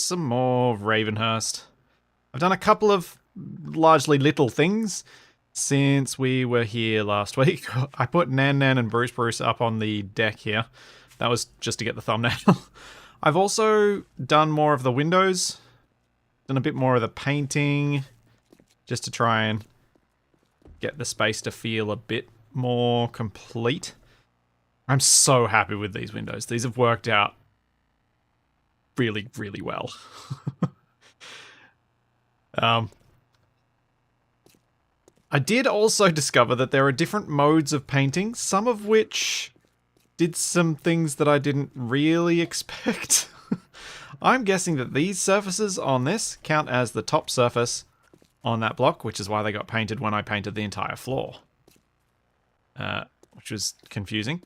some more Ravenhearst. I've done a couple of largely little things since we were here last week. I put Nan Nan and Bruce Bruce up on the deck here. That was just to get the thumbnail. I've also done more of the windows, done a bit more of the painting, just to try and get the space to feel a bit more complete. I'm so happy with these windows. These have worked out really, really well. I did also discover that there are different modes of painting, some of which did some things that I didn't really expect. I'm guessing that these surfaces on this count as the top surface on that block, which is why they got painted when I painted the entire floor. Which was confusing.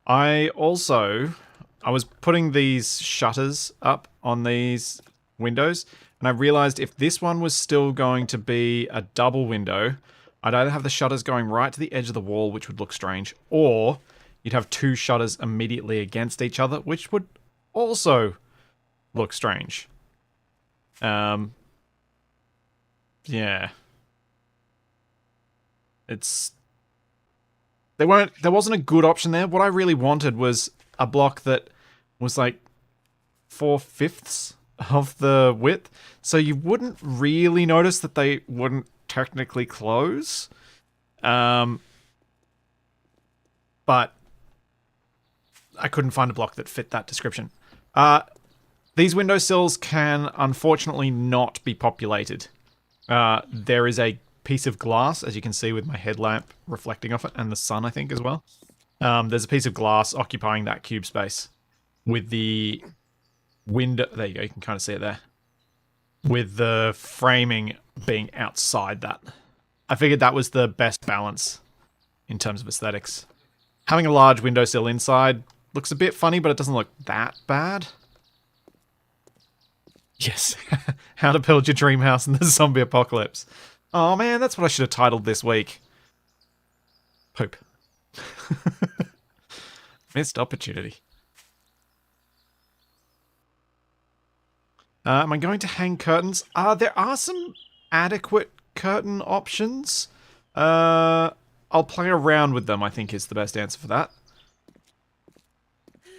I was putting these shutters up on these windows, and I realized if this one was still going to be a double window, I'd either have the shutters going right to the edge of the wall, which would look strange, or you'd have two shutters immediately against each other, which would also look strange. Yeah. There wasn't a good option there. What I really wanted was a block that was like 4/5 of the width, so you wouldn't really notice that they wouldn't technically close. But I couldn't find a block that fit that description. These windowsills can unfortunately not be populated. There is a piece of glass, as you can see with my headlamp reflecting off it, and the sun, I think, as well. There's a piece of glass occupying that cube space with the window. There you go, you can kind of see it there. With the framing being outside that. I figured that was the best balance in terms of aesthetics. Having a large windowsill inside looks a bit funny, but it doesn't look that bad. Yes, how to build your dream house in the zombie apocalypse. Oh man, that's what I should have titled this week. Poop. Missed opportunity. Am I going to hang curtains? There are some adequate curtain options. I'll play around with them, I think is the best answer for that.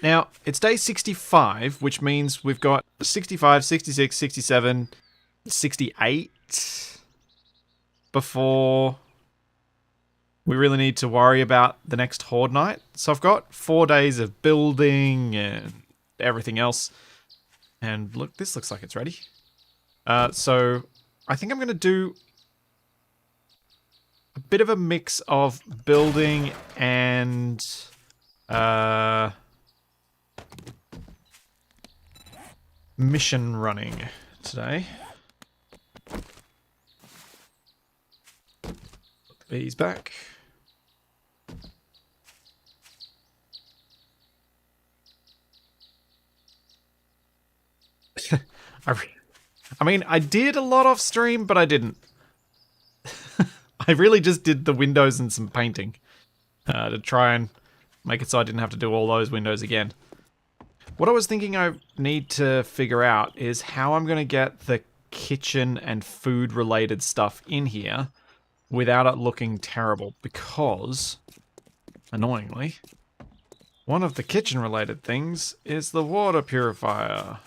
Now, it's day 65, which means we've got 65, 66, 67, 68 before we really need to worry about the next Horde night. So I've got 4 days of building and everything else. And look, this looks like it's ready. So I think I'm going to do a bit of a mix of building and mission running today. Put the bees back. I mean, I did a lot off stream, but I didn't. I really just did the windows and some painting to try and make it so I didn't have to do all those windows again. What I was thinking I need to figure out is how I'm going to get the kitchen and food related stuff in here without it looking terrible, because, annoyingly, one of the kitchen related things is the water purifier.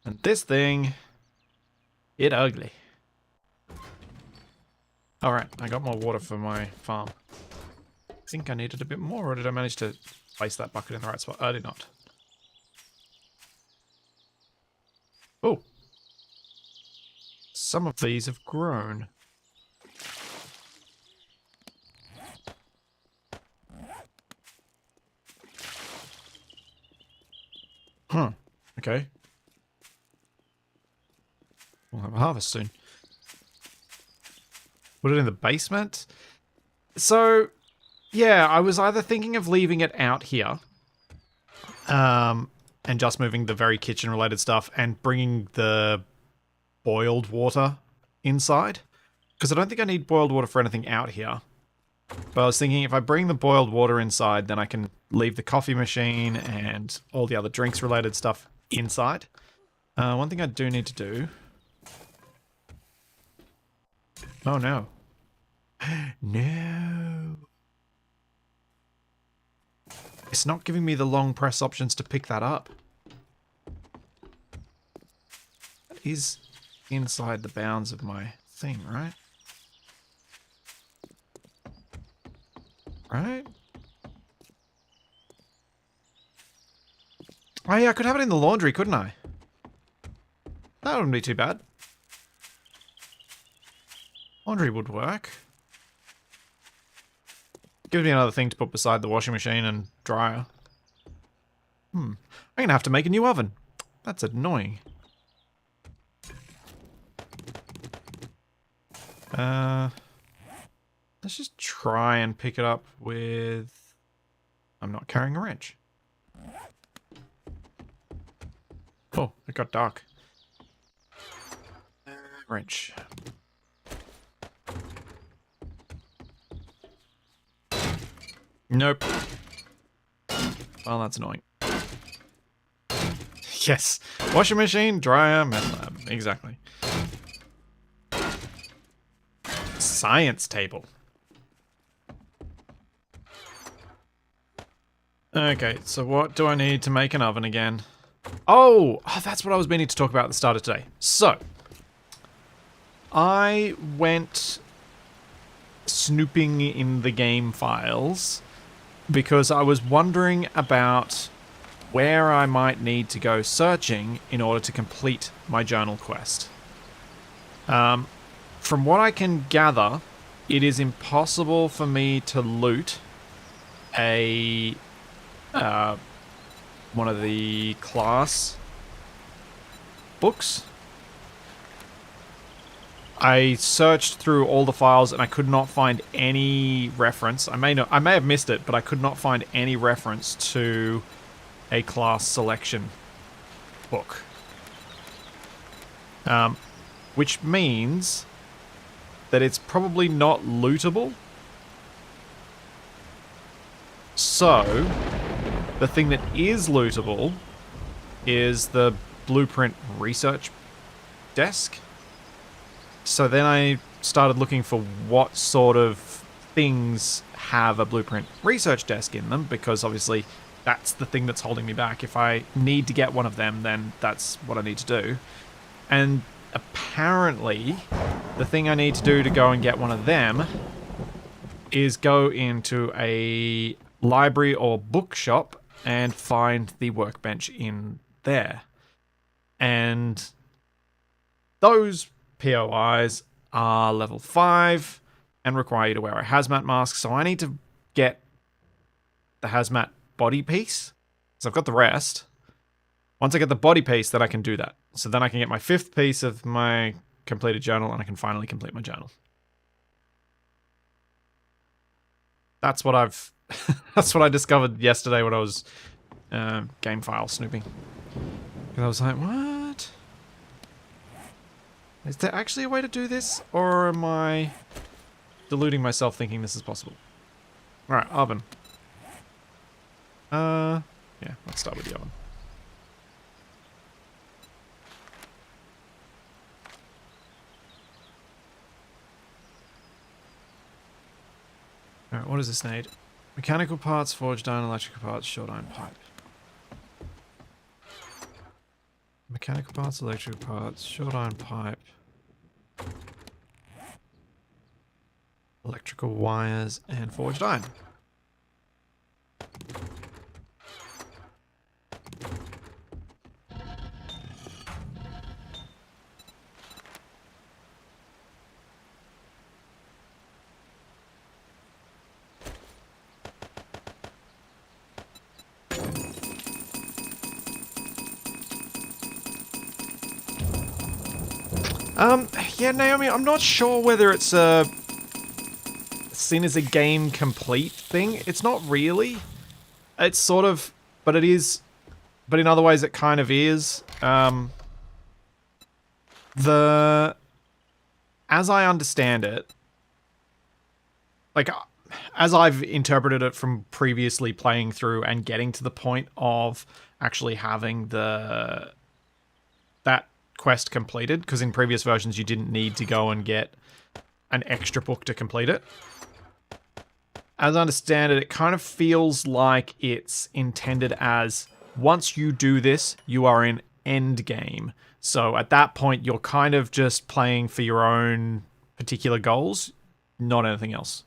And this thing, it ugly. Alright, I got more water for my farm. I think I needed a bit more, or did I manage to place that bucket in the right spot? I did not. Oh. Some of these have grown. Huh. Okay. We'll have a harvest soon. Put it in the basement. So, yeah, I was either thinking of leaving it out here, and just moving the very kitchen-related stuff and bringing the boiled water inside, because I don't think I need boiled water for anything out here. But I was thinking if I bring the boiled water inside, then I can leave the coffee machine and all the other drinks related stuff inside. One thing I do need to do... Oh no. No. It's not giving me the long press options to pick that up. That is inside the bounds of my thing, right? Right? Oh yeah, I could have it in the laundry, couldn't I? That wouldn't be too bad. Laundry would work. Gives me another thing to put beside the washing machine and dryer. I'm gonna have to make a new oven. That's annoying. Let's just try and pick it up with... I'm not carrying a wrench. Oh, it got dark. Wrench. Nope. Well, that's annoying. Yes. Washing machine, dryer, meth lab. Exactly. Science table. Okay, so what do I need to make an oven again? Oh, that's what I was meaning to talk about at the start of today. So, I went snooping in the game files because I was wondering about where I might need to go searching in order to complete my journal quest. From what I can gather, it is impossible for me to loot a one of the class books. I searched through all the files and I could not find any reference. I may have missed it, but I could not find any reference to a class selection book. Which means that it's probably not lootable. So, the thing that is lootable is the blueprint research desk. So then I started looking for what sort of things have a blueprint research desk in them, because obviously that's the thing that's holding me back. If I need to get one of them, then that's what I need to do. And apparently, the thing I need to do to go and get one of them is go into a library or bookshop and find the workbench in there. And those POIs are level 5 and require you to wear a hazmat mask, so I need to get the hazmat body piece. So I've got the rest. Once I get the body piece, then I can do that. So then I can get my 5th piece of my completed journal and I can finally complete my journal. That's what I've... that's what I discovered yesterday when I was game file snooping. And I was like, what? Is there actually a way to do this? Or am I deluding myself thinking this is possible? Alright, oven. Yeah, let's start with the oven. Alright, what does this need? Mechanical parts, forged iron, electrical parts, short iron pipe. Mechanical parts, electrical parts, short iron pipe. Electrical wires, and forged iron. Yeah, Naomi, I'm not sure whether it's seen as a game complete thing. It's not really. It's sort of, but it is, but in other ways it kind of is. As I understand it, like, as I've interpreted it from previously playing through and getting to the point of actually having that quest completed, because in previous versions you didn't need to go and get an extra book to complete it. As I understand it, it kind of feels like it's intended as, once you do this, you are in end game. So at that point, you're kind of just playing for your own particular goals, not anything else.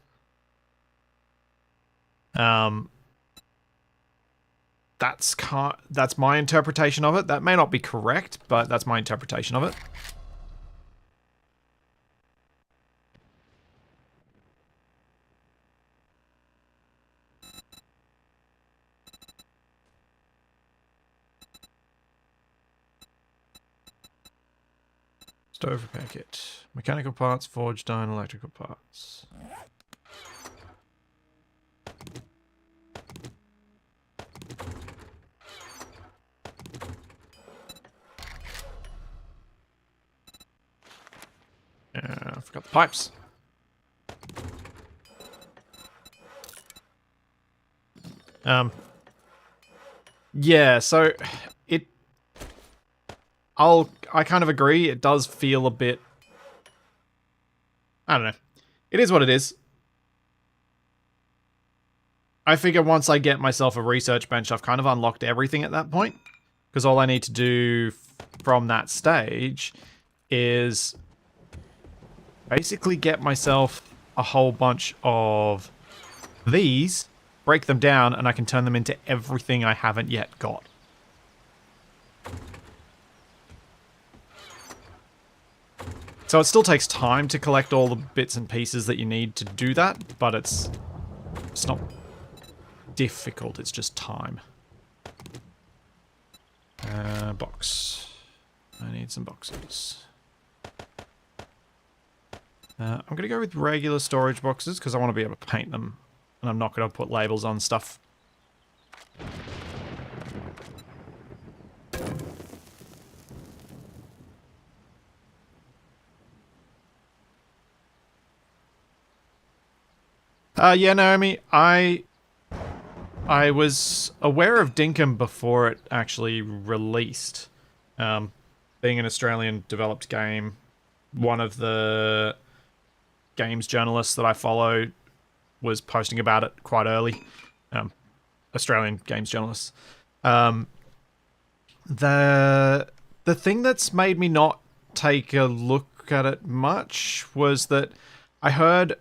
That's my interpretation of it. That may not be correct, but that's my interpretation of it. Stove repair kit. Mechanical parts, forged iron, electrical parts. I forgot the pipes. Yeah, so I kind of agree. It does feel a bit, I don't know. It is what it is. I figure once I get myself a research bench, I've kind of unlocked everything at that point. Because all I need to do from that stage is basically get myself a whole bunch of these, break them down, and I can turn them into everything I haven't yet got. So it still takes time to collect all the bits and pieces that you need to do that, but it's not difficult, it's just time. Box. I need some boxes. I'm going to go with regular storage boxes because I want to be able to paint them, and I'm not going to put labels on stuff. Yeah, Naomi, I was aware of Dinkum before it actually released. Being an Australian developed game, one of the games journalists that I follow was posting about it quite early. Australian games journalists. The thing that's made me not take a look at it much was that I heard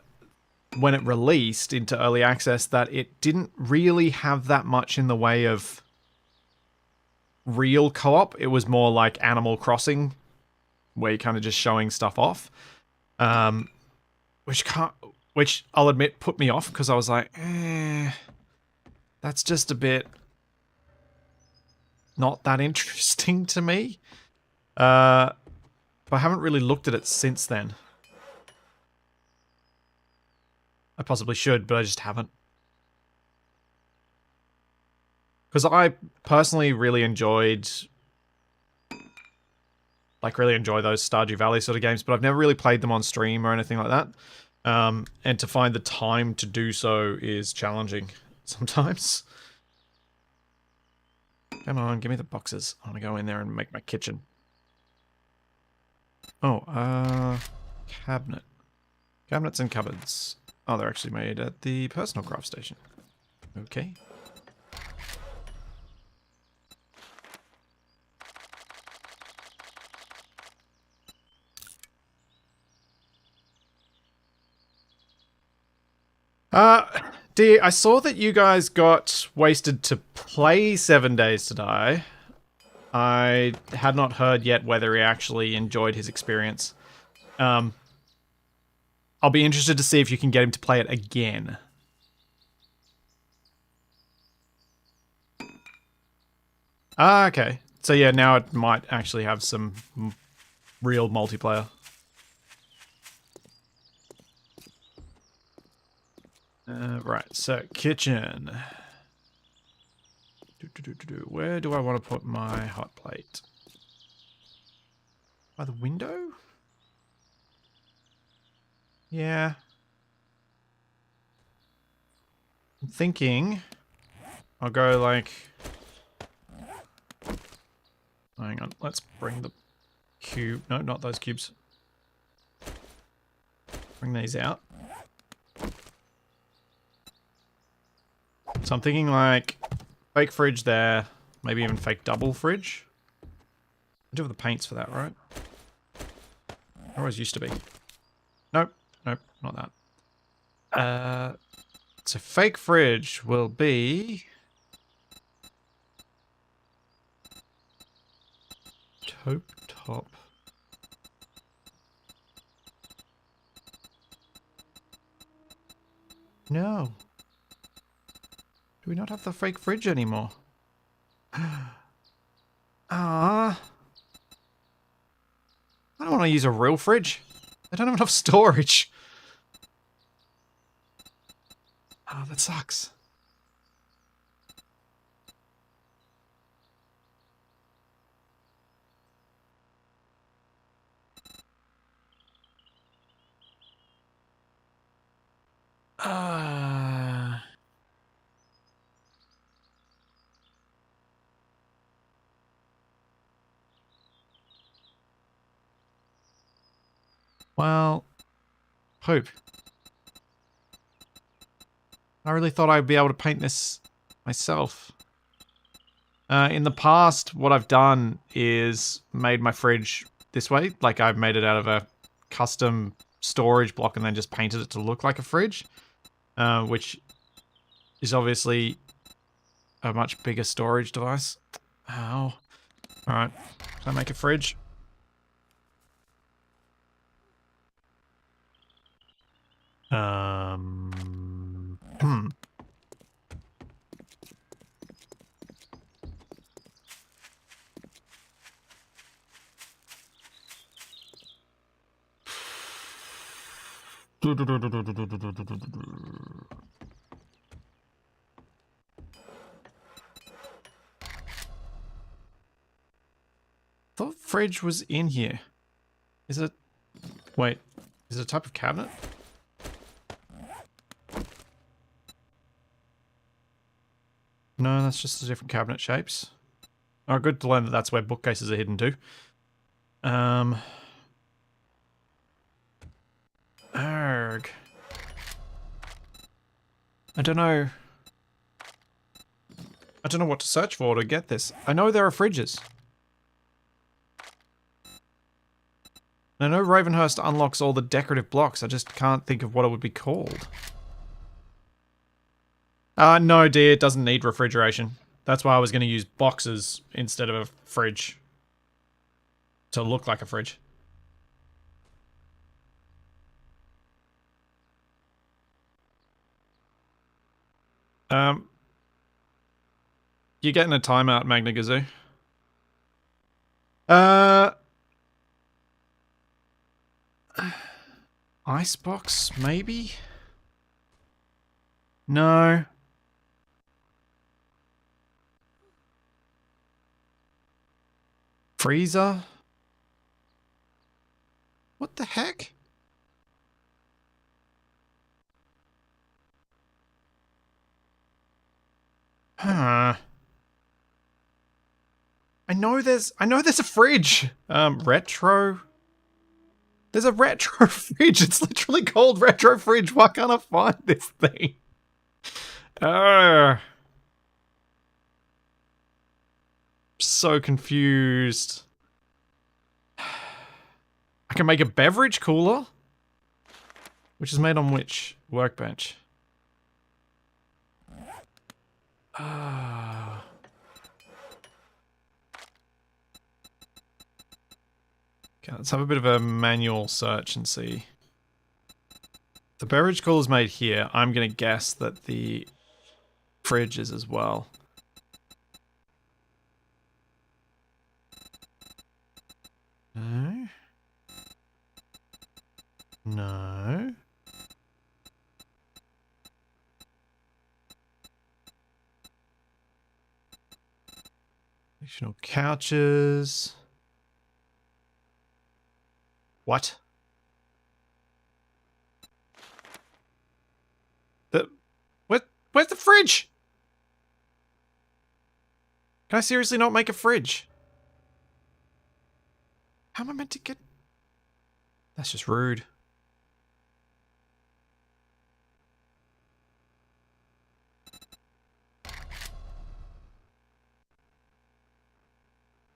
when it released into early access that it didn't really have that much in the way of real co-op. It was more like Animal Crossing, where you're kind of just showing stuff off. Which I'll admit put me off because I was like, that's just a bit not that interesting to me. But I haven't really looked at it since then. I possibly should, but I just haven't. Because I personally really enjoy those Stardew Valley sort of games, but I've never really played them on stream or anything like that. And to find the time to do so is challenging sometimes. Come on, give me the boxes. I want to go in there and make my kitchen. Oh, cabinet. Cabinets and cupboards. Oh, they're actually made at the personal craft station. Okay. Dear, I saw that you guys got wasted to play 7 Days to Die. I had not heard yet whether he actually enjoyed his experience. I'll be interested to see if you can get him to play it again. Okay. So yeah, now it might actually have some real multiplayer. Right, so kitchen. Where do I want to put my hot plate? By the window? Yeah. I'm thinking I'll go like... Hang on, let's bring the cube... No, not those cubes. Bring these out. So I'm thinking like fake fridge there, maybe even fake double fridge. I do have the paints for that, right? There always used to be. Nope, nope, not that. So fake fridge will be... Taupe top. No. Do we not have the fake fridge anymore? Ah. I don't want to use a real fridge. I don't have enough storage. Oh, that sucks. Well, hope. I really thought I'd be able to paint this myself. In the past, what I've done is made my fridge this way. Like I've made it out of a custom storage block and then just painted it to look like a fridge. Which is obviously a much bigger storage device. Ow. Alright, can I make a fridge? Thought fridge was in here. Is it... Wait, is it a type of cabinet? No, that's just the different cabinet shapes. Oh, good to learn that that's where bookcases are hidden too. Arg. I don't know what to search for to get this. I know there are fridges. I know Ravenhearst unlocks all the decorative blocks. I just can't think of what it would be called. No, dear, it doesn't need refrigeration. That's why I was going to use boxes instead of a fridge. To look like a fridge. You're getting a timeout, Magna Gazoo. Icebox, maybe? No. Freezer? What the heck? Huh. I know there's a fridge. Retro. There's a retro fridge. It's literally called retro fridge. Why can't I find this thing? So confused. I can make a beverage cooler? Which is made on which workbench? Okay, let's have a bit of a manual search and see. The beverage cooler is made here. I'm going to guess that the fridge is as well. No. No. Additional couches. What? Where's the fridge? Can I seriously not make a fridge? How am I meant to get... That's just rude.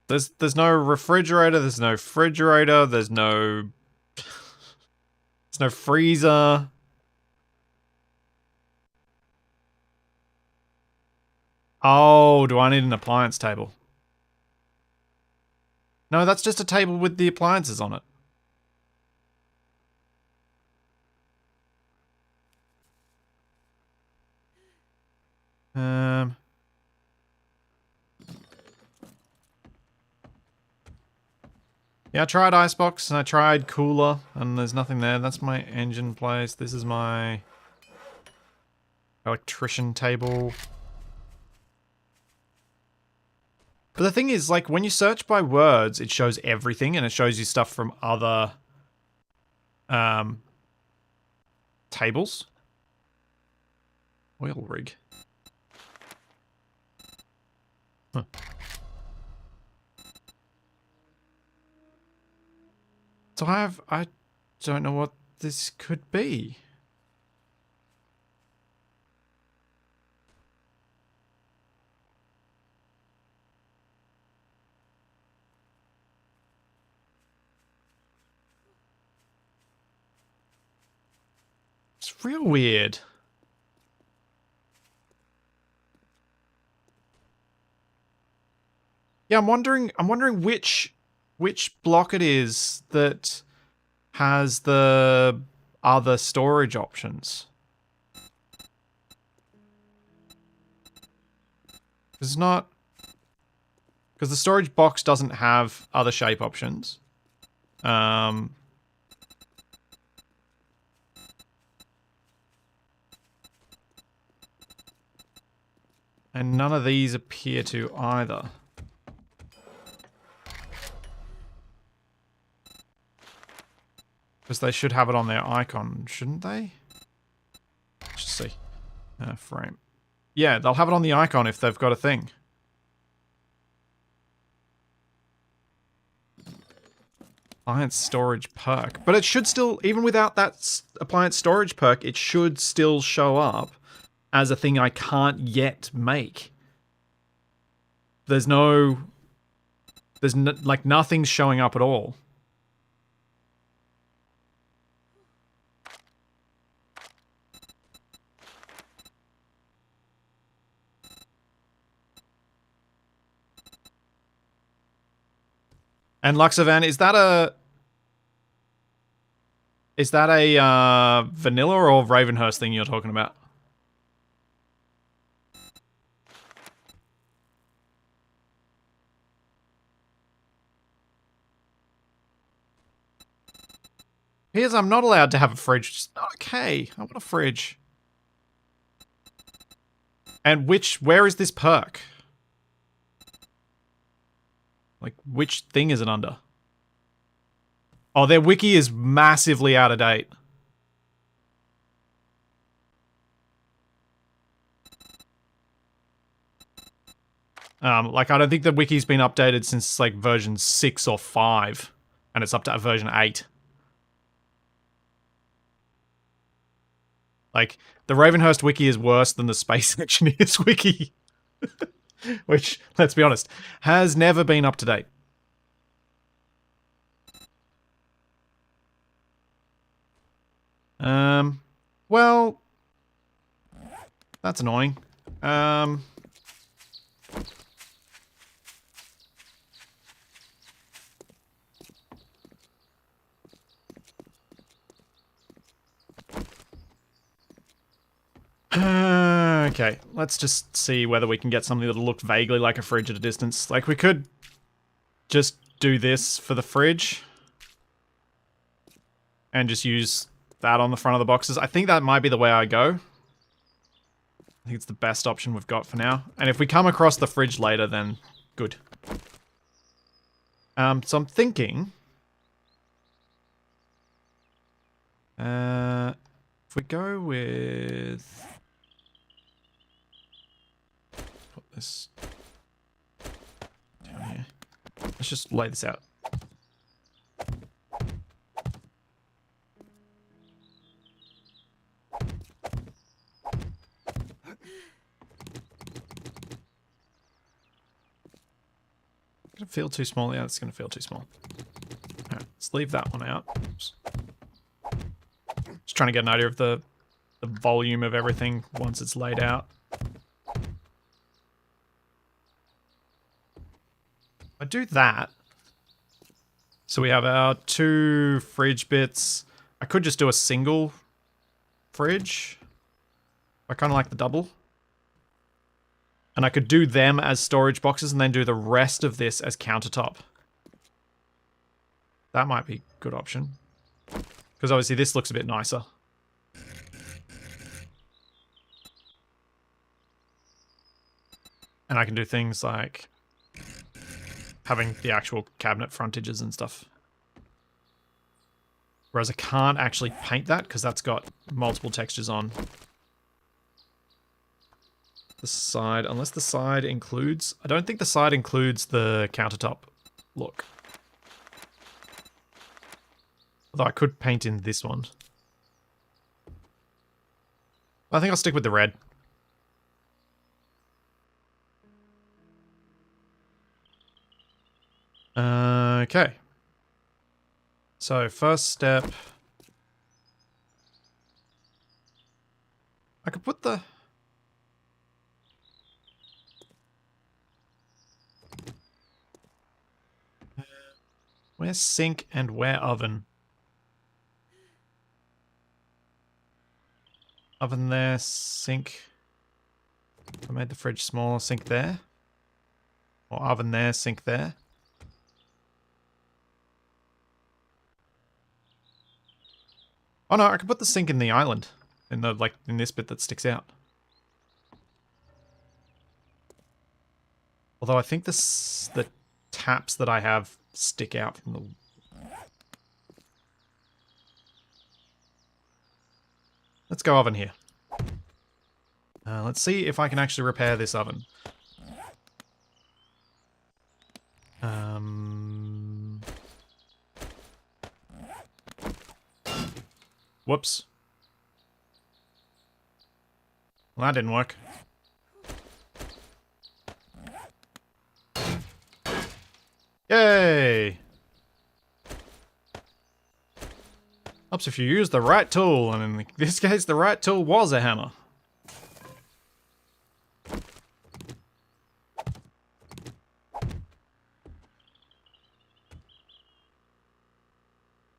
There's no refrigerator, there's no refrigerator, there's no freezer. Oh, do I need an appliance table? No, that's just a table with the appliances on it. Yeah, I tried icebox and I tried cooler and there's nothing there. That's my engine place. This is my electrician table. But the thing is, like, when you search by words, it shows everything and it shows you stuff from other tables. Oil rig. Huh. So I don't know what this could be. It's real weird. Yeah, I'm wondering which block it is that has the other storage options. It's not... Because the storage box doesn't have other shape options. And none of these appear to either. Because they should have it on their icon, shouldn't they? Let's just see. Frame. Yeah, they'll have it on the icon if they've got a thing. Appliance storage perk. But it should still, even without that appliance storage perk, it should still show up as a thing I can't yet make. There's like, nothing's showing up at all. And Luxavan, is that a vanilla or Ravenhearst thing you're talking about? Here's, I'm not allowed to have a fridge. It's not okay. I want a fridge. And where is this perk? Like, which thing is it under? Oh, their wiki is massively out of date. Like, I don't think the wiki's been updated since, like, version 6 or 5. And it's up to version 8. Like, the Ravenhearst wiki is worse than the Space Engineers wiki. Which, let's be honest, has never been up to date. Well, that's annoying. Okay, let's just see whether we can get something that'll look vaguely like a fridge at a distance. Like, we could just do this for the fridge. And just use that on the front of the boxes. I think that might be the way I go. I think it's the best option we've got for now. And if we come across the fridge later, then good. So I'm thinking... if we go with... this down here. Let's just lay this out. Gonna feel too small. Yeah, it's gonna feel too small. Alright, let's leave that one out. Oops. Just trying to get an idea of the volume of everything once it's laid out. I do that. So we have our 2 fridge bits. I could just do a single fridge. I kind of like the double. And I could do them as storage boxes and then do the rest of this as countertop. That might be a good option. Because obviously this looks a bit nicer. And I can do things like having the actual cabinet frontages and stuff. Whereas I can't actually paint that because that's got multiple textures on the side. Unless the side includes... I don't think the side includes the countertop look. Although I could paint in this one. I think I'll stick with the red. Okay. So first step. I could put the... Where's sink and where oven? Oven there, sink. I made the fridge smaller, sink there. Or oven there, sink there. Oh no, I could put the sink in the island. In the, like, in this bit that sticks out. Although I think the taps that I have stick out from the... Let's go oven here. Let's see if I can actually repair this oven. Whoops. Well, that didn't work. Yay! Helps if you use the right tool, and in this case, the right tool was a hammer.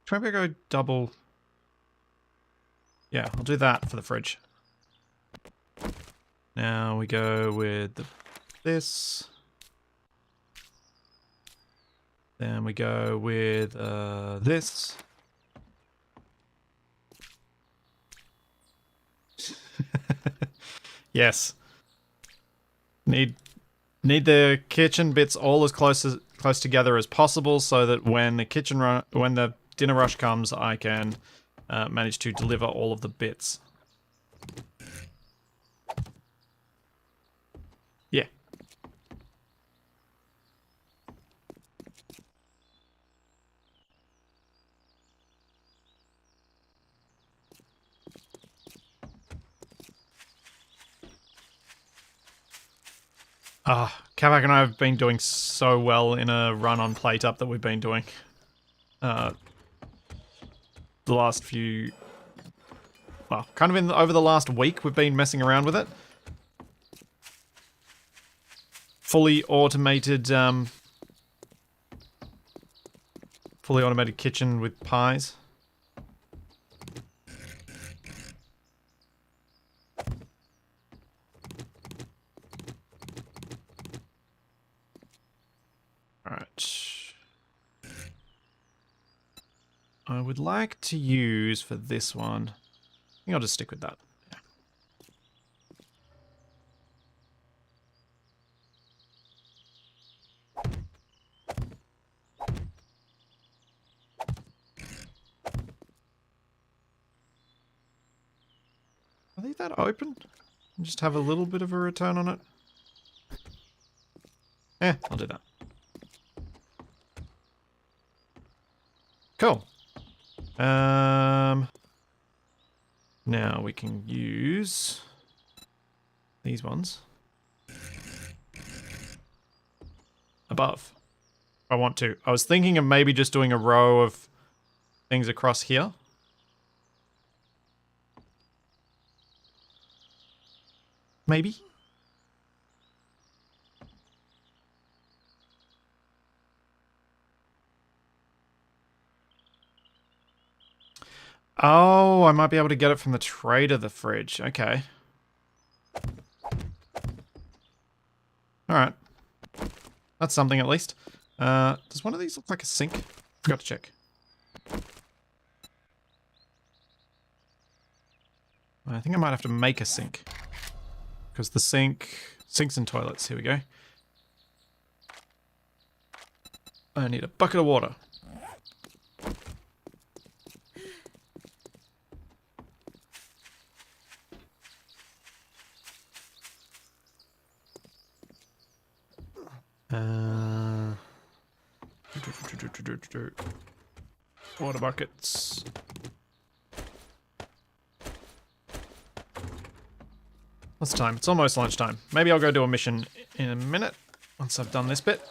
Maybe I go double. Yeah, I'll do that for the fridge. Now we go with this. Then we go with this. Yes. Need the kitchen bits all as close together as possible, so that when the dinner rush comes, I can manage to deliver all of the bits. Yeah. Kavak and I have been doing so well in a run on plate up that we've been doing. The last few... Well, kind of over the last week we've been messing around with it. Fully automated kitchen with pies. I would like to use for this one... I think I'll just stick with that. Yeah. I leave that open and just have a little bit of a return on it. I'll do that. Cool. Now we can use these ones above. If I want to. I was thinking of maybe just doing a row of things across here. Maybe. Oh, I might be able to get it from the tray to the fridge. Okay. Alright. That's something at least. Does one of these look like a sink? Forgot to check. I think I might have to make a sink. Because the sinks and toilets. Here we go. I need a bucket of water. Water buckets. What's the time? It's almost lunchtime. Maybe I'll go do a mission in a minute once I've done this bit.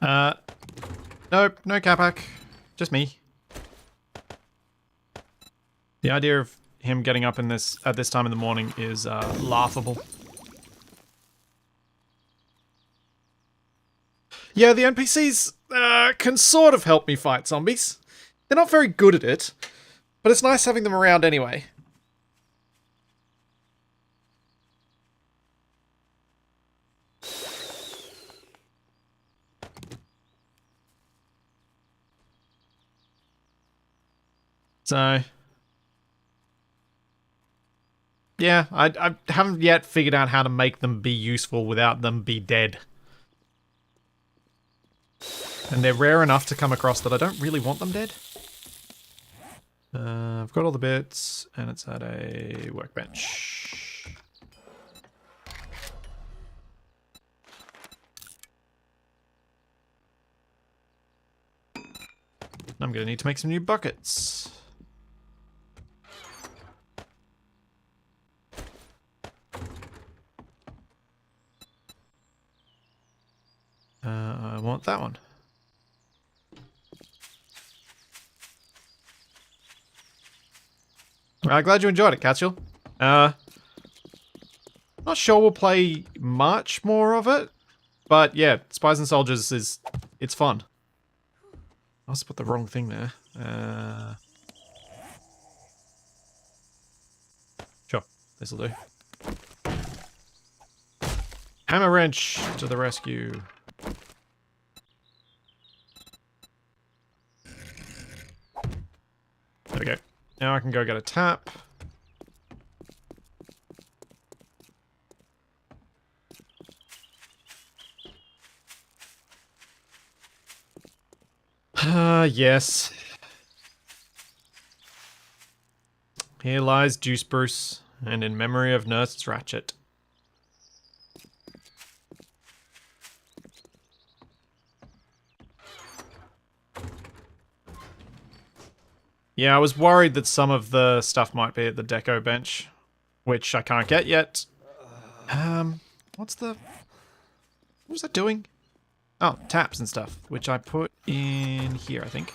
Nope, no Capac. Just me. The idea of him getting up in this at this time in the morning is laughable. Yeah, the NPCs can sort of help me fight zombies. They're not very good at it, but it's nice having them around anyway. So, yeah, I haven't yet figured out how to make them be useful without them be dead. And they're rare enough to come across that I don't really want them dead. I've got all the bits, and it's at a workbench. I'm going to need to make some new buckets. I want that one. Glad you enjoyed it, Catchel. Not sure we'll play much more of it, but yeah, Spies and Soldiers it's fun. I must put the wrong thing there. Sure, this'll do. Hammer wrench to the rescue. There we go. Now I can go get a tap. Yes. Here lies Juice Bruce, and in memory of Nurse Ratchet. Yeah, I was worried that some of the stuff might be at the deco bench, which I can't get yet. What's that doing? Oh, taps and stuff, which I put in here, I think.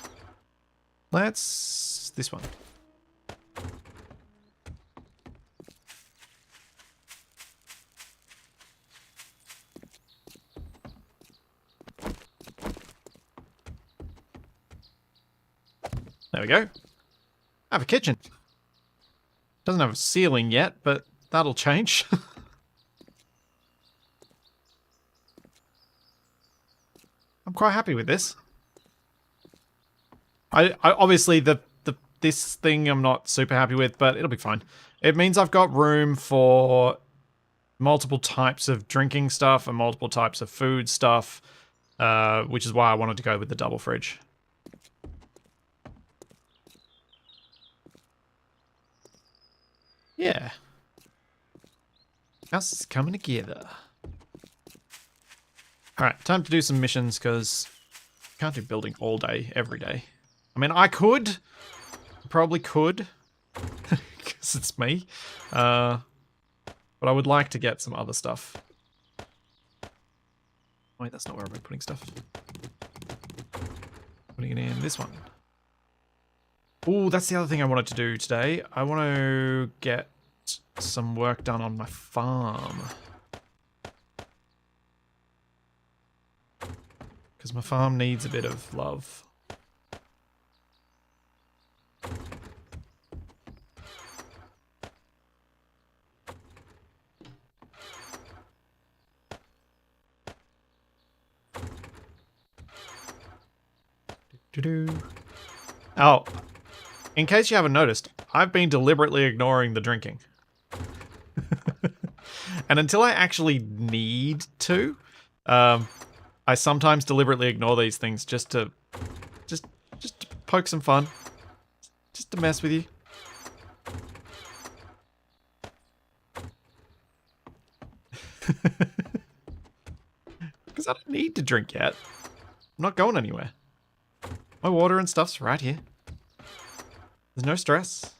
This one. There we go. I have a kitchen. Doesn't have a ceiling yet, but that'll change. I'm quite happy with this. I obviously this thing I'm not super happy with, but it'll be fine. It means I've got room for multiple types of drinking stuff and multiple types of food stuff, which is why I wanted to go with the double fridge. Yeah. House is coming together. Alright, time to do some missions, because I can't do building all day, every day. I mean, I could. Probably could. Because it's me. But I would like to get some other stuff. Wait, that's not where I've been putting stuff. Putting it in this one. Oh, that's the other thing I wanted to do today. I want to get some work done on my farm. Because my farm needs a bit of love. Oh, in case you haven't noticed, I've been deliberately ignoring the drinking. And until I actually need to, I sometimes deliberately ignore these things just to poke some fun. Just to mess with you. Because I don't need to drink yet. I'm not going anywhere. My water and stuff's right here. There's no stress.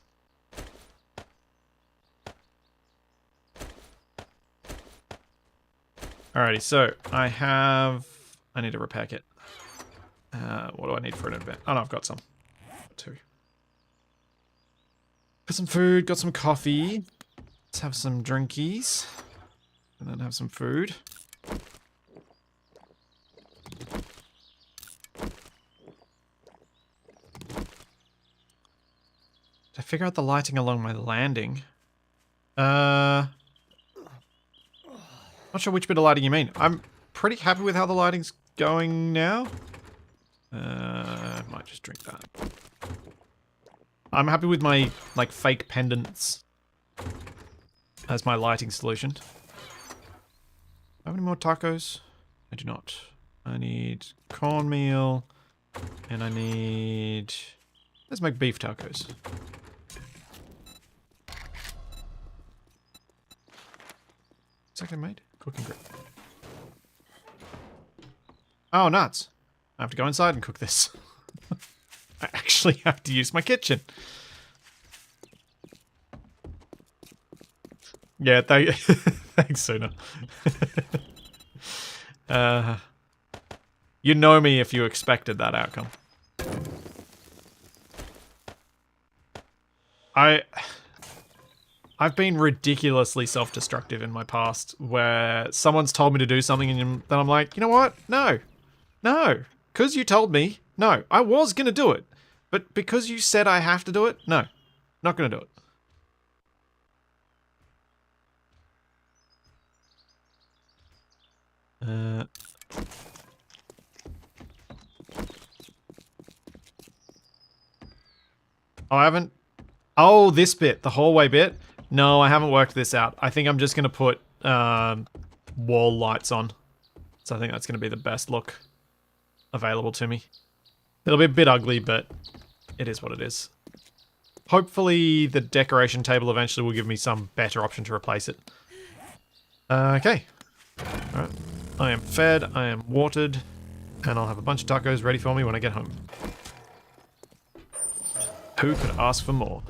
Alrighty, so I need a repair kit. What do I need for an event? Oh no, I've got some. Two. Got some food, got some coffee. Let's have some drinkies. And then have some food. Did I figure out the lighting along my landing? Not sure which bit of lighting you mean. I'm pretty happy with how the lighting's going now. I might just drink that. I'm happy with my, like, fake pendants as my lighting solution. Do I have any more tacos? I do not. I need cornmeal. And I need... Let's make beef tacos. Exactly made? Cooking grit. Oh, nuts. I have to go inside and cook this. I actually have to use my kitchen. Yeah, thanks, Suna. You know me if you expected that outcome. I've been ridiculously self-destructive in my past, where someone's told me to do something and then I'm like, you know what? No. No. Because you told me. No. I was going to do it. But because you said I have to do it, no. Not going to do it. Oh, I haven't... Oh, this bit. The hallway bit. No, I haven't worked this out. I think I'm just going to put wall lights on. So I think that's going to be the best look available to me. It'll be a bit ugly, but it is what it is. Hopefully the decoration table eventually will give me some better option to replace it. Okay. Alright. I am fed, I am watered, and I'll have a bunch of tacos ready for me when I get home. Who could ask for more?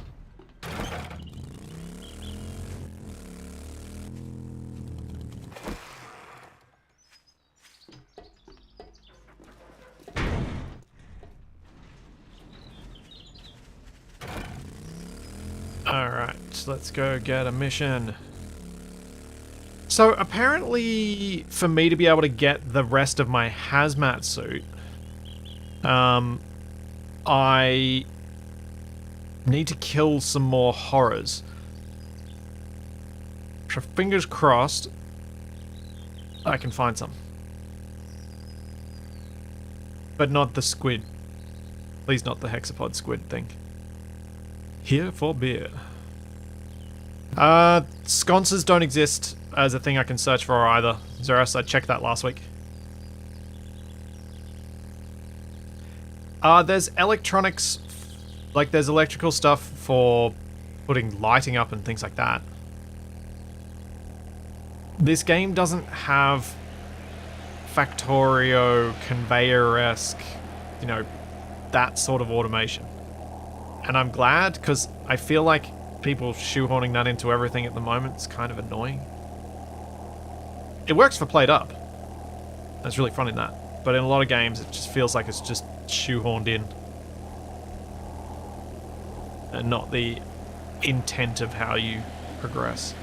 Alright, let's go get a mission. So apparently, for me to be able to get the rest of my hazmat suit, I need to kill some more horrors. So fingers crossed, I can find some. But not the squid. Please not the hexapod squid thing. Here for beer. Sconces don't exist as a thing I can search for either. Zeros, I checked that last week. There's electronics, like there's electrical stuff for putting lighting up and things like that. This game doesn't have Factorio conveyor-esque, you know, that sort of automation. And I'm glad, because I feel like people shoehorning that into everything at the moment is kind of annoying. It works for Played Up. That's really fun in that. But in a lot of games, it just feels like it's just shoehorned in. And not the intent of how you progress.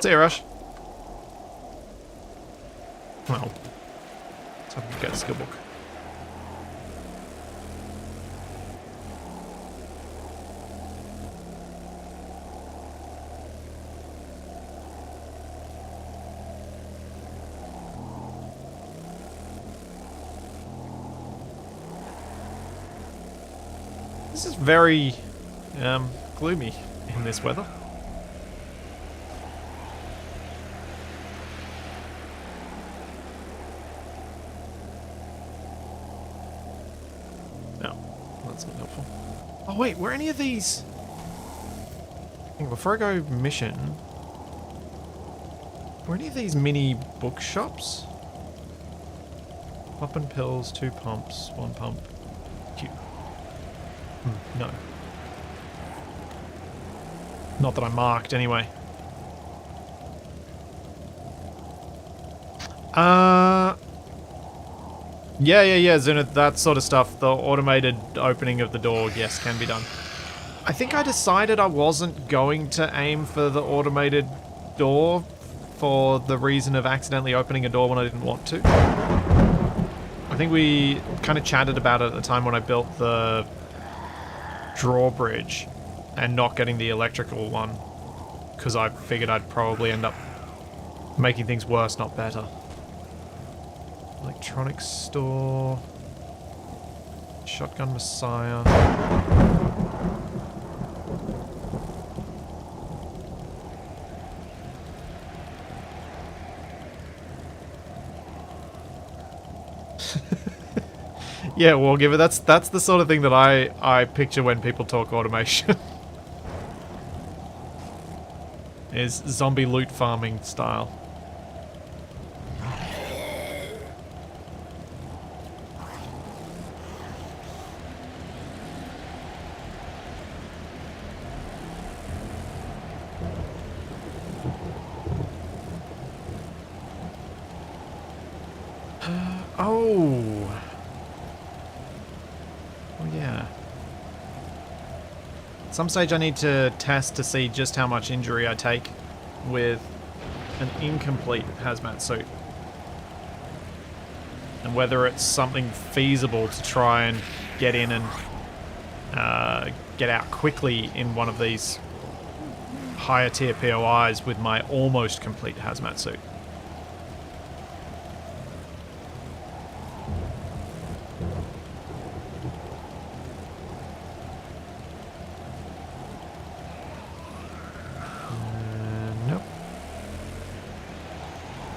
See you, Rush. Well, let's have to get a skill book. This is very gloomy in this weather. No, that's not helpful. Oh wait, were any of these... Before I go mission... Were any of these mini bookshops? Pop and pills, 2 pumps, 1 pump. Cute. No. Not that I marked, anyway. Yeah, Zuna, that sort of stuff. The automated opening of the door, yes, can be done. I think I decided I wasn't going to aim for the automated door for the reason of accidentally opening a door when I didn't want to. I think we kind of chatted about it at the time when I built the drawbridge and not getting the electrical one because I figured I'd probably end up making things worse, not better. Electronics store. Shotgun Messiah. Yeah, Wargiver, that's the sort of thing that I picture when people talk automation. Is zombie loot farming style. Oh, yeah. At some stage I need to test to see just how much injury I take with an incomplete hazmat suit. And whether it's something feasible to try and get in and get out quickly in one of these higher tier POIs with my almost complete hazmat suit. Nope.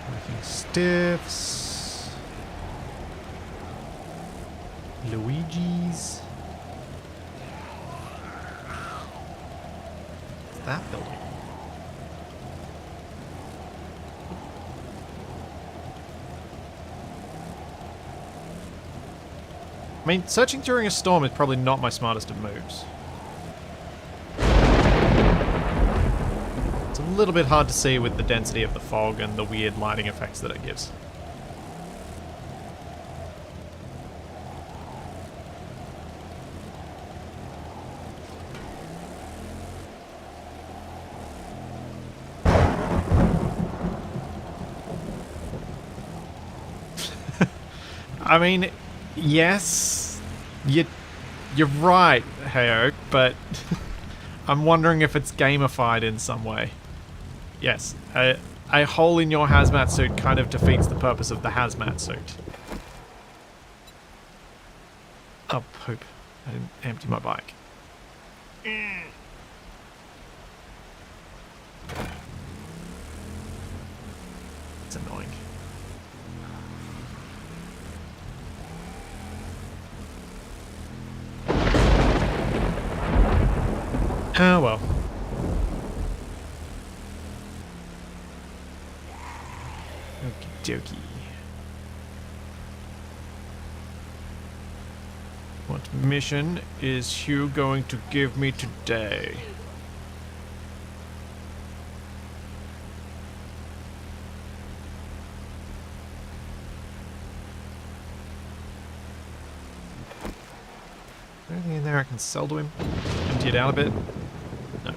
Everything stiffs. Luigi's. What's that building? I mean, searching during a storm is probably not my smartest of moves. It's a little bit hard to see with the density of the fog and the weird lighting effects that it gives. I mean, yes, you're right, Heyo, but I'm wondering if it's gamified in some way. Yes, a hole in your hazmat suit kind of defeats the purpose of the hazmat suit. Oh, poop. I didn't empty my bike. It's annoying. Oh well. Okie dokie. What mission is Hugh going to give me today? Anything in there I can sell to him? Empty it out a bit? No.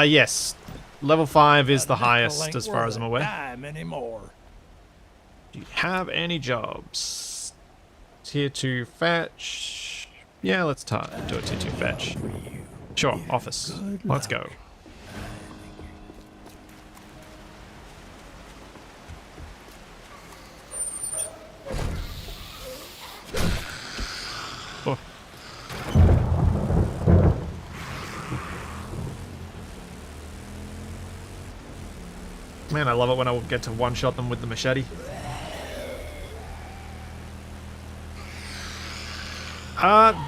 Yes. Level 5 is the highest as far as I'm aware. Do you have any jobs? Tier 2 fetch. Yeah, let's do a tier 2 fetch. Sure, office. Let's go. Oh. Man, I love it when I get to one-shot them with the machete.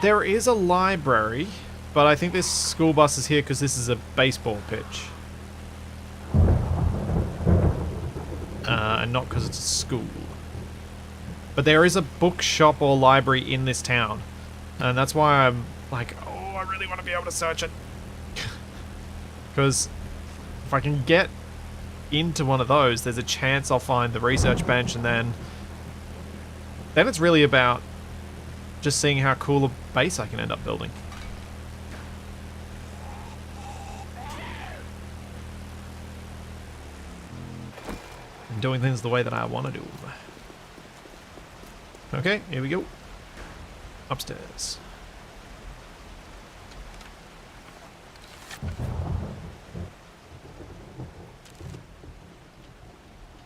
There is a library, but I think this school bus is here because this is a baseball pitch. And not because it's a school. But there is a bookshop or library in this town. And that's why I'm like, oh, I really want to be able to search it. Because if I can get into one of those, there's a chance I'll find the research bench, and then it's really about just seeing how cool a base I can end up building. And doing things the way that I want to do them. Okay, here we go. Upstairs.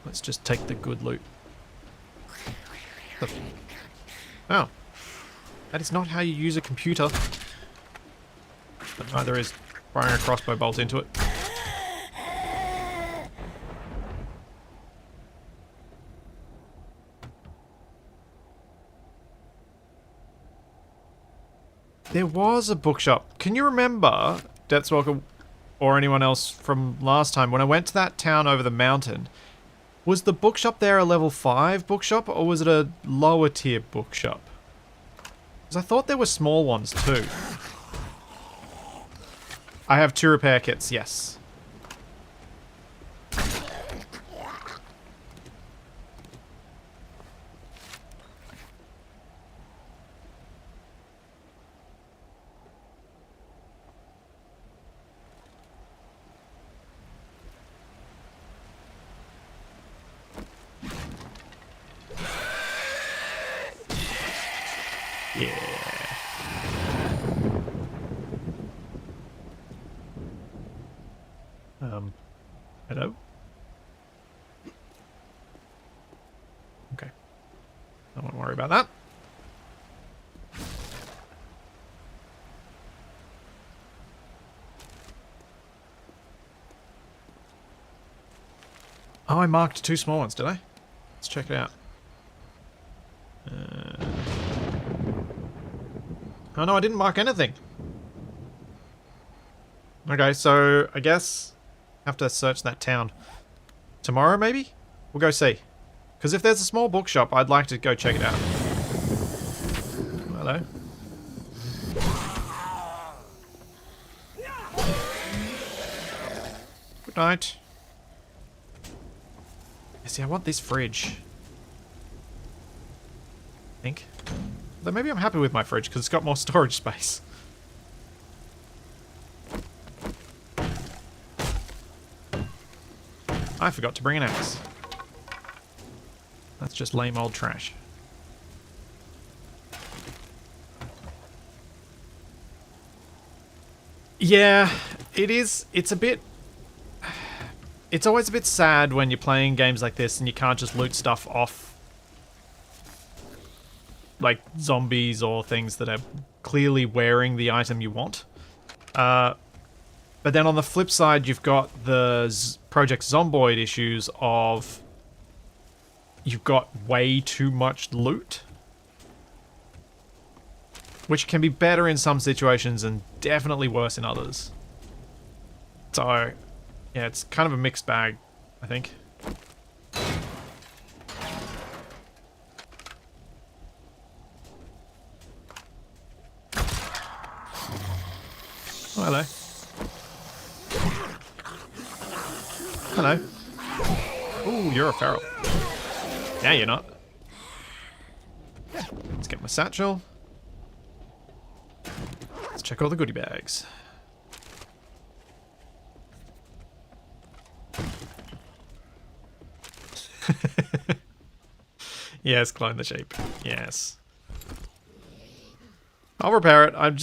Let's just take the good loot. Oh. That is not how you use a computer. But neither is firing a crossbow bolt into it. There was a bookshop. Can you remember, Deathstalker, or anyone else from last time, when I went to that town over the mountain, was the bookshop there a level 5 bookshop, or was it a lower tier bookshop? Because I thought there were small ones too. I have 2 repair kits, yes. Yeah. Hello? Okay. I won't worry about that. Oh, I marked 2 small ones, did I? Let's check it out. Oh no, I didn't mark anything. Okay, so I guess I have to search that town. Tomorrow, maybe? We'll go see. Because if there's a small bookshop, I'd like to go check it out. Hello. Good night. See, I want this fridge. I think. Though maybe I'm happy with my fridge because it's got more storage space. I forgot to bring an axe. That's just lame old trash. Yeah, it is. It's a bit It's always a bit sad when you're playing games like this and you can't just loot stuff off, like zombies or things that are clearly wearing the item you want. But then on the flip side, you've got the Project Zomboid issues of you've got way too much loot, which can be better in some situations and definitely worse in others. So, yeah, it's kind of a mixed bag, I think. Oh, hello. Hello. Ooh, you're a feral. Yeah, you're not. Let's get my satchel. Let's check all the goodie bags. Yes, clone the sheep. Yes. I'll repair it. I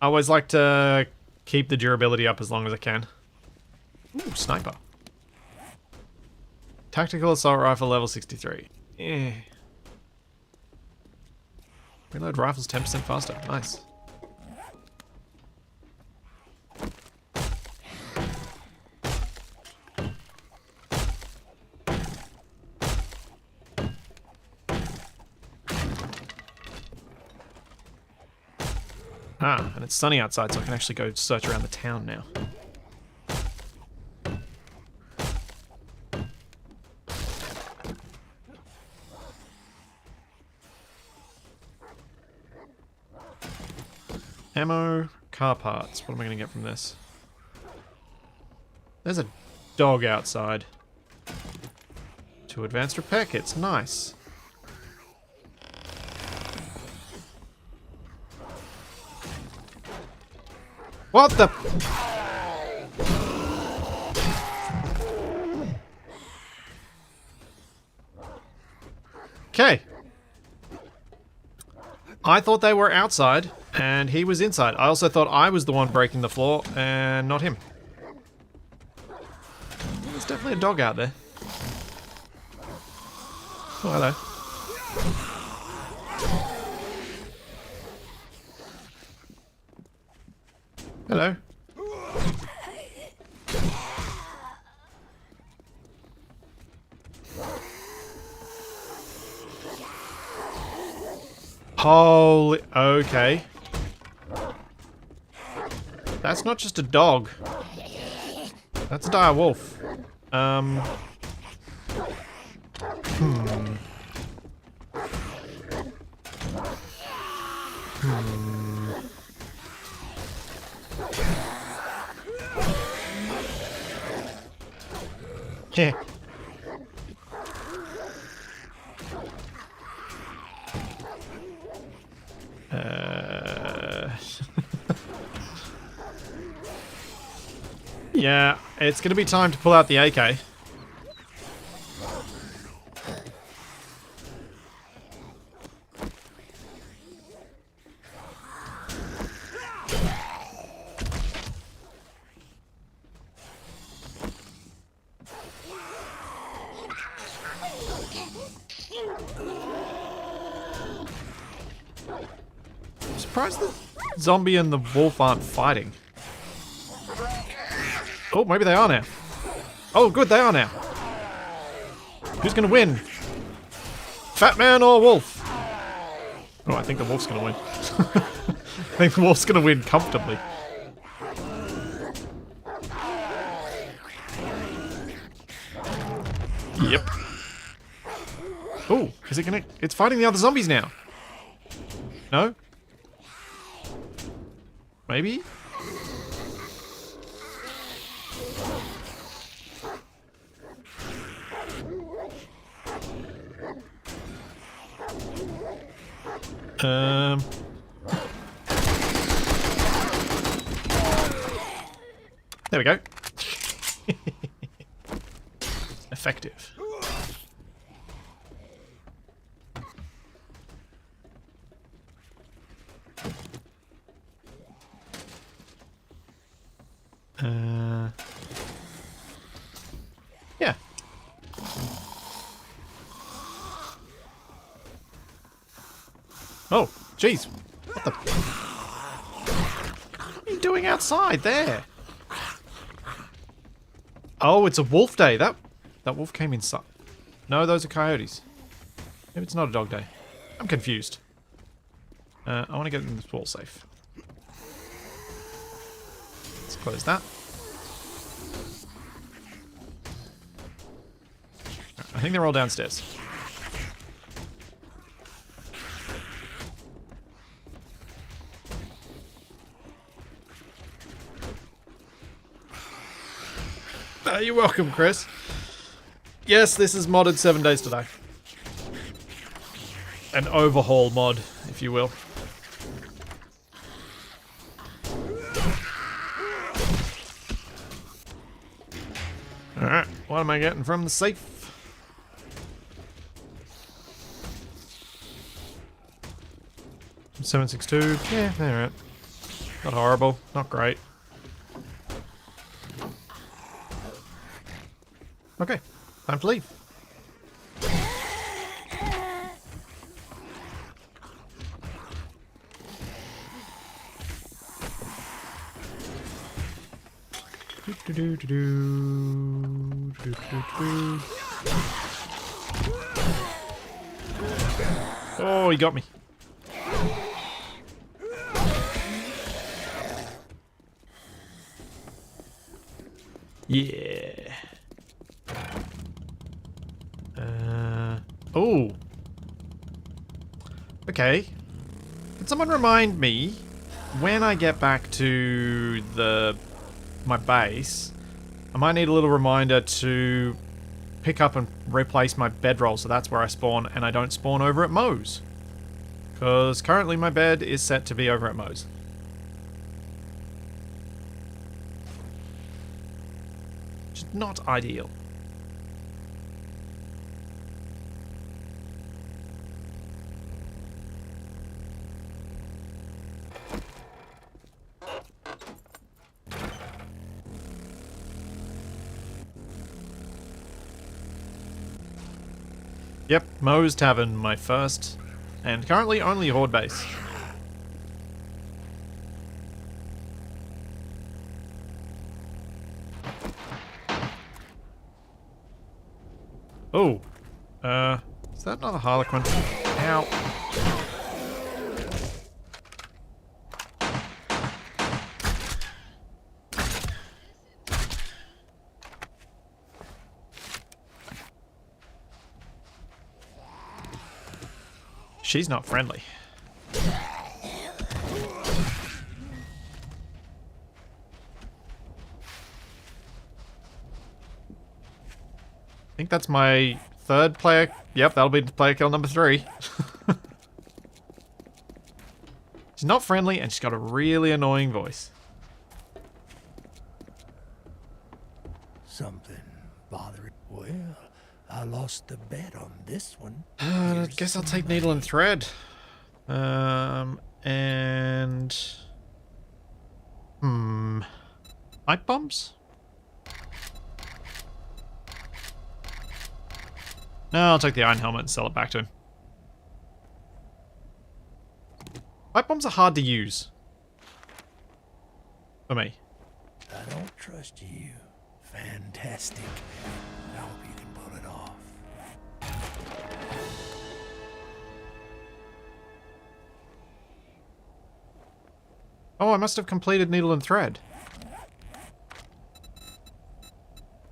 always like to keep the durability up as long as I can. Ooh, sniper. Tactical assault rifle level 63. Eh. Reload rifles 10% faster. Nice. Ah, and it's sunny outside, so I can actually go search around the town now. Ammo, car parts. What am I going to get from this? There's a dog outside. 2 advanced repair kits. Nice. What the? Okay. I thought they were outside, and he was inside. I also thought I was the one breaking the floor, and not him. There's definitely a dog out there. Oh, hello. Hello. Holy... Okay. That's not just a dog. That's a dire wolf. Yeah. Yeah, it's gonna be time to pull out the AK. I'm surprised the zombie and the wolf aren't fighting. Oh, maybe they are now. Oh, good, they are now. Who's gonna win? Fat man or wolf? Oh, I think the wolf's gonna win. I think the wolf's gonna win comfortably. Yep. Oh, is it gonna... It's fighting the other zombies now. No? Maybe? There we go. Effective. Oh, jeez. What the... What are you doing outside there? Oh, it's a wolf day. That wolf came inside. No, those are coyotes. Maybe it's not a dog day. I'm confused. I want to get in this wall safe. Let's close that. I think they're all downstairs. You're welcome, Chris. Yes, this is modded 7 days to die. An overhaul mod, if you will. Alright, what am I getting from the safe? $762. Yeah, alright. Not horrible, not great. Okay, time to leave. Oh, he got me. Yeah. Oh. Okay. Can someone remind me when I get back to my base, I might need a little reminder to pick up and replace my bedroll, so that's where I spawn and I don't spawn over at Moe's. Because currently my bed is set to be over at Moe's. Which is not ideal. Yep, Moe's Tavern, my first, and currently only Horde base. Oh, is that another Harlequin? Ow. She's not friendly. I think that's my third player. Yep, that'll be player kill number 3. She's not friendly and she's got a really annoying voice. Something bothering. Well, I lost the bet on this one. I guess I'll take needle and thread. Pipe bombs? No, I'll take the iron helmet and sell it back to him. Pipe bombs are hard to use. For me. I don't trust you. Fantastic. I hope you can pull it off. Oh, I must have completed needle and thread.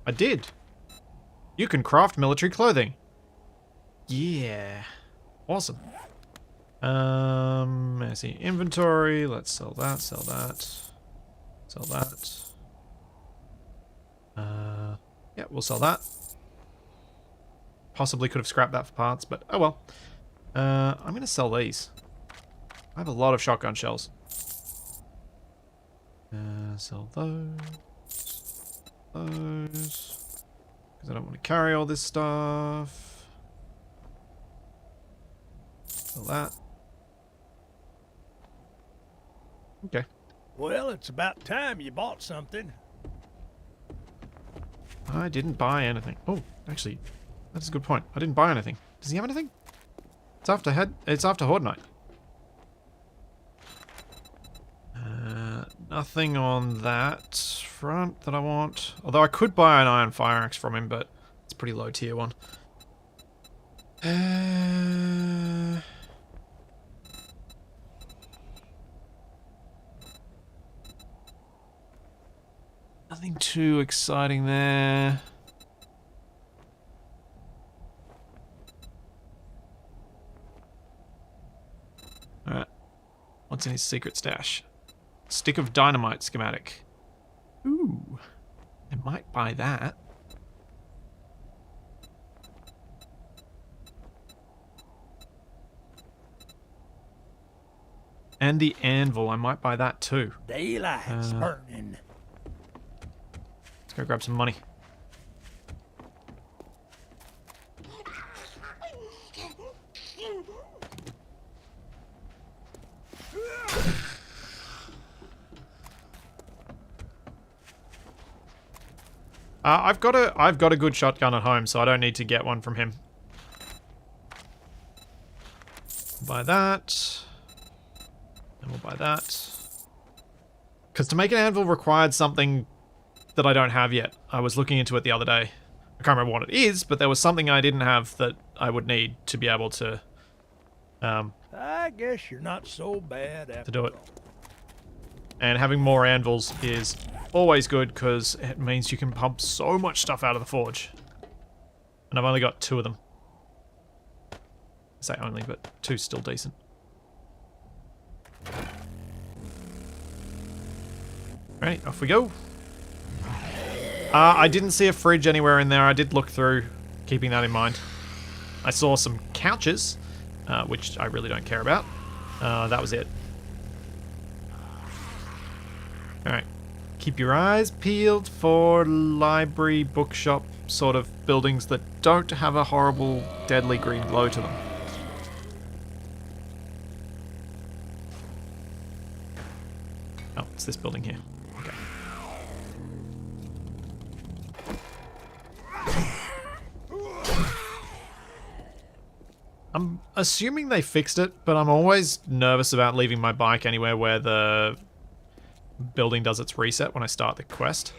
I did. You can craft military clothing. Yeah. Awesome. Let's see. Inventory. Let's sell that, sell that. Sell that. Yeah, we'll sell that. Possibly could have scrapped that for parts, but oh well. I'm going to sell these. I have a lot of shotgun shells. Sell those. Those. Because I don't want to carry all this stuff. Sell that. Okay. Well, it's about time you bought something. I didn't buy anything. Oh, actually, that's a good point. I didn't buy anything. Does he have anything? It's after Horde Night. Nothing on that front that I want. Although I could buy an iron fire axe from him, but it's a pretty low tier one. Nothing too exciting there. Alright. What's in his secret stash? Stick of dynamite schematic. Ooh. I might buy that. And the anvil, I might buy that too. Daylight's burning. Let's go grab some money. I've got a good shotgun at home, so I don't need to get one from him. Buy that. And we'll buy that. Because to make an anvil required something that I don't have yet. I was looking into it the other day. I can't remember what it is, but there was something I didn't have that I would need to be able to I guess you're not so bad after to do it. And having more anvils is always good because it means you can pump so much stuff out of the forge. And I've only got 2 of them. I say only, but 2's still decent. Alright, off we go. I didn't see a fridge anywhere in there. I did look through, keeping that in mind. I saw some couches, which I really don't care about. That was it. Alright. Keep your eyes peeled for library, bookshop sort of buildings that don't have a horrible, deadly green glow to them. Oh, it's this building here. Okay. I'm assuming they fixed it, but I'm always nervous about leaving my bike anywhere where the building does its reset when I start the quest.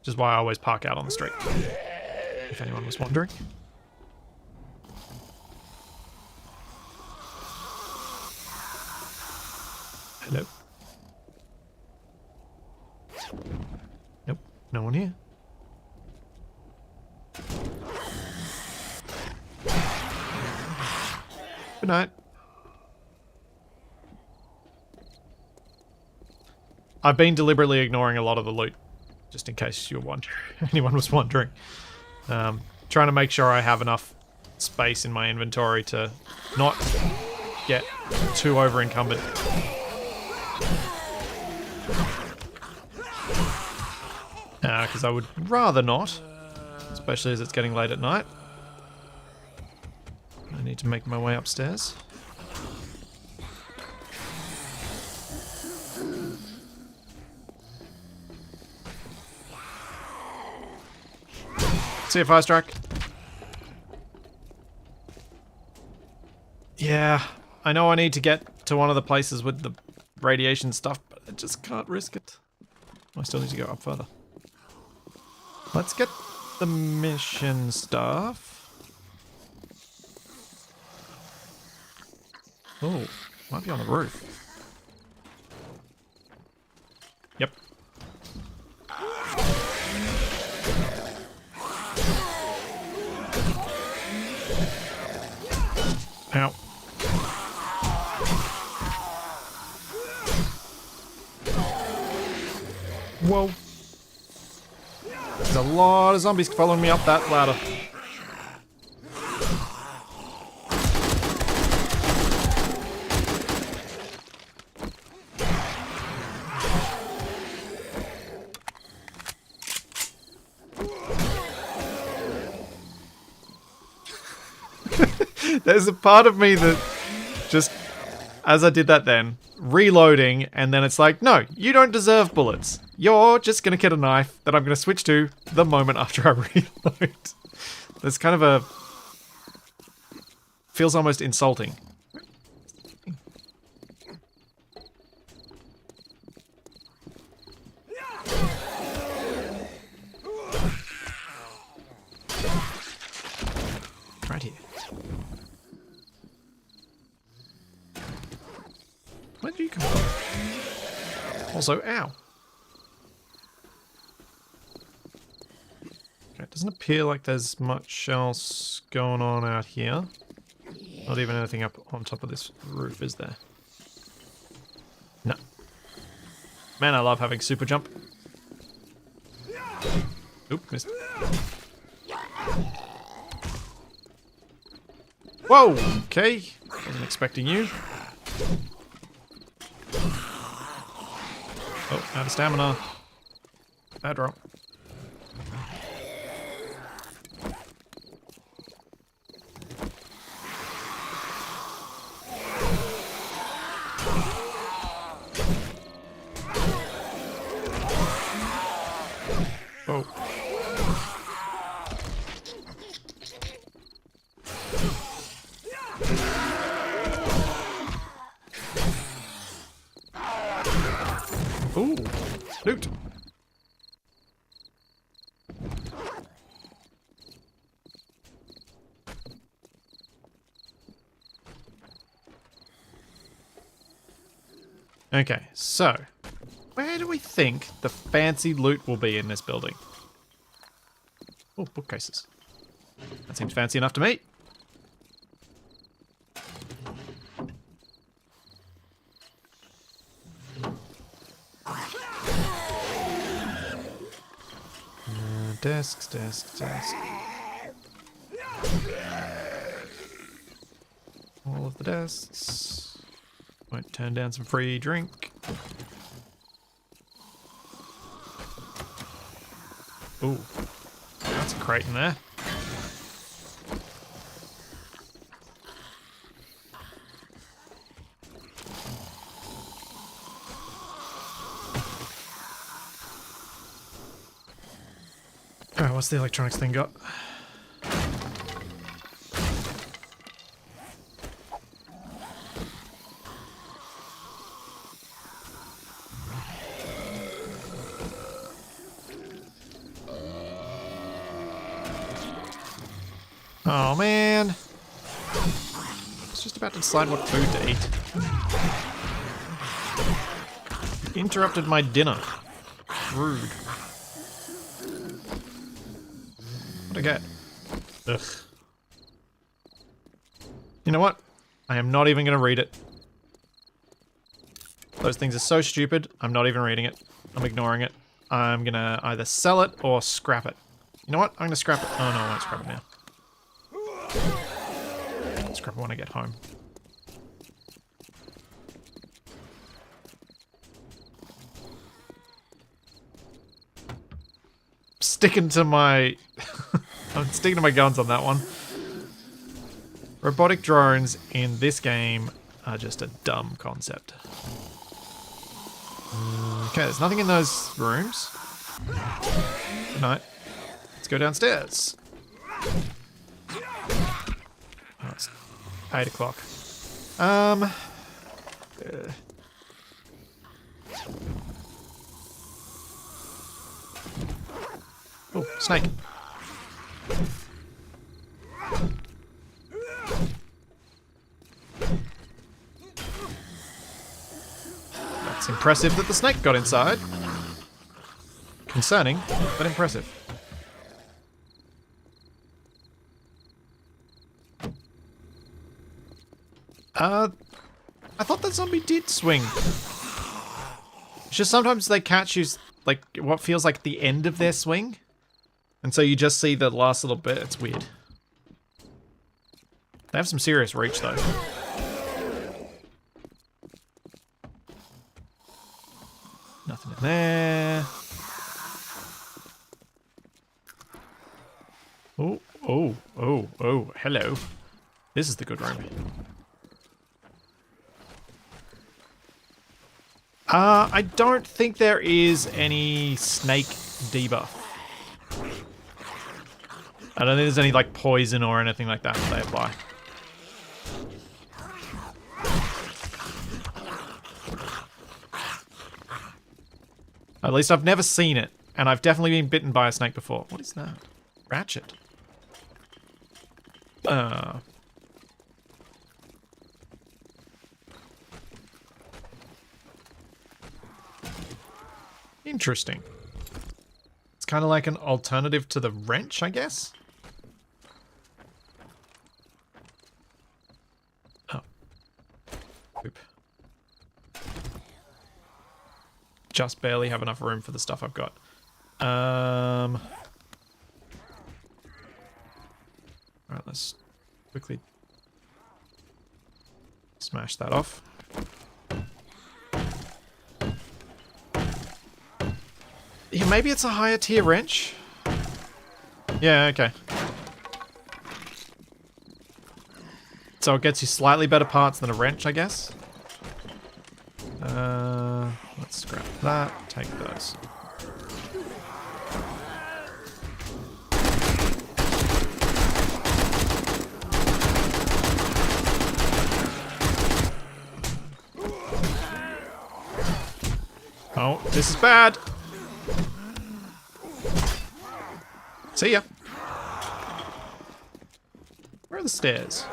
Which is why I always park out on the street, if anyone was wondering. Hello. Nope, no one here. Good night. I've been deliberately ignoring a lot of the loot, just in case you're wondering, anyone was wondering. Trying to make sure I have enough space in my inventory to not get too over encumbered. Because I would rather not, especially as it's getting late at night. I need to make my way upstairs. See you, Fire Strike. Yeah, I know I need to get to one of the places with the radiation stuff, but I just can't risk it. I still need to go up further. Let's get the mission stuff. Oh, might be on the roof. Yep. Ow. Whoa. There's a lot of zombies following me up that ladder. There's a part of me that just, as I did that then, reloading, and then it's like, no, you don't deserve bullets. You're just going to get a knife that I'm going to switch to the moment after I reload. There's kind of a... feels almost insulting. right here. Where did you come from? Also, ow. Okay, it doesn't appear like there's much else going on out here. Not even anything up on top of this roof, is there? No. Man, I love having super jump. Oop, missed. Whoa! Okay. Wasn't expecting you. Oh, out of stamina. Bad drop. Oh. Ooh, loot. Okay, so where do we think the fancy loot will be in this building? Oh, bookcases. That seems fancy enough to me. Desks, desks, desks. All of the desks. Won't turn down some free drink. Ooh, that's a crate in there. Oh, what's the electronics thing got? Oh man. I was just about to decide what food to eat. Interrupted my dinner. Rude. What'd I get? Ugh. You know what? I am not even going to read it. Those things are so stupid, I'm not even reading it. I'm ignoring it. I'm going to either sell it or scrap it. You know what? I'm going to scrap it. Oh no, I won't scrap it now. I'll scrap it when I get home. Sticking to my... I'm sticking to my guns on that one. Robotic drones in this game are just a dumb concept. Okay, there's nothing in those rooms. Good night. Let's go downstairs. Oh, it's 8 o'clock. Oh, snake. That's impressive that the snake got inside. Concerning, but impressive. I thought that zombie did swing. It's just sometimes they catch you, like, what feels like the end of their swing. And so you just see the last little bit. It's weird. They have some serious reach, though. Nothing in there. Oh, oh, oh, oh, hello. This is the good room. I don't think there is any snake debuff. I don't think there's any, like, poison or anything like that they apply. At least I've never seen it, and I've definitely been bitten by a snake before. What is that? Ratchet. Interesting. It's kind of like an alternative to the wrench, I guess. Oh. Oop. Just barely have enough room for the stuff I've got. Alright, let's quickly smash that off. Yeah, maybe it's a higher tier wrench. Yeah, okay. So it gets you slightly better parts than a wrench, I guess. Let's scrap that. Take those. Oh, this is bad. See ya. Where are the stairs?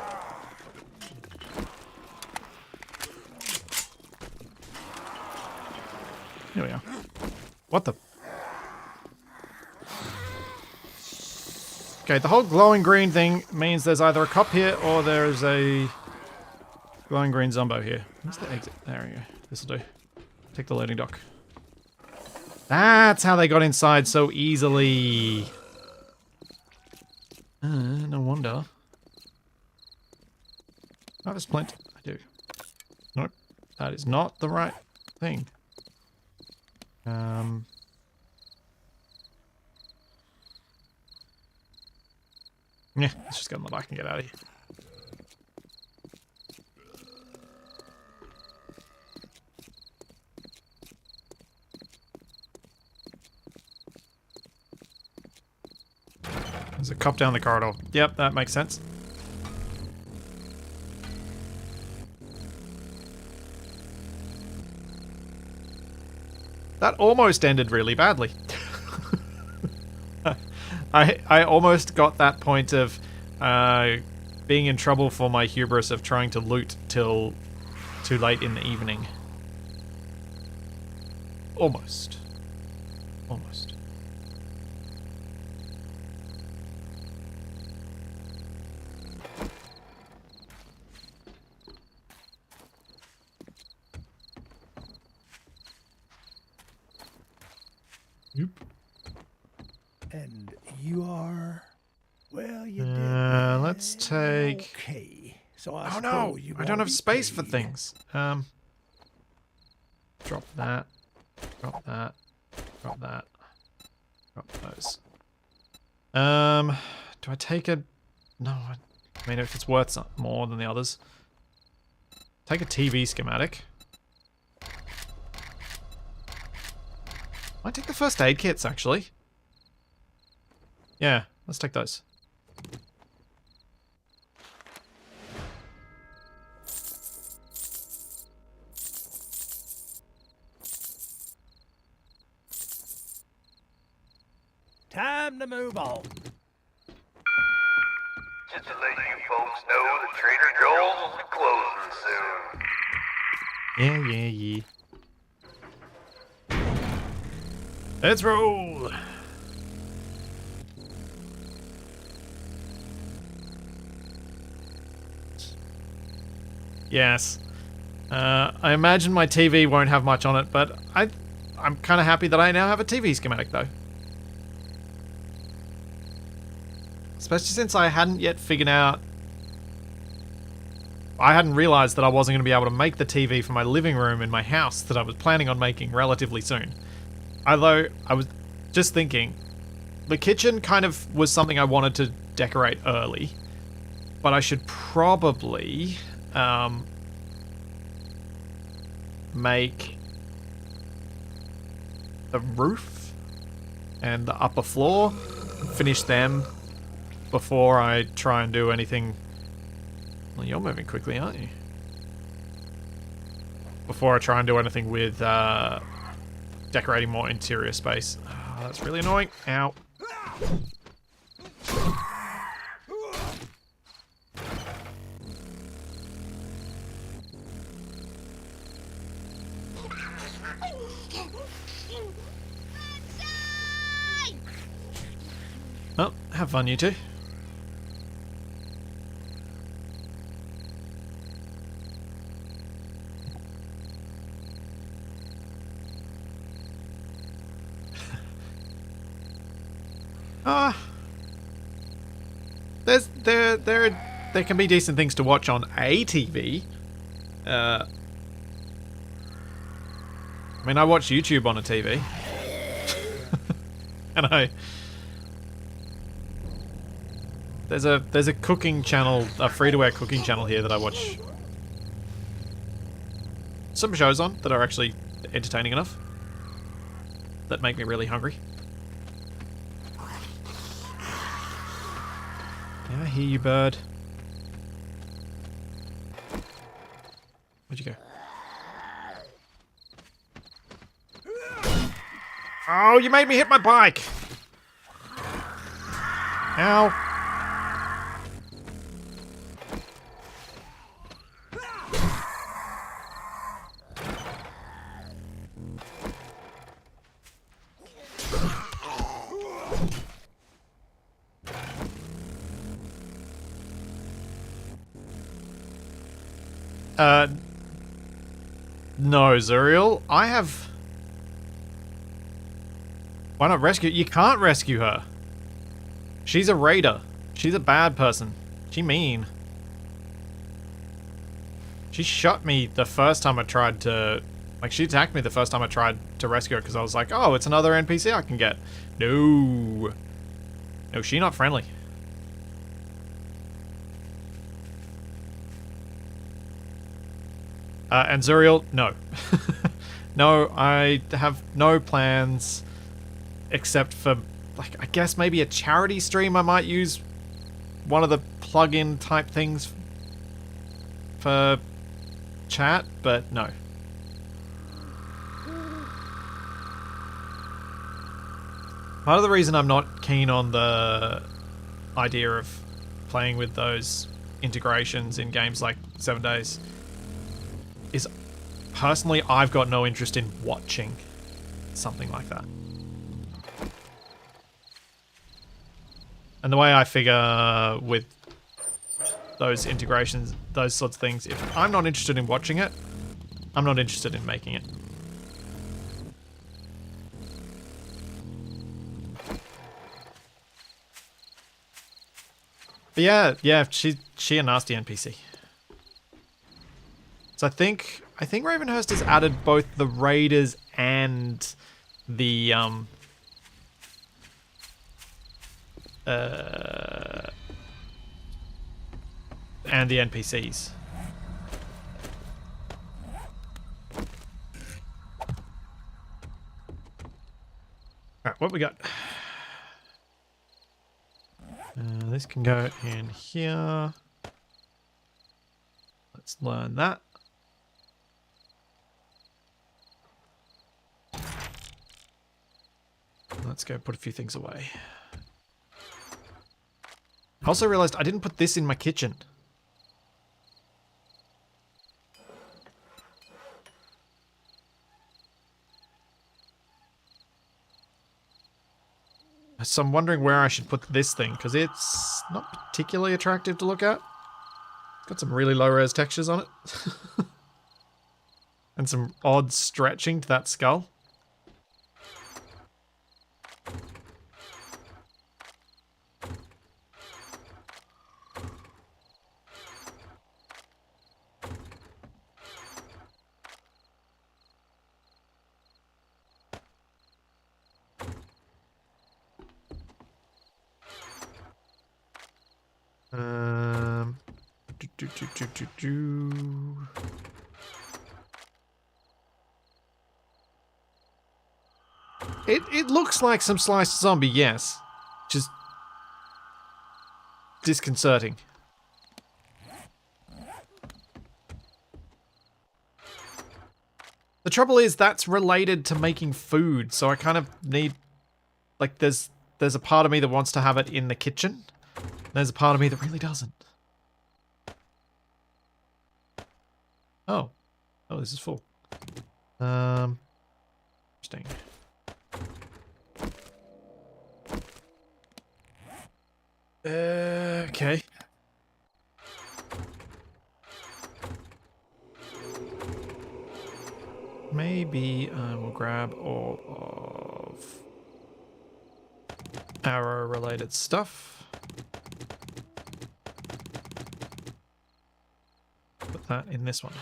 Here we are. What the? Okay, the whole glowing green thing means there's either a cop here or there's a glowing green zombo here. Where's the exit? There we go. This'll do. Take the loading dock. That's how they got inside so easily. No wonder. I have a splint. I do. Nope. That is not the right thing. Yeah, let's just get on the bike and get out of here. There's a cop down the corridor. Yep, that makes sense. That almost ended really badly. I almost got that point of being in trouble for my hubris of trying to loot till too late in the evening. Almost. Almost. Yep. And you are... Well, you did. Let's take... Okay. So I Oh no! suppose you I don't wanna have be space for paid. things. Drop that. Drop that. Drop that. Drop those. Do I take a... No, I mean if it's worth more than the others. Take a TV schematic. Might take the first aid kits, actually. Yeah, let's take those. Time to move on. Just to let you folks know that Trader Joel's will be closing soon. Yeah. Let's roll! Yes. I imagine my TV won't have much on it, but I'm kind of happy that I now have a TV schematic, though. Especially since I hadn't yet figured out... I hadn't realized that I wasn't going to be able to make the TV for my living room in my house that I was planning on making relatively soon. Although, I was just thinking, the kitchen kind of was something I wanted to decorate early, but I should probably make the roof and the upper floor, finish them before I try and do anything. Well, you're moving quickly, aren't you? Before I try and do anything with decorating more interior space. Oh, that's really annoying. Ow. Have fun, you two. There can be decent things to watch on a TV. I mean, I watch YouTube on a TV. And there's a cooking channel, a free-to-air cooking channel here that I watch some shows on that are actually entertaining enough that make me really hungry. Yeah, I hear you, bird. Where'd you go? Oh, you made me hit my bike! Ow. No, Zuriel. I have... Why not rescue? You can't rescue her. She's a raider. She's a bad person. She mean. She shot me the first time I tried to... Like, she attacked me the first time I tried to rescue her because I was like, oh, it's another NPC I can get. No. No, she not friendly. And Zuriel, no. No, I have no plans except for, like, I guess maybe a charity stream. I might use one of the plug-in type things for chat, but no. Part of the reason I'm not keen on the idea of playing with those integrations in games like 7 Days is, personally, I've got no interest in watching something like that. And the way I figure with those integrations, those sorts of things, if I'm not interested in watching it, I'm not interested in making it. But yeah, she a nasty NPC. So I think Ravenhearst has added both the raiders and the NPCs. Alright, what we got? This can go in here. Let's learn that. Let's go put a few things away. I also realized I didn't put this in my kitchen. So I'm wondering where I should put this thing, because it's not particularly attractive to look at. It's got some really low-res textures on it. And some odd stretching to that skull. It looks like some sliced zombie, yes. Just disconcerting. The trouble is that's related to making food, so I kind of need, like, there's a part of me that wants to have it in the kitchen. There's a part of me that really doesn't. Oh. Oh, this is full. Interesting. Okay. Maybe I will grab all of arrow-related stuff. Put that in this one.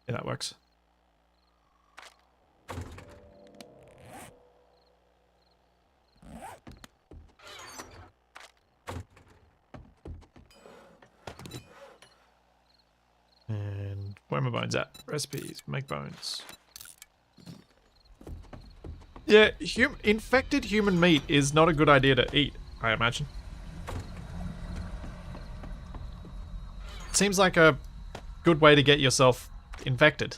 Yeah, that works. And where are my bones at? Recipes, make bones. Yeah, infected human meat is not a good idea to eat, I imagine. Seems like a good way to get yourself infected.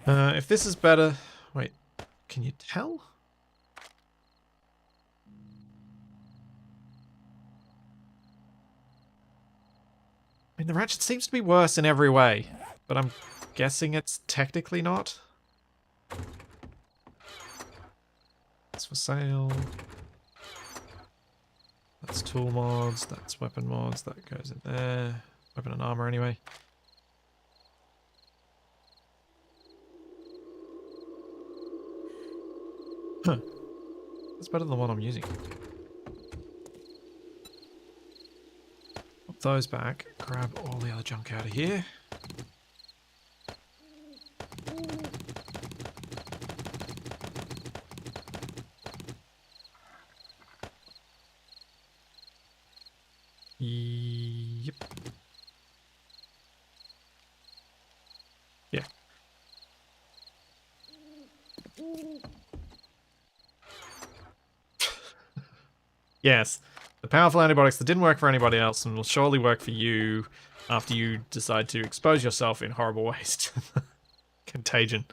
If this is better... Wait, can you tell? I mean, the ratchet seems to be worse in every way, but I'm guessing it's technically not. That's for sale. That's tool mods, that's weapon mods, that goes in there. Weapon and armor anyway. Huh. That's better than the one I'm using. Put those back, grab all the other junk out of here. Yep. Yeah. Yes. The powerful antibiotics that didn't work for anybody else and will surely work for you after you decide to expose yourself in horrible ways to the contagion.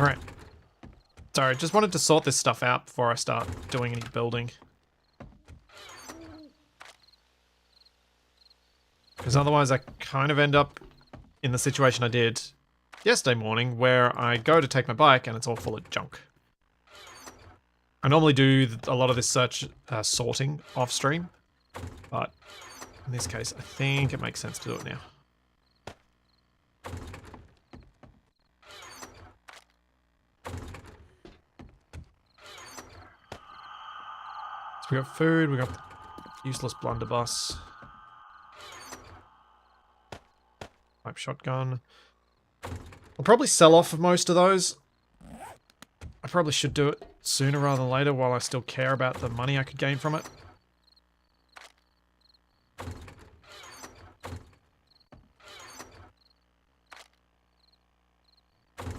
Right. Sorry, just wanted to sort this stuff out before I start doing any building. Because otherwise I kind of end up in the situation I did yesterday morning where I go to take my bike and it's all full of junk. I normally do a lot of this sorting off stream, but in this case I think it makes sense to do it now. So we got food, we got the useless blunderbuss. Pipe shotgun. I'll probably sell off most of those. I probably should do it sooner rather than later while I still care about the money I could gain from it.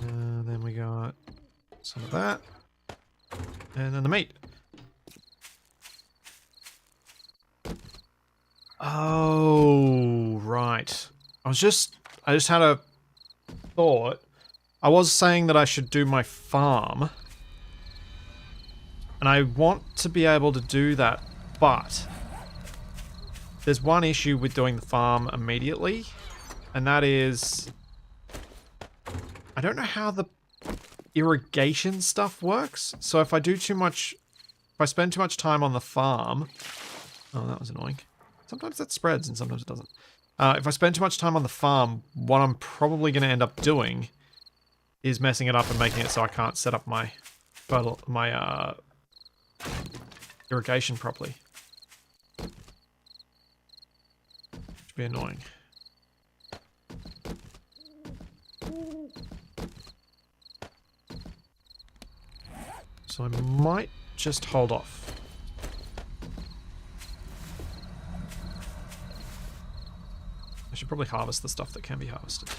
Then we got some of that. And then the meat. Oh, right. I just had a thought. I was saying that I should do my farm. And I want to be able to do that, but there's one issue with doing the farm immediately, and that is I don't know how the irrigation stuff works. So if I do too much, if I spend too much time on the farm, oh, that was annoying. Sometimes that spreads and sometimes it doesn't. If I spend too much time on the farm, what I'm probably going to end up doing is messing it up and making it so I can't set up my irrigation properly. Which would be annoying. So I might just hold off. I should probably harvest the stuff that can be harvested.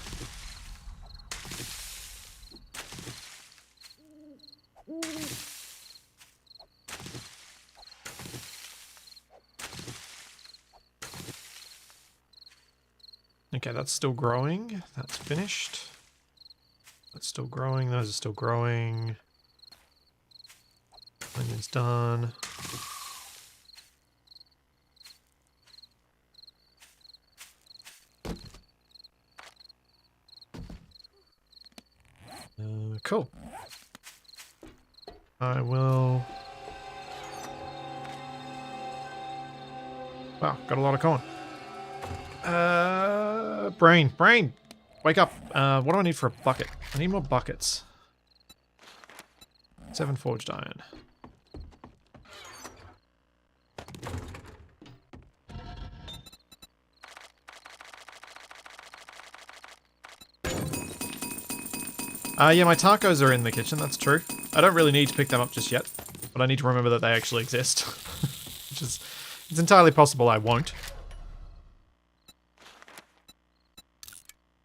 Okay, that's still growing. That's finished. That's still growing. Those are still growing. Onion's done. Cool. I will... Wow, got a lot of corn. Brain, wake up. What do I need for a bucket? I need more buckets. 7 forged iron. Yeah, my tacos are in the kitchen, that's true. I don't really need to pick them up just yet, but I need to remember that they actually exist. Which is... It's entirely possible I won't.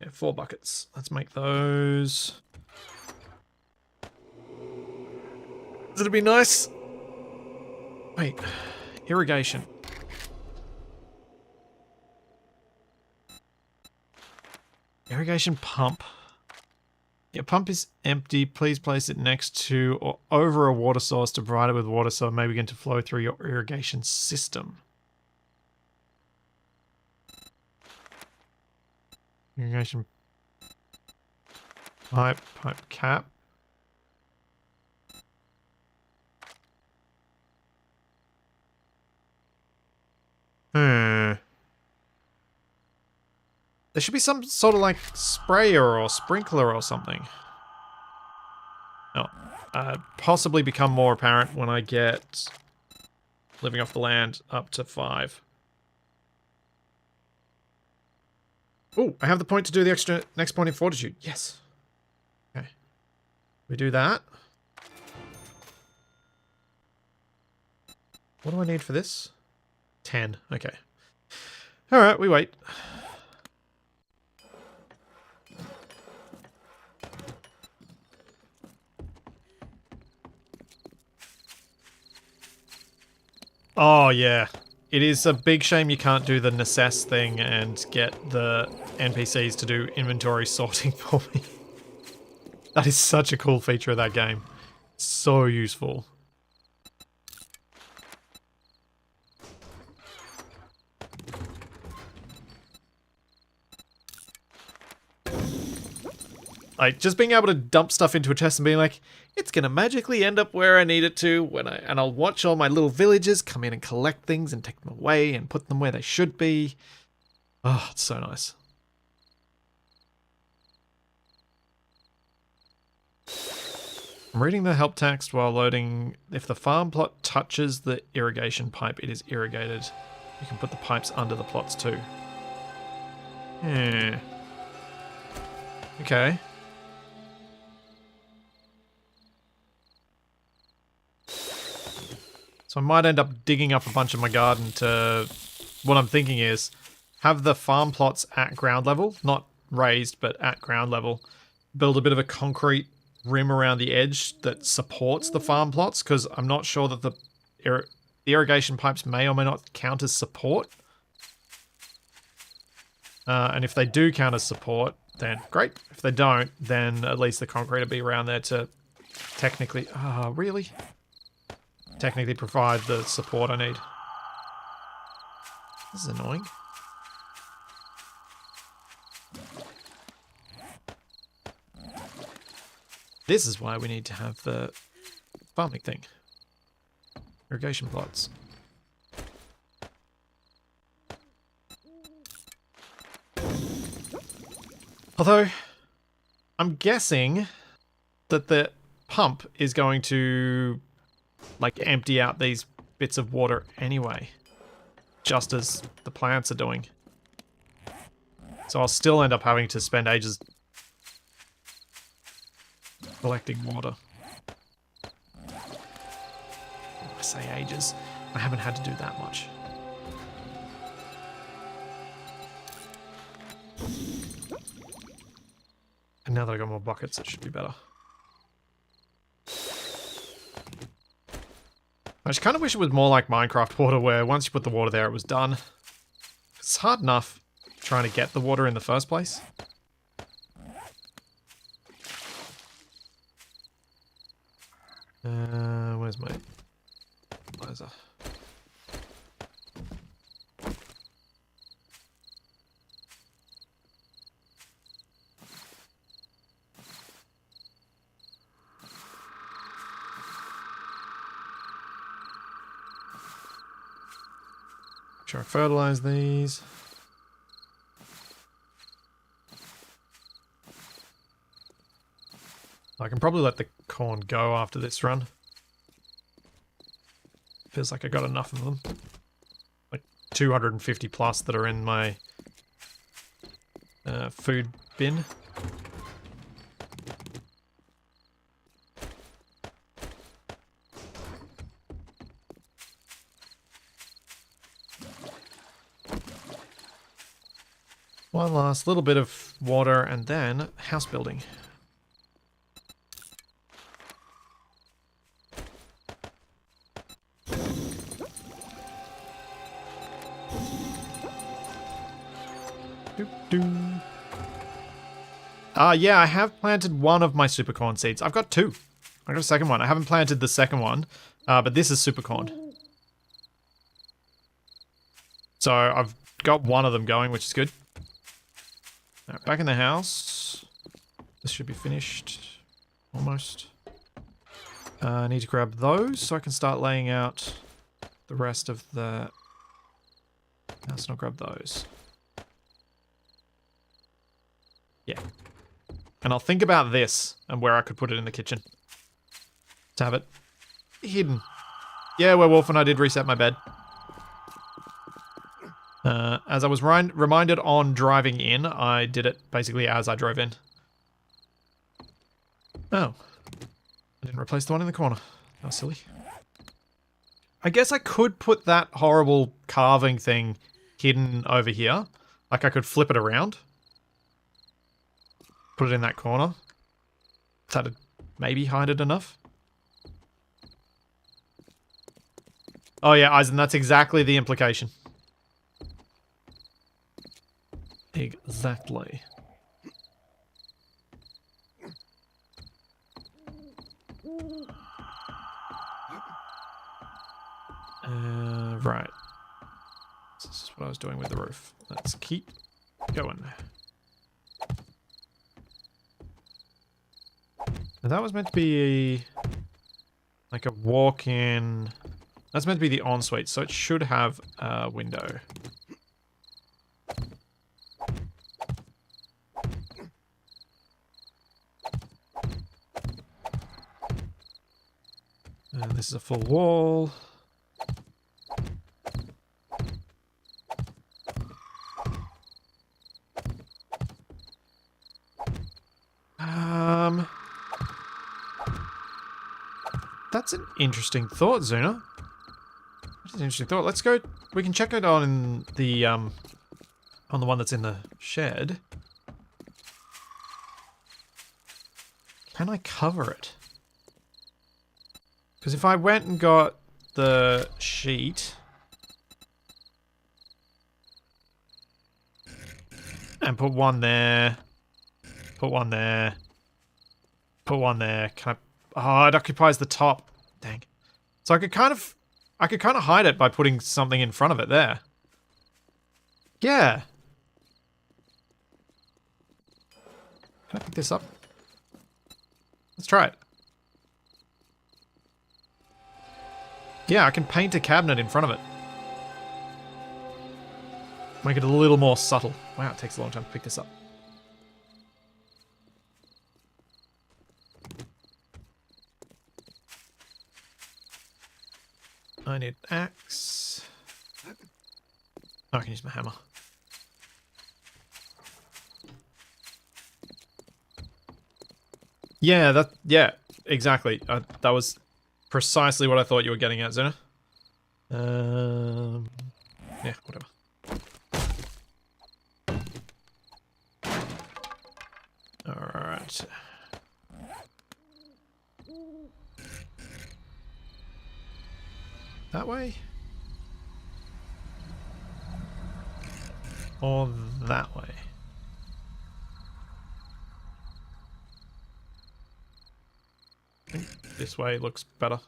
Yeah, 4 buckets. Let's make those. It'll be nice. Wait. Irrigation. Irrigation pump. Your pump is empty. Please place it next to or over a water source to provide it with water so it may begin to flow through your irrigation system. Irrigation pipe cap. There should be some sort of like sprayer or sprinkler or something. No. Possibly become more apparent when I get living off the land up to 5. Oh, I have the point to do the extra next point in fortitude. Yes. Okay. We do that. What do I need for this? 10. Okay. Alright, we wait. Oh, yeah. It is a big shame you can't do the necess thing and get the NPCs to do inventory sorting for me. That is such a cool feature of that game. So useful. Like, just being able to dump stuff into a chest and being like, it's gonna magically end up where I need it to and I'll watch all my little villagers come in and collect things and take them away and put them where they should be. Oh, it's so nice. I'm reading the help text while loading. If the farm plot touches the irrigation pipe, it is irrigated. You can put the pipes under the plots too. Yeah. Okay. So I might end up digging up a bunch of my garden to... What I'm thinking is have the farm plots at ground level, not raised, but at ground level. Build a bit of a concrete rim around the edge that supports the farm plots, because I'm not sure that the irrigation pipes may or may not count as support. And if they do count as support, then great. If they don't, then at least the concrete will be around there to technically... really? Technically provide the support I need. This is annoying. This is why we need to have the farming thing. Irrigation plots. Although, I'm guessing that the pump is going to, like, empty out these bits of water anyway. Just as the plants are doing. So I'll still end up having to spend ages collecting water. I say ages. I haven't had to do that much. And now that I got more buckets, it should be better. I just kind of wish it was more like Minecraft water, where once you put the water there, it was done. It's hard enough trying to get the water in the first place. Where's my laser? Sure, I fertilize these. I can probably let the corn go after this run. Feels like I got enough of them. Like 250 plus that are in my food bin. One last little bit of water and then house building. Yeah, I have planted one of my super corn seeds. I've got two. I got a second one. I haven't planted the second one, but this is super corn. So I've got one of them going, which is good. Right, back in the house. This should be finished. Almost. I need to grab those so I can start laying out the rest of the house, and I'll grab those. Yeah. And I'll think about this and where I could put it in the kitchen to have it hidden. Yeah, werewolf, and I did reset my bed. As I was reminded on driving in, I did it basically as I drove in. Oh. I didn't replace the one in the corner. That was silly. I guess I could put that horrible carving thing hidden over here. Like I could flip it around. Put it in that corner. That'd maybe hide it enough. Oh yeah, Eisen, that's exactly the implication. Exactly. Right. This is what I was doing with the roof. Let's keep going. Now that was meant to be like a walk-in. That's meant to be the ensuite, so it should have a window. And this is a full wall. That's an interesting thought, Zuna. That's an interesting thought. Let's go. We can check it on the one that's in the shed. Can I cover it? Because if I went and got the sheet and put one there, put one there, put one there, can I? Oh, it occupies the top. Dang. So I could kind of hide it by putting something in front of it there. Yeah. Can I pick this up? Let's try it. Yeah, I can paint a cabinet in front of it. Make it a little more subtle. Wow, it takes a long time to pick this up. I need axe. Oh, I can use my hammer. Yeah, exactly. That was precisely what I thought you were getting at, Zuna. Yeah, whatever. Alright. That way? or that way? I think this way looks better.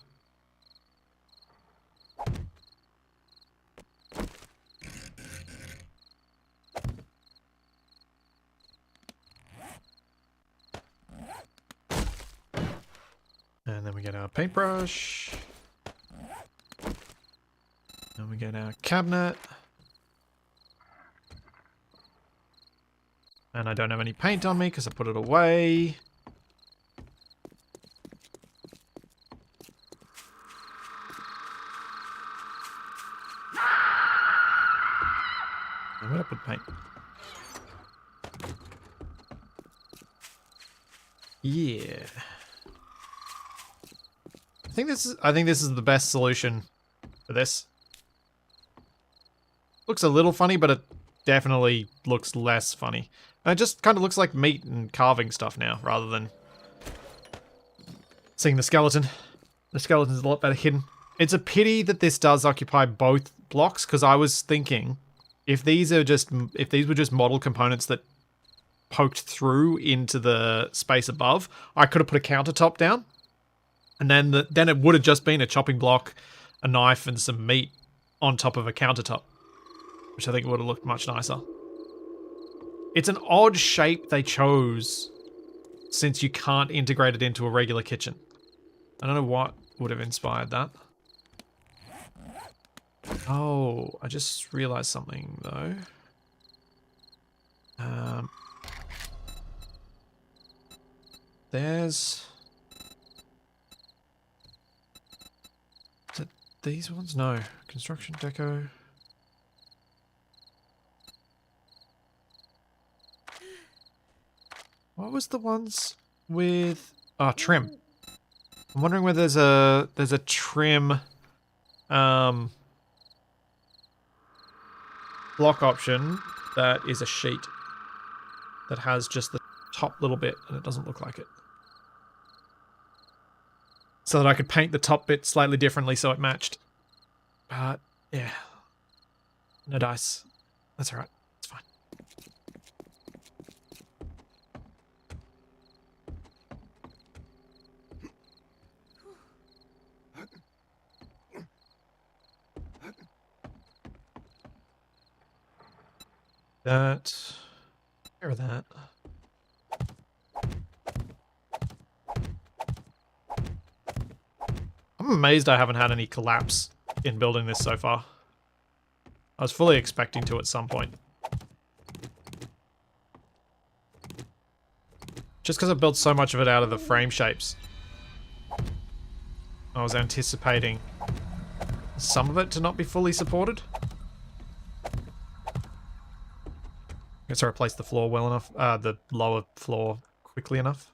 And then we get our paintbrush. And we get our cabinet. And I don't have any paint on me because I put it away. And where did I put paint? Yeah. I think this is the best solution for this. Looks a little funny, but it definitely looks less funny. And it just kind of looks like meat and carving stuff now, rather than seeing the skeleton. The skeleton's a lot better hidden. It's a pity that this does occupy both blocks, because I was thinking if these were just model components that poked through into the space above, I could have put a countertop down. And then it would have just been a chopping block, a knife, and some meat on top of a countertop, which I think would have looked much nicer. It's an odd shape they chose, since you can't integrate it into a regular kitchen. I don't know what would have inspired that. Oh, I just realized something, though. There's... These ones? No. Construction deco. What was the ones with... Oh, trim. I'm wondering whether there's a trim block option that is a sheet that has just the top little bit and it doesn't look like it. So that I could paint the top bit slightly differently so it matched. But, yeah. No dice. That's alright. It's fine. That. Care of that. I'm amazed I haven't had any collapse in building this so far. I was fully expecting to at some point. Just because I built so much of it out of the frame shapes. I was anticipating some of it to not be fully supported. I guess I replaced the floor well enough, the lower floor quickly enough.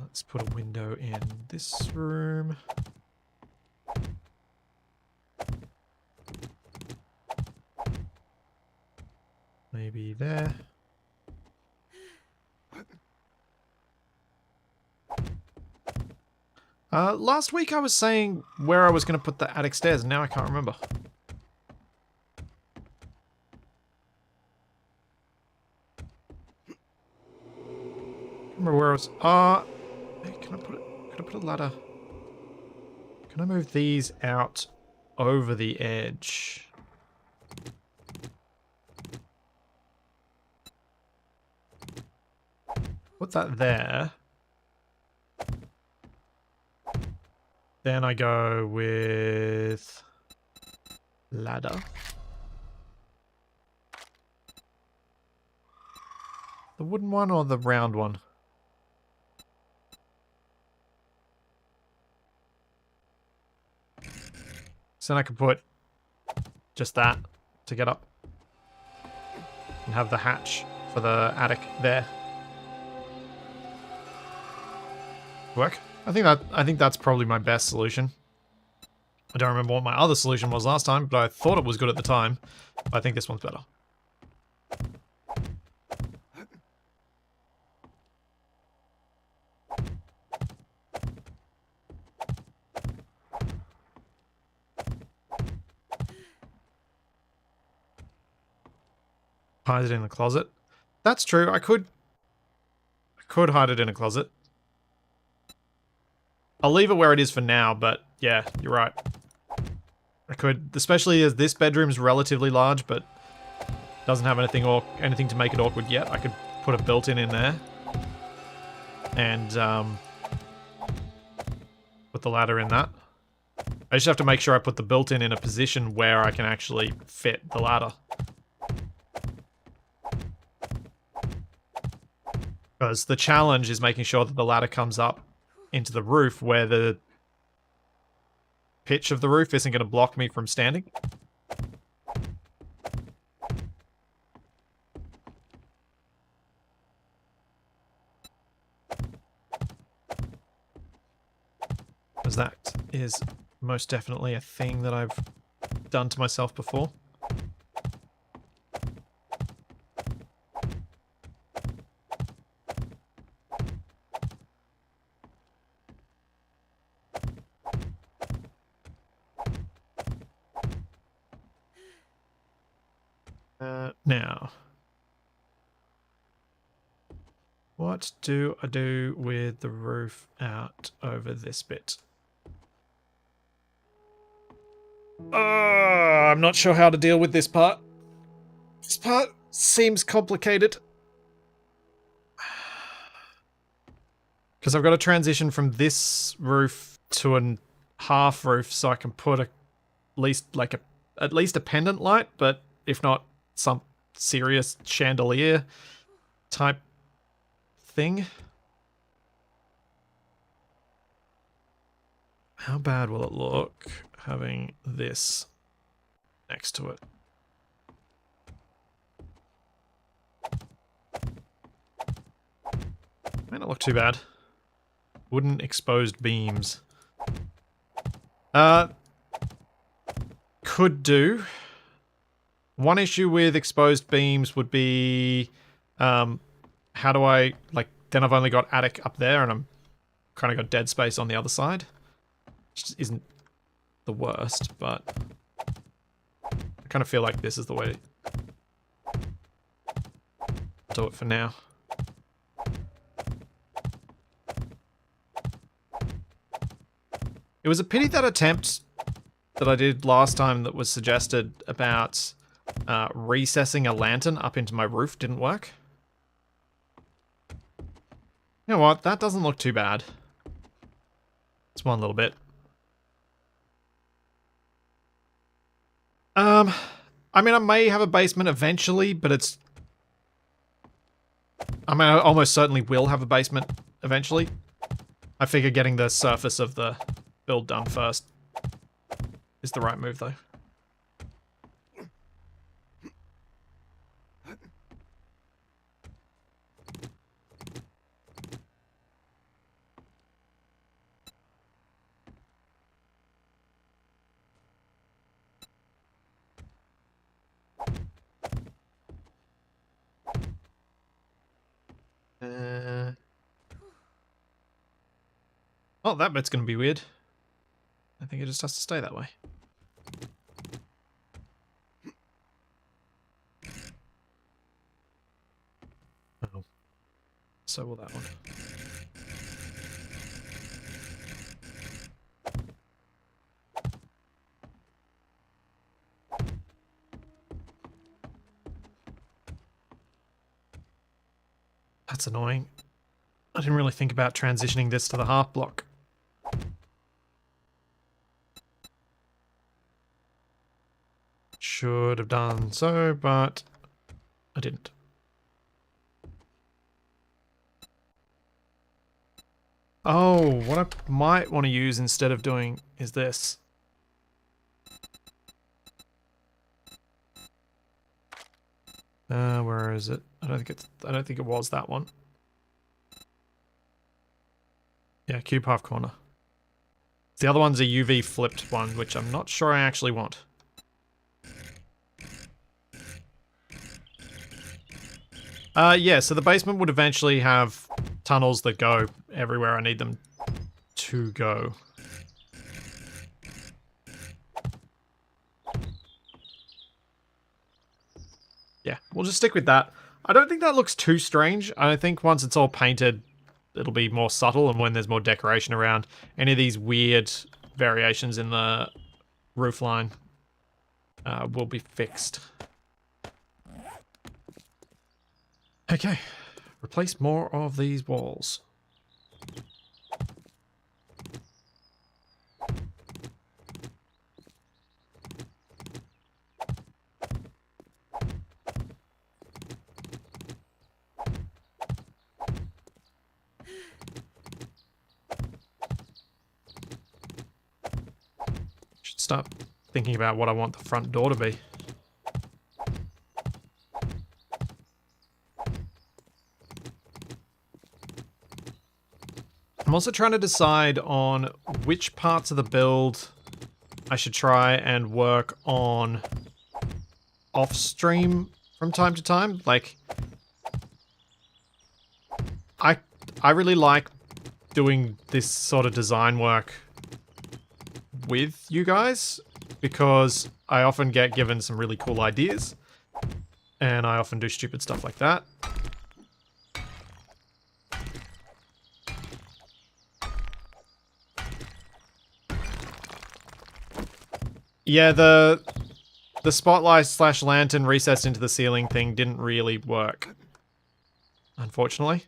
Let's put a window in this room. Maybe there. Last week I was saying where I was going to put the attic stairs, and now I can't remember. Remember where I was? Hey, can I put a ladder? Can I move these out over the edge? Put that there. Then I go with ladder. The wooden one or the round one? So then I can put just that to get up. And have the hatch for the attic there. Work? I think that's probably my best solution. I don't remember what my other solution was last time, but I thought it was good at the time. But I think this one's better. Hide it in the closet. That's true. I could hide it in a closet. I'll leave it where it is for now, but yeah, you're right. I could, especially as this bedroom's relatively large, but doesn't have anything to make it awkward yet. I could put a built-in in there. And put the ladder in that. I just have to make sure I put the built-in in a position where I can actually fit the ladder. Because the challenge is making sure that the ladder comes up into the roof where the pitch of the roof isn't going to block me from standing. Because that is most definitely a thing that I've done to myself before. Now, what do I do with the roof out over this bit? I'm not sure how to deal with this part. This part seems complicated. Because I've got to transition from this roof to a half roof so I can put at least a pendant light, but if not, some serious chandelier type thing. How bad will it look having this next to it? Might not look too bad. Wooden exposed beams. Could do. One issue with exposed beams would be, how do I, then I've only got attic up there and I'm kind of got dead space on the other side. Which isn't the worst, but I kind of feel like this is the way to do it for now. It was a pity that attempt that I did last time that was suggested about recessing a lantern up into my roof didn't work. You know what? That doesn't look too bad. It's one little bit. I mean, I may have a basement eventually, but it's... I mean, I almost certainly will have a basement eventually. I figure getting the surface of the build done first is the right move, though. Oh, that bit's gonna be weird. I think it just has to stay that way. Oh. So will that one. That's annoying. I didn't really think about transitioning this to the half block. Should have done so, but I didn't. Oh, what I might want to use instead of doing is this. Where is it? I don't think it was that one. Yeah, cube half corner. The other one's a UV flipped one, which I'm not sure I actually want. Yeah, so the basement would eventually have tunnels that go everywhere I need them to go. Yeah, we'll just stick with that. I don't think that looks too strange. I think once it's all painted, it'll be more subtle, and when there's more decoration around, any of these weird variations in the roof line will be fixed. Okay, replace more of these walls. Should start thinking about what I want the front door to be. I'm also trying to decide on which parts of the build I should try and work on off stream from time to time. Like, I really like doing this sort of design work with you guys because I often get given some really cool ideas and I often do stupid stuff like that. Yeah, the spotlight / lantern recessed into the ceiling thing didn't really work, unfortunately.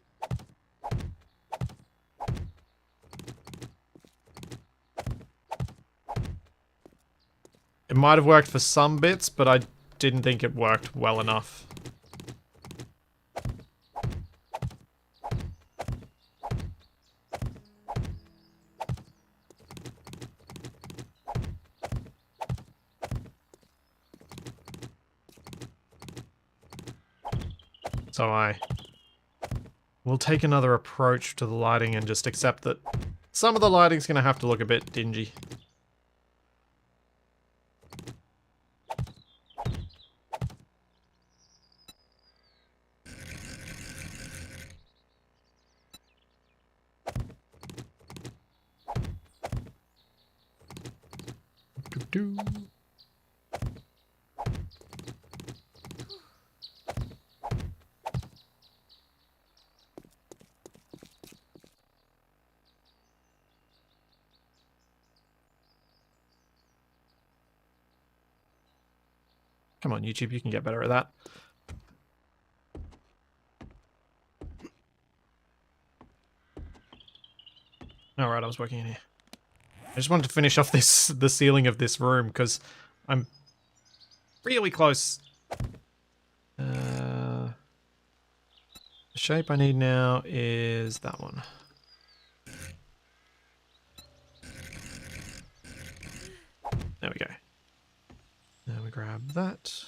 It might have worked for some bits, but I didn't think it worked well enough. So I will take another approach to the lighting and just accept that some of the lighting's going to have to look a bit dingy. Doo-doo. Come on, YouTube, you can get better at that. Alright, I was working in here. I just wanted to finish off the ceiling of this room, because I'm really close. The shape I need now is that one. There we go. Now we grab that.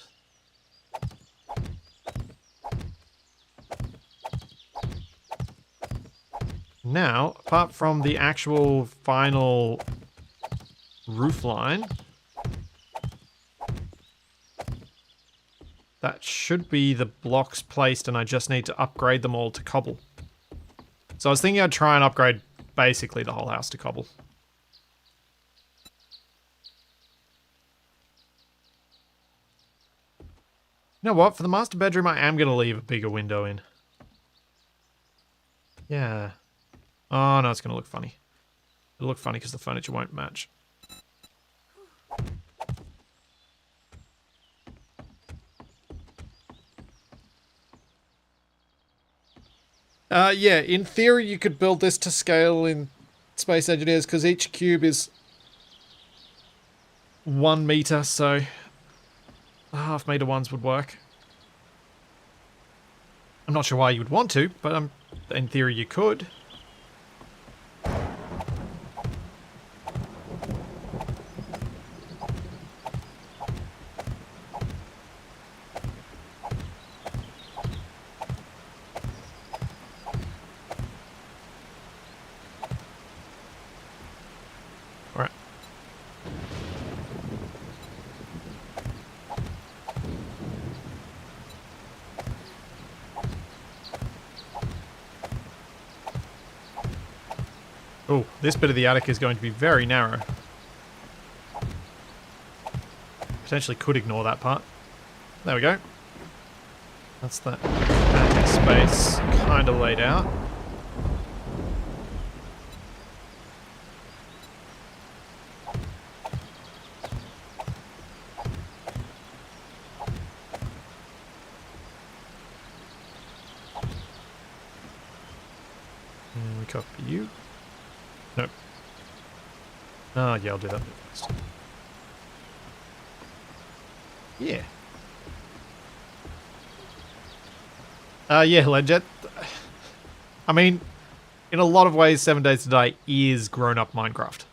Now, apart from the actual final roof line, that should be the blocks placed, and I just need to upgrade them all to cobble. So I was thinking I'd try and upgrade basically the whole house to cobble. You know what? For the master bedroom, I am going to leave a bigger window in. Yeah. Oh, no, it's going to look funny. It'll look funny because the furniture won't match. Yeah, in theory, you could build this to scale in Space Engineers because each cube is 1 meter, so the half-meter ones would work. I'm not sure why you would want to, but in theory you could. Alright. Oh, this bit of the attic is going to be very narrow. Potentially could ignore that part. There we go. That's that attic space kind of laid out. And we copy you. Nope. Oh, yeah, I'll do that first. Yeah. Yeah, Legit. I mean, in a lot of ways, 7 Days to Die is grown-up Minecraft.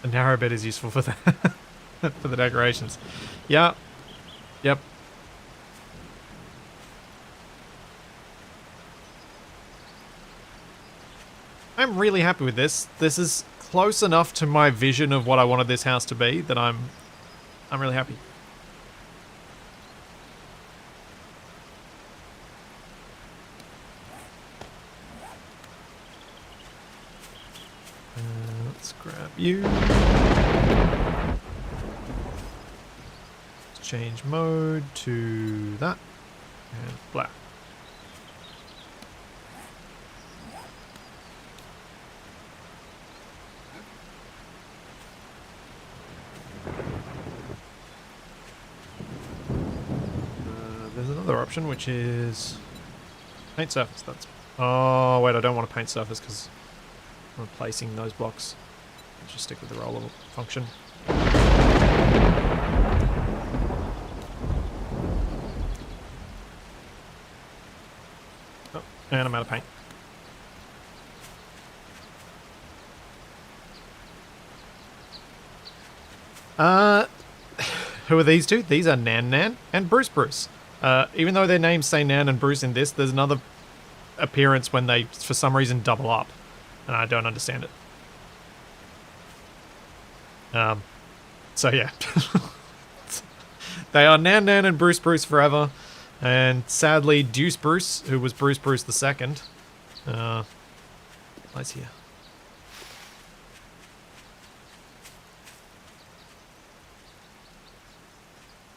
The narrow bit is useful for that, for the decorations. Yeah. Yep. I'm really happy with this. This is close enough to my vision of what I wanted this house to be that I'm really happy. Let's grab you. Let's change mode to that. And black. There's another option, which is paint surface. That's... Oh, wait, I don't want to paint surface because I'm replacing those blocks. Let's just stick with the roller function. Oh, and I'm out of paint. Who are these two? These are Nan Nan and Bruce Bruce. Even though their names say Nan and Bruce in this, there's another appearance when they, for some reason, double up. And I don't understand it. So yeah. They are Nan Nan and Bruce Bruce forever. And sadly, Deuce Bruce, who was Bruce Bruce the Second, lies here.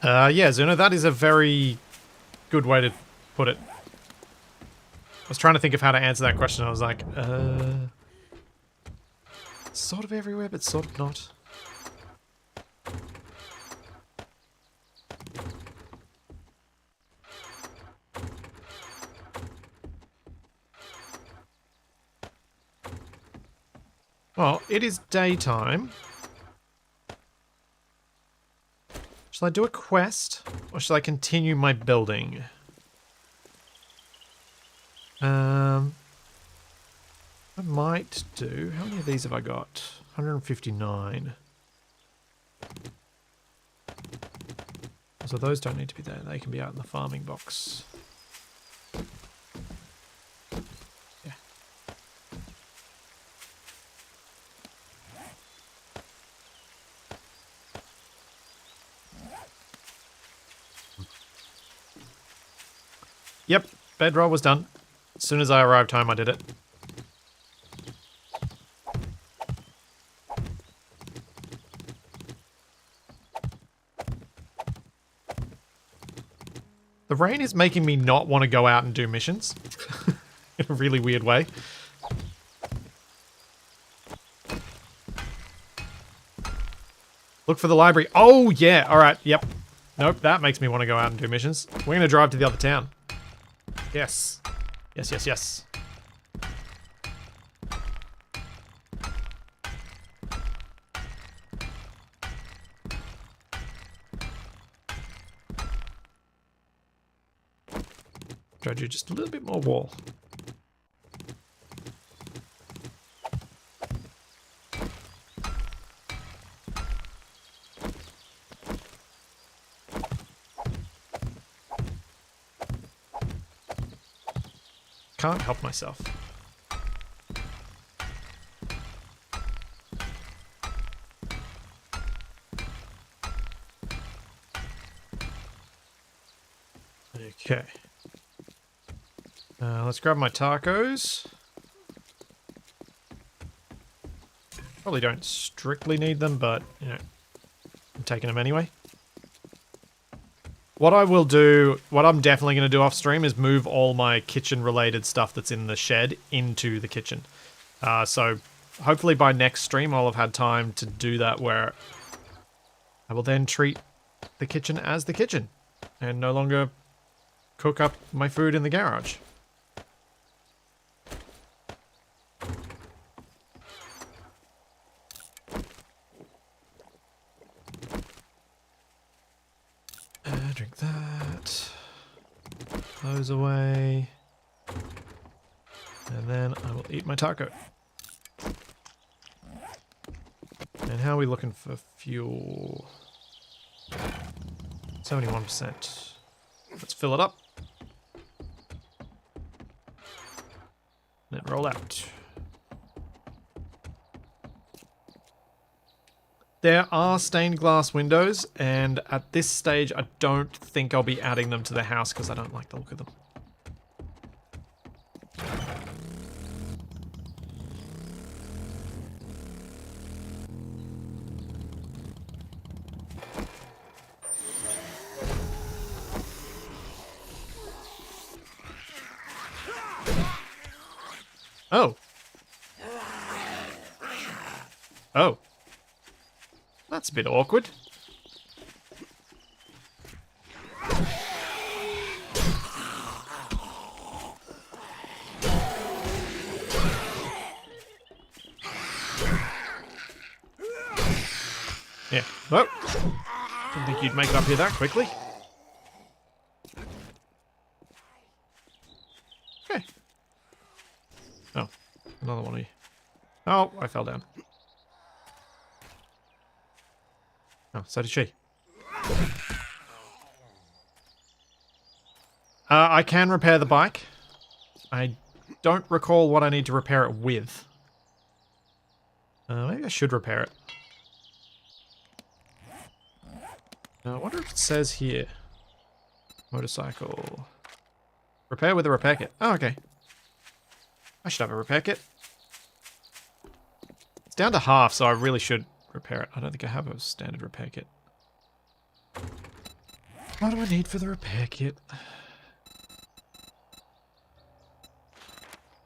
Yeah, Zuno, that is a very good way to put it. I was trying to think of how to answer that question. I was like, sort of everywhere, but sort of not. Well, it is daytime. Shall I do a quest, or shall I continue my building? I might do... How many of these have I got? 159. So those don't need to be there. They can be out in the farming box. Yeah. Yep, bedroll was done. As soon as I arrived home, I did it. The rain is making me not want to go out and do missions. In a really weird way. Look for the library. Oh, yeah. All right. Yep. Nope. That makes me want to go out and do missions. We're going to drive to the other town. Yes. Yes, yes, yes. Try to do just a little bit more wall. Can't help myself. Okay. Let's grab my tacos. Probably don't strictly need them, but, you know, I'm taking them anyway. What I will do, what I'm definitely going to do off stream is move all my kitchen related stuff that's in the shed into the kitchen. So hopefully by next stream I'll have had time to do that, where I will then treat the kitchen as the kitchen and no longer cook up my food in the garage. Drink that. Close away. And then I will eat my taco. And how are we looking for fuel? 71%. Let's fill it up. Then roll out. There are stained glass windows, and at this stage I don't think I'll be adding them to the house because I don't like the look of them. Oh. Oh. That's a bit awkward. Yeah. Well, didn't think you'd make it up here that quickly. Okay. Oh, another one of you. Oh, I fell down. Oh, so did she. I can repair the bike. I don't recall what I need to repair it with. Maybe I should repair it. I wonder if it says here. Motorcycle. Repair with a repair kit. Oh, okay. I should have a repair kit. It's down to half, so I really should repair it. I don't think I have a standard repair kit. What do I need for the repair kit?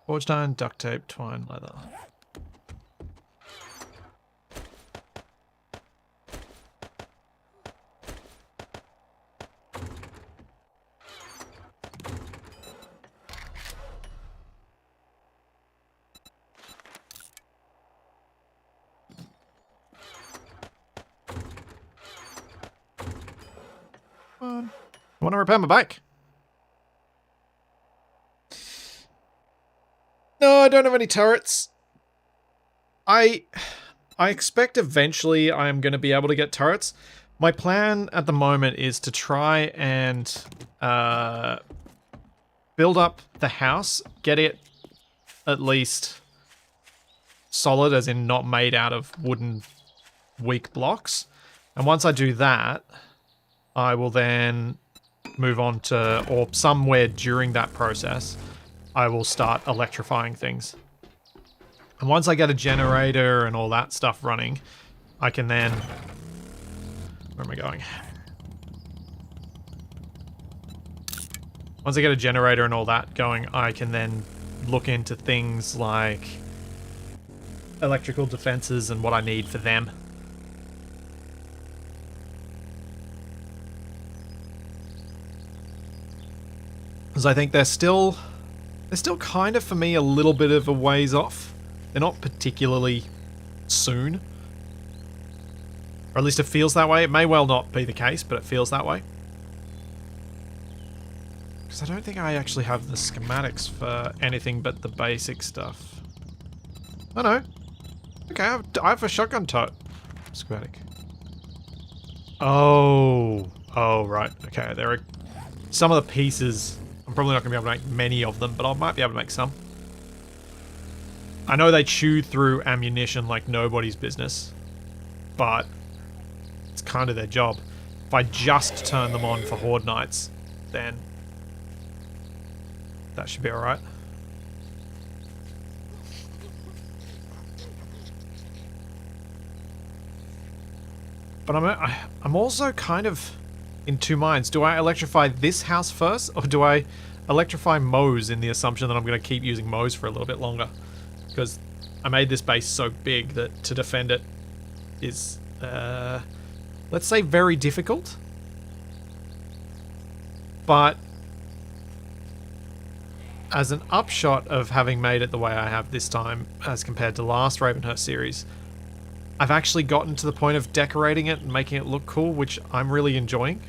Forged iron, duct tape, twine, leather. I want to repair my bike. No, I don't have any turrets. I expect eventually I am going to be able to get turrets. My plan at the moment is to try and build up the house, get it at least solid, as in not made out of wooden weak blocks. And once I do that, I will then move on to, or somewhere during that process, I will start electrifying things. And once I get a generator and all that stuff running, I can then... Where am I going? Once I get a generator and all that going, I can then look into things like electrical defenses and what I need for them. Because I think they're still kind of, for me, a little bit of a ways off. They're not particularly soon. Or at least it feels that way. It may well not be the case, but it feels that way. Because I don't think I actually have the schematics for anything but the basic stuff. Oh no. Okay, I have a shotgun tote schematic. Oh, right. Okay, there are some of the pieces. I'm probably not going to be able to make many of them, but I might be able to make some. I know they chew through ammunition like nobody's business, but it's kind of their job. If I just turn them on for Horde nights, then that should be alright. But I'm also kind of in two minds. Do I electrify this house first, or do I electrify Moe's in the assumption that I'm going to keep using Moe's for a little bit longer? Because I made this base so big that to defend it is, let's say, very difficult. But as an upshot of having made it the way I have this time, as compared to last Ravenhearst series, I've actually gotten to the point of decorating it and making it look cool, which I'm really enjoying.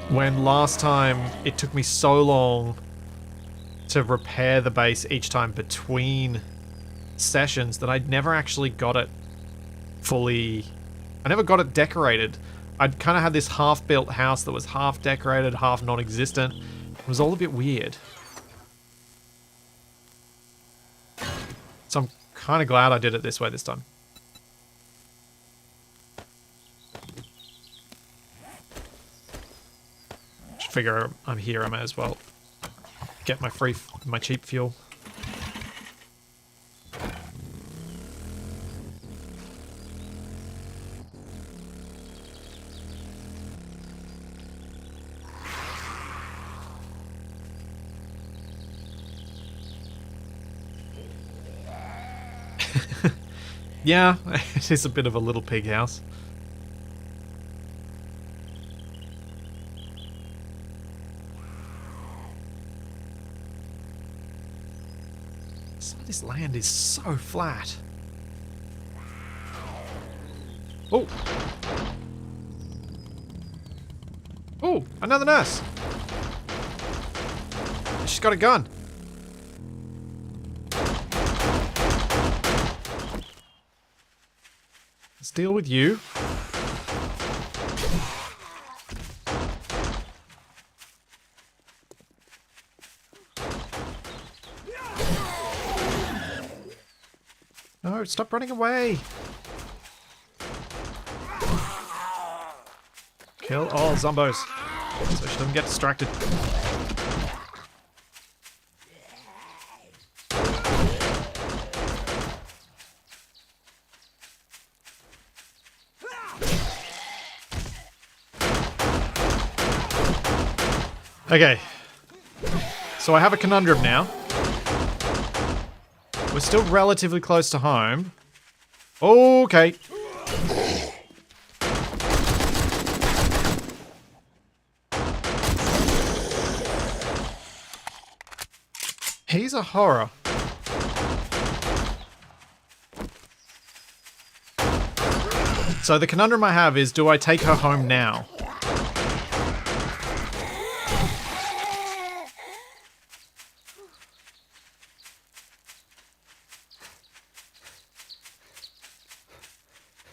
When last time it took me so long to repair the base each time between sessions that I'd never actually got it fully... I never got it decorated. I'd kind of had this half-built house that was half decorated, half non-existent. It was all a bit weird. So I'm kind of glad I did it this way this time. Just figure I'm here, I may as well get my cheap fuel. Yeah, it is a bit of a little pig house. Some of this land is so flat. Oh! Oh, another nurse! She's got a gun. Let's deal with you. No, stop running away. Kill all zombos so she doesn't get distracted. Okay, so I have a conundrum now. We're still relatively close to home. Okay. He's a horror. So the conundrum I have is, do I take her home now?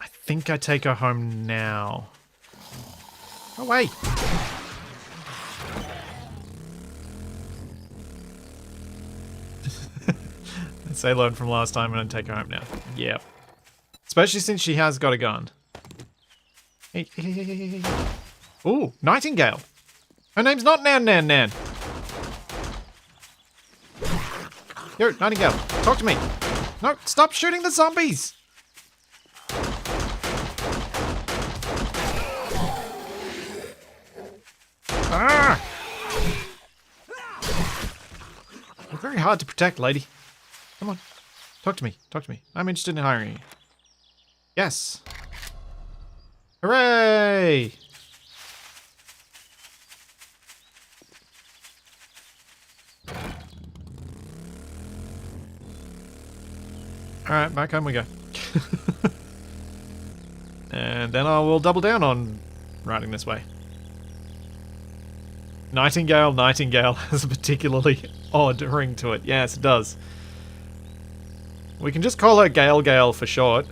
I think I take her home now. Oh, wait. Let's say learn from last time and take her home now. Yep. Especially since she has got a gun. Hey. Ooh, Nightingale. Her name's not Nan Nan Nan. Yo, Nightingale, talk to me. No, stop shooting the zombies. Ah! You're very hard to protect, lady. Come on. Talk to me. Talk to me. I'm interested in hiring you. Yes. Hooray! Alright, back home we go. And then I will double down on riding this way. Nightingale has a particularly odd ring to it. Yes, it does. We can just call her Gale for short.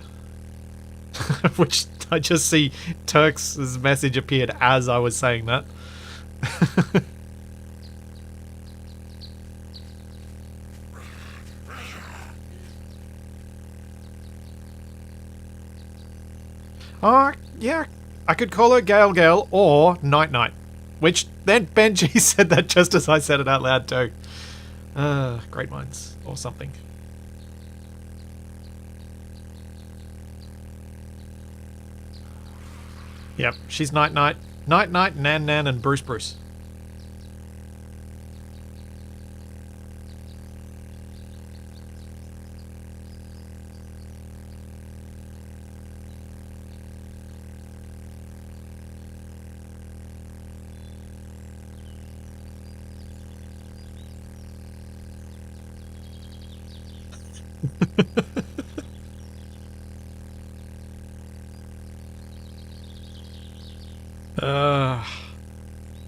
Which I just see Turk's message appeared as I was saying that. Oh, yeah. I could call her Gale or Night. Which then Benji said that just as I said it out loud too. Great minds or something. Yep, she's Night Night. Night Night, Nan Nan, and Bruce Bruce.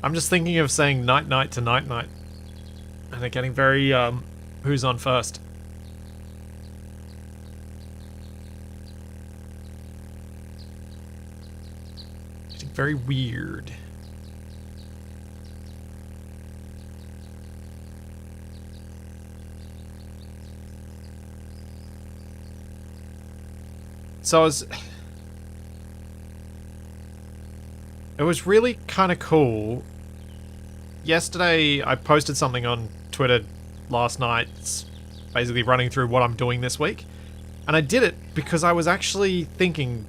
I'm just thinking of saying night night to night night. And they're getting very, who's on first? Getting very weird. So it was really kind of cool. Yesterday, I posted something on Twitter last night, basically running through what I'm doing this week. And I did it because I was actually thinking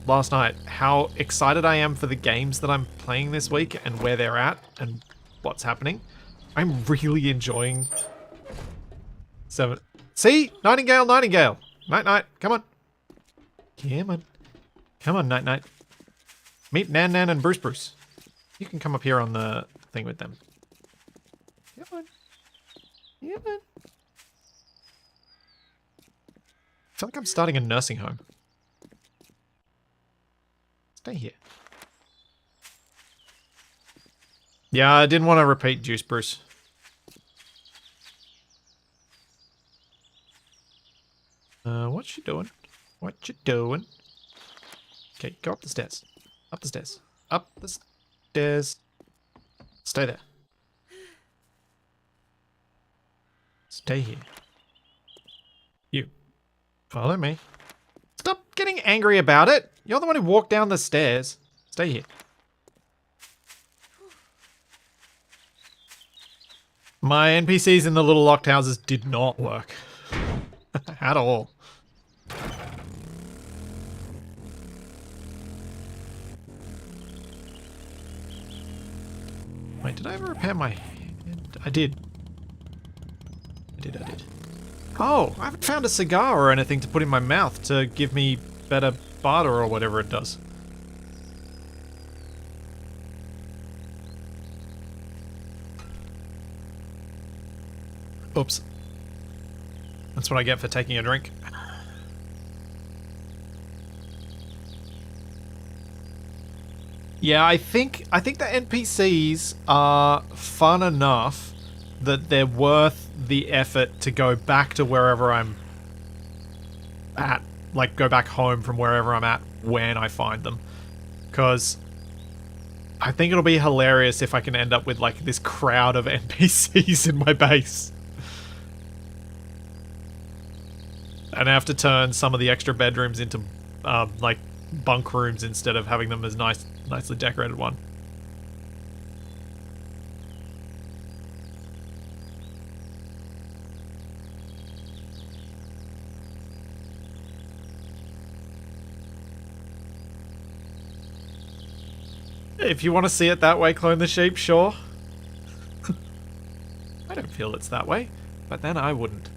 last night how excited I am for the games that I'm playing this week and where they're at and what's happening. I'm really enjoying... See? Nightingale, Nightingale! Night Night, come on. Come on. Come on, Night Night. Meet Nan Nan and Bruce Bruce. You can come up here on the thing with them. Come on. Come on. I feel like I'm starting a nursing home. Stay here. Yeah, I didn't want to repeat Juice Bruce. What you doing? What you doing? Okay, go up the stairs. Up the stairs. Up the stairs. Stay there. Stay here. You. Follow me. Stop getting angry about it. You're the one who walked down the stairs. Stay here. My NPCs in the little locked houses did not work. At all. Wait, did I ever repair my hand? I did. I did. Oh, I haven't found a cigar or anything to put in my mouth to give me better barter or whatever it does. Oops. That's what I get for taking a drink. Yeah, I think the NPCs are fun enough that they're worth the effort to go back to wherever I'm at. Like, go back home from wherever I'm at when I find them. Because I think it'll be hilarious if I can end up with, like, this crowd of NPCs in my base. And I have to turn some of the extra bedrooms into, like, bunk rooms instead of having them as nicely decorated one. If you want to see it that way, Clone the Sheep, sure. I don't feel it's that way, but then I wouldn't.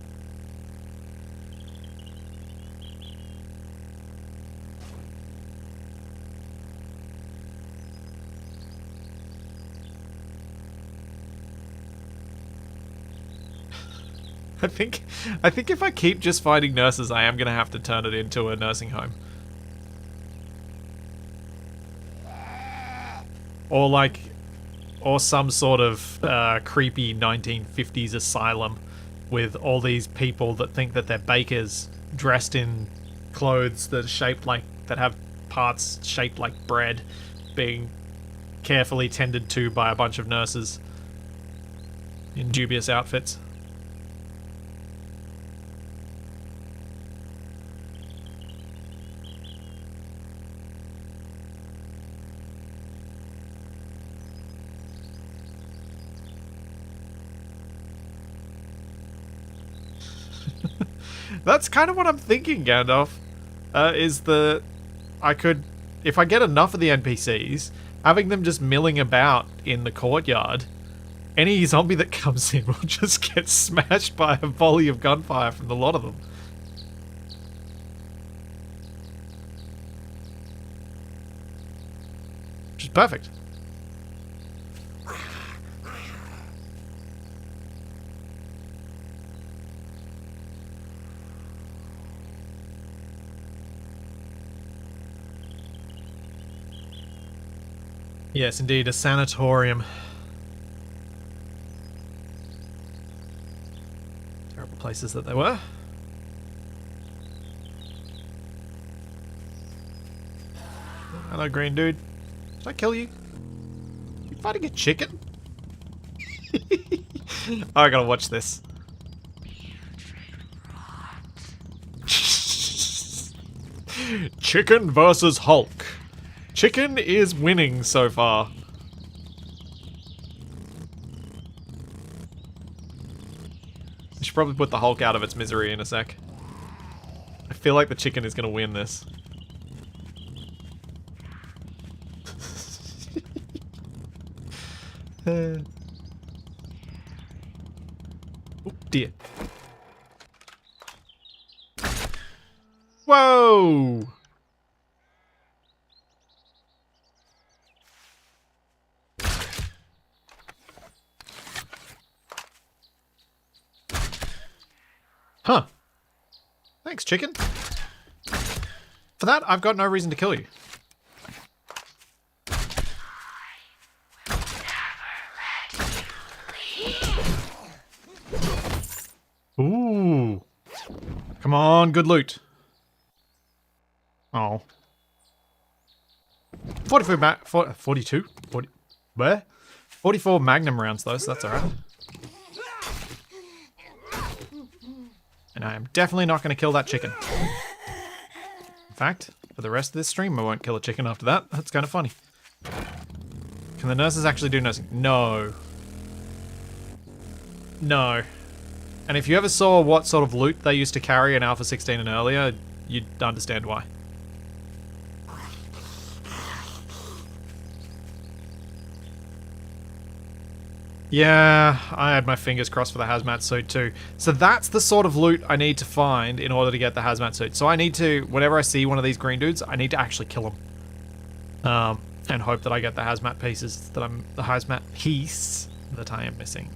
I think if I keep just finding nurses, I am going to have to turn it into a nursing home. Or some sort of creepy 1950s asylum with all these people that think that they're bakers dressed in clothes that are shaped like, that have parts shaped like bread, being carefully tended to by a bunch of nurses in dubious outfits. That's kind of what I'm thinking, Gandalf. Is that I could if I get enough of the NPCs, having them just milling about in the courtyard, any zombie that comes in will just get smashed by a volley of gunfire from the lot of them. Which is perfect. Yes, indeed, a sanatorium. Terrible places that they were. Hello, green dude. Did I kill you? You fighting a chicken? I gotta watch this. Chicken versus Hulk. Chicken is winning so far. I should probably put the Hulk out of its misery in a sec. I feel like the chicken is going to win this. Oh dear. Whoa! Huh. Thanks, chicken. For that, I've got no reason to kill you. Ooh. Come on, good loot. Oh. 42? 40, where? 44 magnum rounds though, so that's alright. And I am definitely not going to kill that chicken. In fact, for the rest of this stream, I won't kill a chicken after that. That's kind of funny. Can the nurses actually do nursing? No. No. And if you ever saw what sort of loot they used to carry in Alpha 16 and earlier, you'd understand why. Yeah, I had my fingers crossed for the hazmat suit too. So that's the sort of loot I need to find in order to get the hazmat suit. So I need to, whenever I see one of these green dudes, I need to actually kill them. And hope that I get the hazmat pieces that the hazmat piece that I am missing.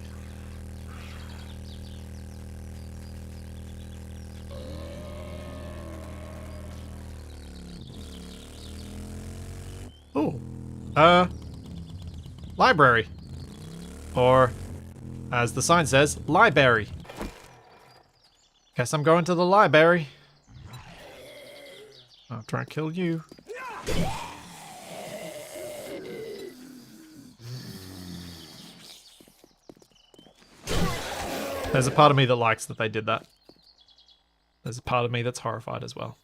Oh, library. Or, as the sign says, library. Guess I'm going to the library. I'll try and kill you. There's a part of me that likes that they did that. There's a part of me that's horrified as well.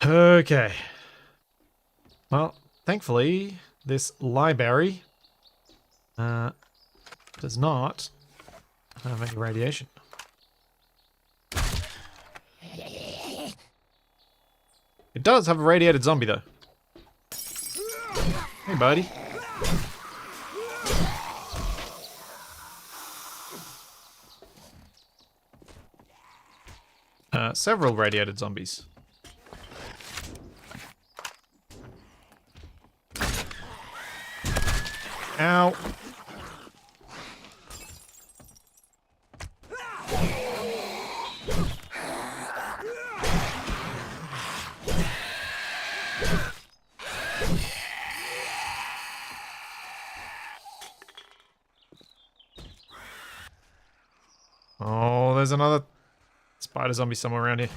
Okay. Well, thankfully, this library does not have any radiation. It does have a radiated zombie, though. Hey, buddy. Several radiated zombies. Ow. Oh, there's another spider zombie somewhere around here.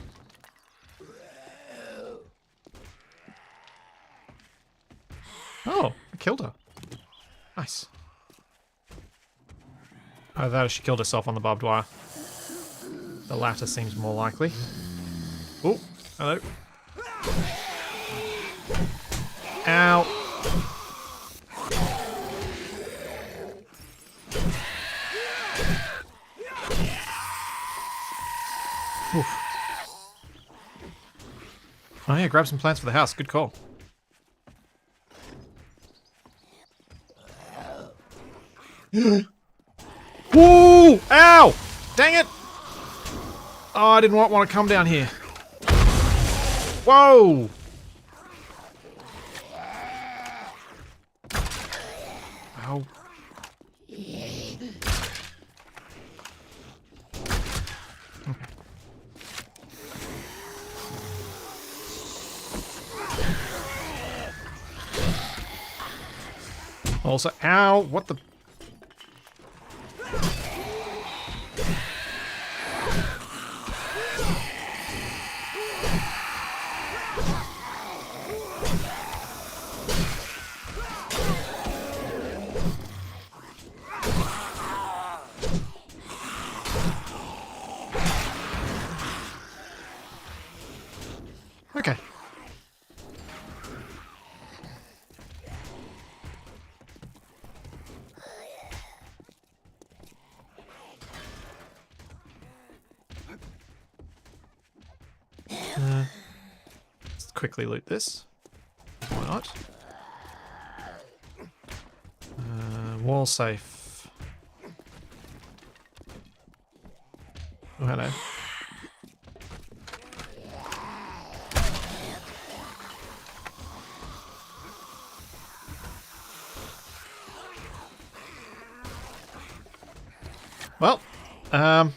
Oh, I killed her. Nice. Either that or she killed herself on the barbed wire. The latter seems more likely. Oh, hello. Ow. Oof. Oh yeah, grab some plants for the house. Good call. Woo! Ow! Dang it! Oh, I didn't want to come down here. Whoa! Ow. Also, ow! What the? Okay. Let's quickly loot this. Why not? Wall safe. Oh, hello. Well, I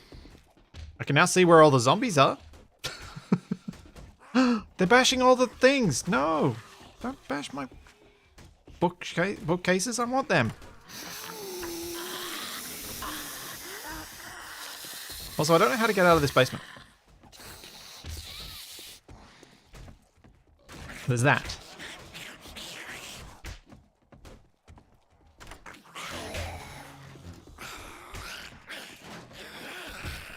can now see where all the zombies are. They're bashing all the things. No, don't bash my bookcases. I want them. Also, I don't know how to get out of this basement. There's that.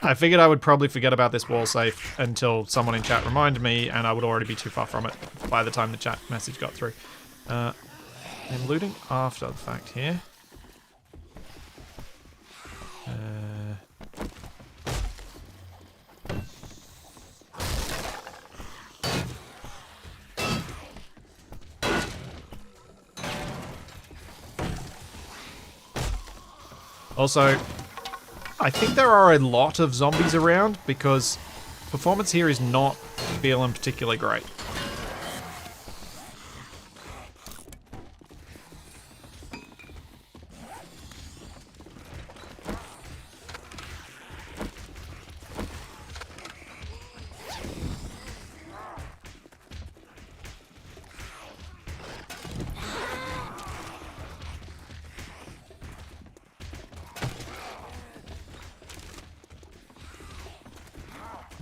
I figured I would probably forget about this wall safe until someone in chat reminded me, and I would already be too far from it by the time the chat message got through. I'm looting after the fact here. Also, I think there are a lot of zombies around because performance here is not feeling particularly great.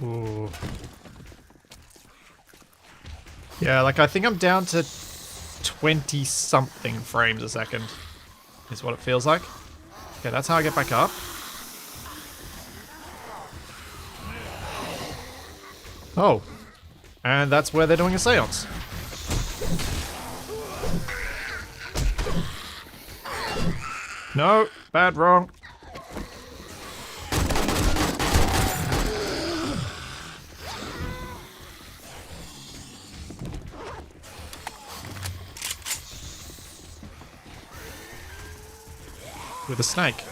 Ooh. Yeah, like I think I'm down to 20 something frames a second is what it feels like. Okay, that's how I get back up. Oh, and that's where they're doing a seance. No, bad, wrong. With a snake.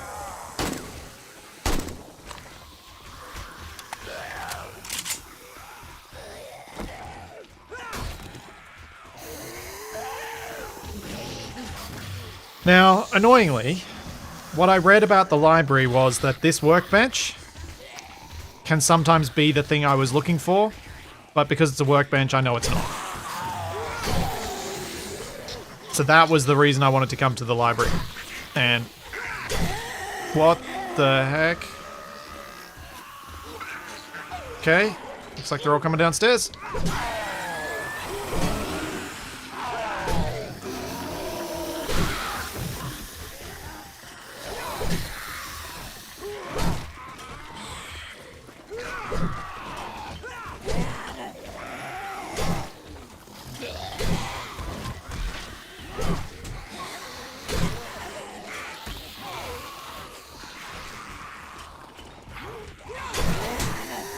Now, annoyingly, what I read about the library was that this workbench can sometimes be the thing I was looking for, but because it's a workbench, I know it's not. So that was the reason I wanted to come to the library. And what the heck? Okay, looks like they're all coming downstairs.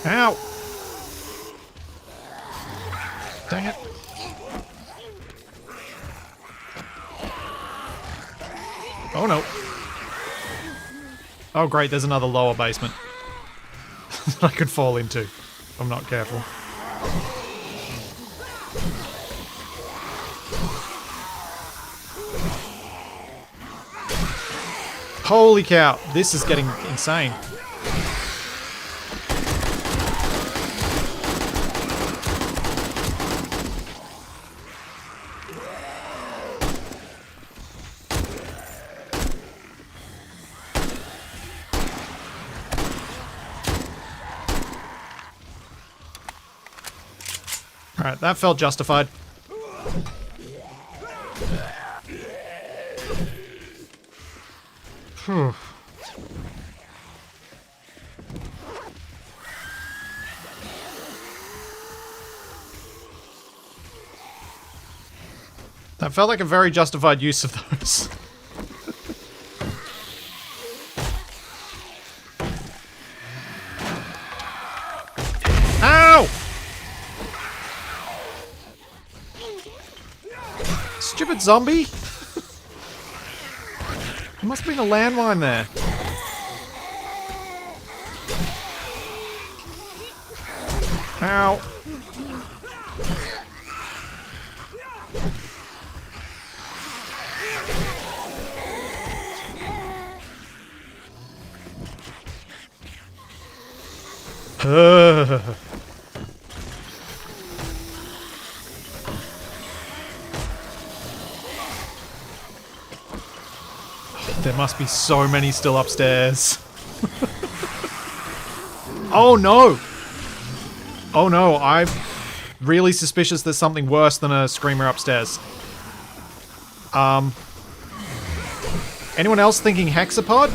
Ow! Oh no. Oh great, there's another lower basement that I could fall into if I'm not careful. Holy cow, this is getting insane. Alright, that felt justified. Phew. That felt like a very justified use of those. Ow! Stupid zombie! There must have been a landmine there. Ow. There must be so many still upstairs. Oh no! Oh no, I'm really suspicious there's something worse than a screamer upstairs. Anyone else thinking hexapod?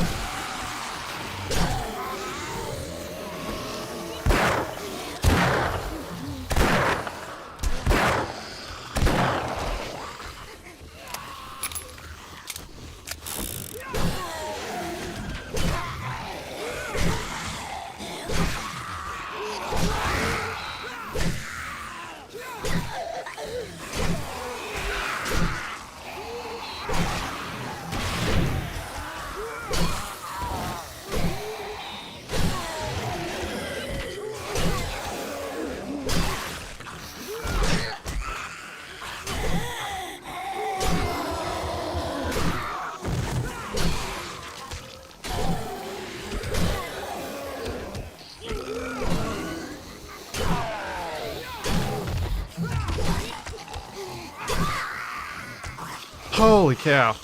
Holy cow.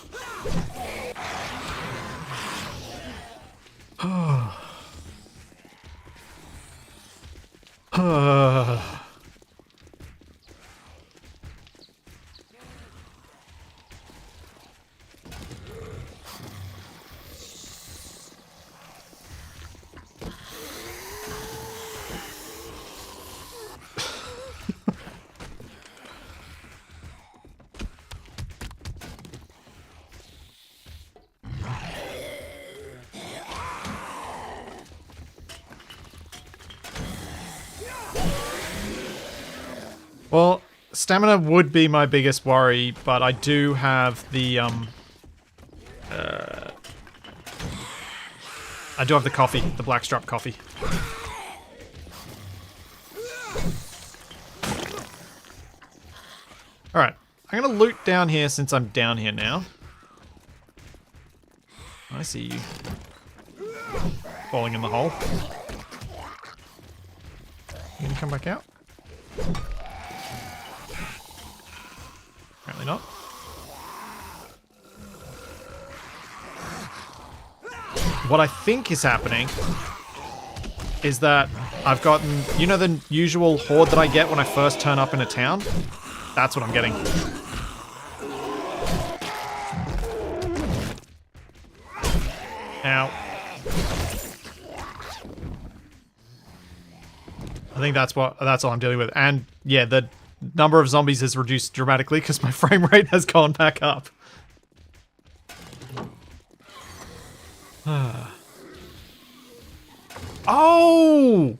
Well, stamina would be my biggest worry, but I do have the, I do have the coffee, the blackstrap coffee. Alright, I'm gonna loot down here since I'm down here now. I see you. Falling in the hole. You gonna come back out? Apparently not. What I think is happening is that I've gotten, you know, the usual horde that I get when I first turn up in a town? That's what I'm getting. Ow. I think that's all I'm dealing with. And yeah, the number of zombies has reduced dramatically because my frame rate has gone back up. Oh!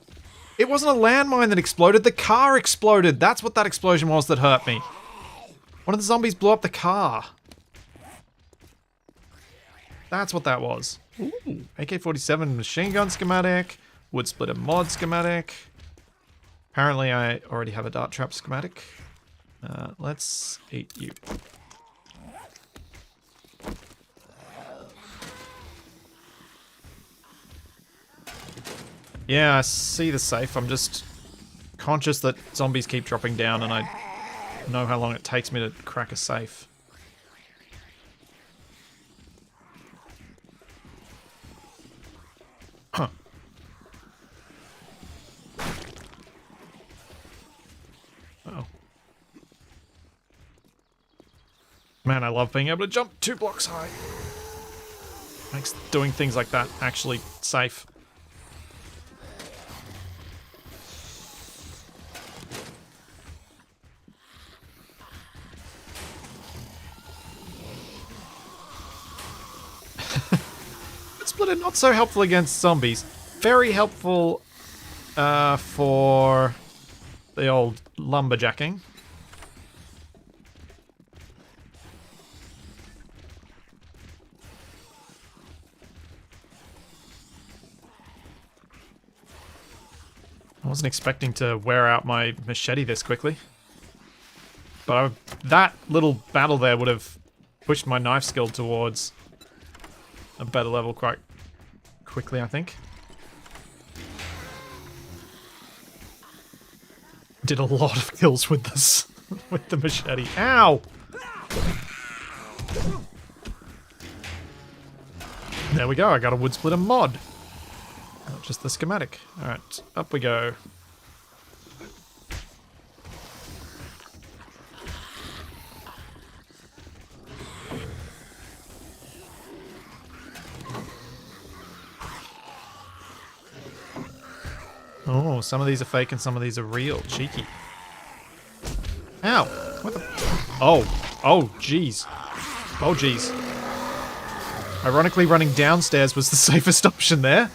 It wasn't a landmine that exploded, the car exploded. That's what that explosion was that hurt me. One of the zombies blew up the car. That's what that was. Ooh, AK-47 machine gun schematic, wood splitter mod schematic. Apparently I already have a dart trap schematic. Let's eat you. Yeah, I see the safe. I'm just conscious that zombies keep dropping down and I know how long it takes me to crack a safe. Huh. Uh-oh. Man, I love being able to jump 2 blocks high. Makes doing things like that actually safe. Splitter not so helpful against zombies. Very helpful for the old lumberjacking. I wasn't expecting to wear out my machete this quickly. But that little battle there would have pushed my knife skill towards a better level quite quickly, I think. Did a lot of kills with this, with the machete. Ow! There we go, I got a wood splitter mod. Not just the schematic. Alright, up we go. Oh, some of these are fake and some of these are real. Cheeky. Ow! What the... Oh. Oh, jeez. Oh, jeez. Ironically, running downstairs was the safest option there.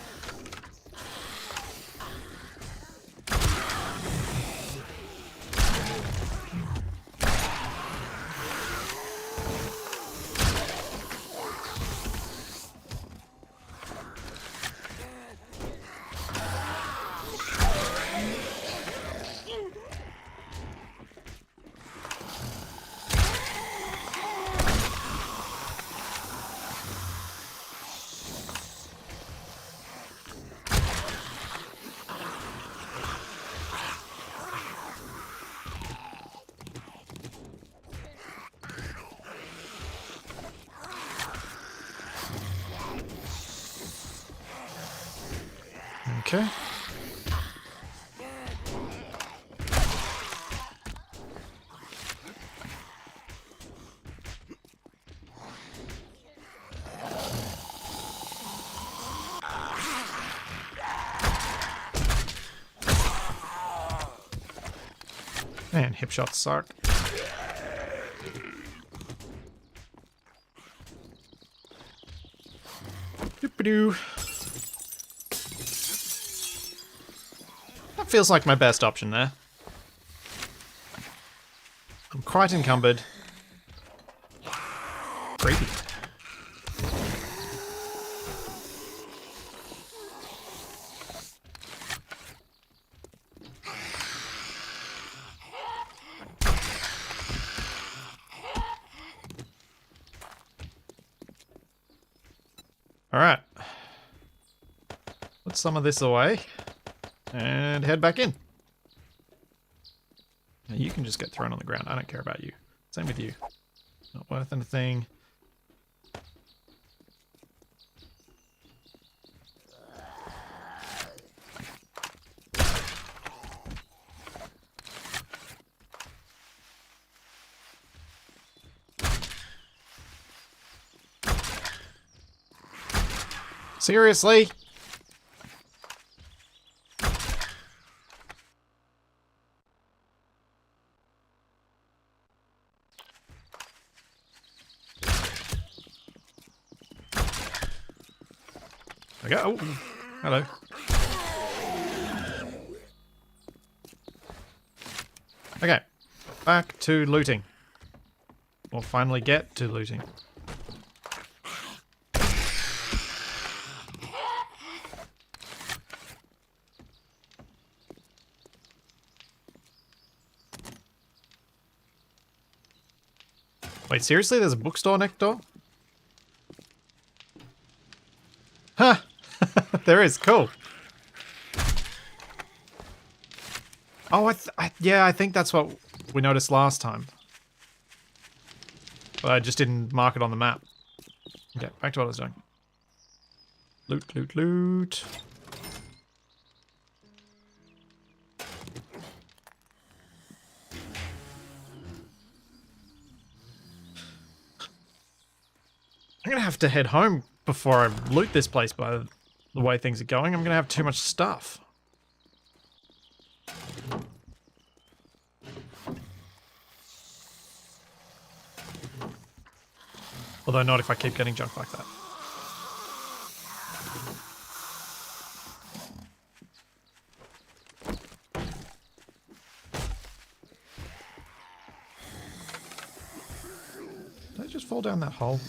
Okay. Man, hip shots suck. Doop-a-doo. That feels like my best option there. I'm quite encumbered. Creepy. Alright. Put some of this away. And head back in. Now you can just get thrown on the ground. I don't care about you. Same with you. Not worth anything. Seriously? Okay. Oh, hello. Okay, back to looting. Or finally get to looting. Wait, seriously? There's a bookstore next door? Huh! There is. Cool. Oh, yeah, I think that's what we noticed last time. But I just didn't mark it on the map. Okay, back to what I was doing. Loot, loot, loot. I'm gonna have to head home before I loot this place by the way things are going. I'm gonna have too much stuff. Although not if I keep getting junk like that. Did I just fall down that hole?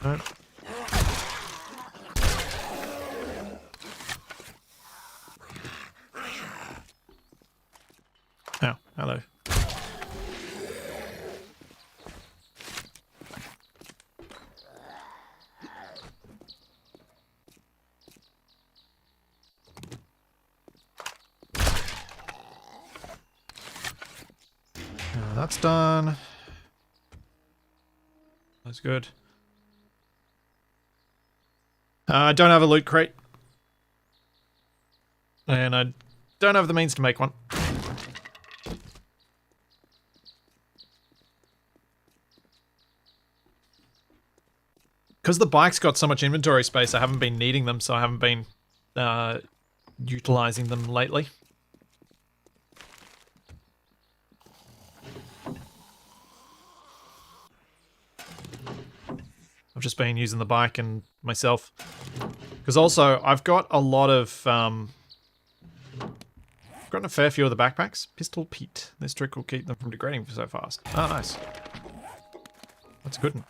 No. Oh, hello. That's done. That's good. I don't have a loot crate. And I don't have the means to make one. Because the bike's got so much inventory space, I haven't been needing them, so I haven't been utilizing them lately. I've just been using the bike and myself. Because also, I've got a lot of... I've gotten a fair few of the backpacks. Pistol Pete. This trick will keep them from degrading so fast. Oh, nice. That's a good one.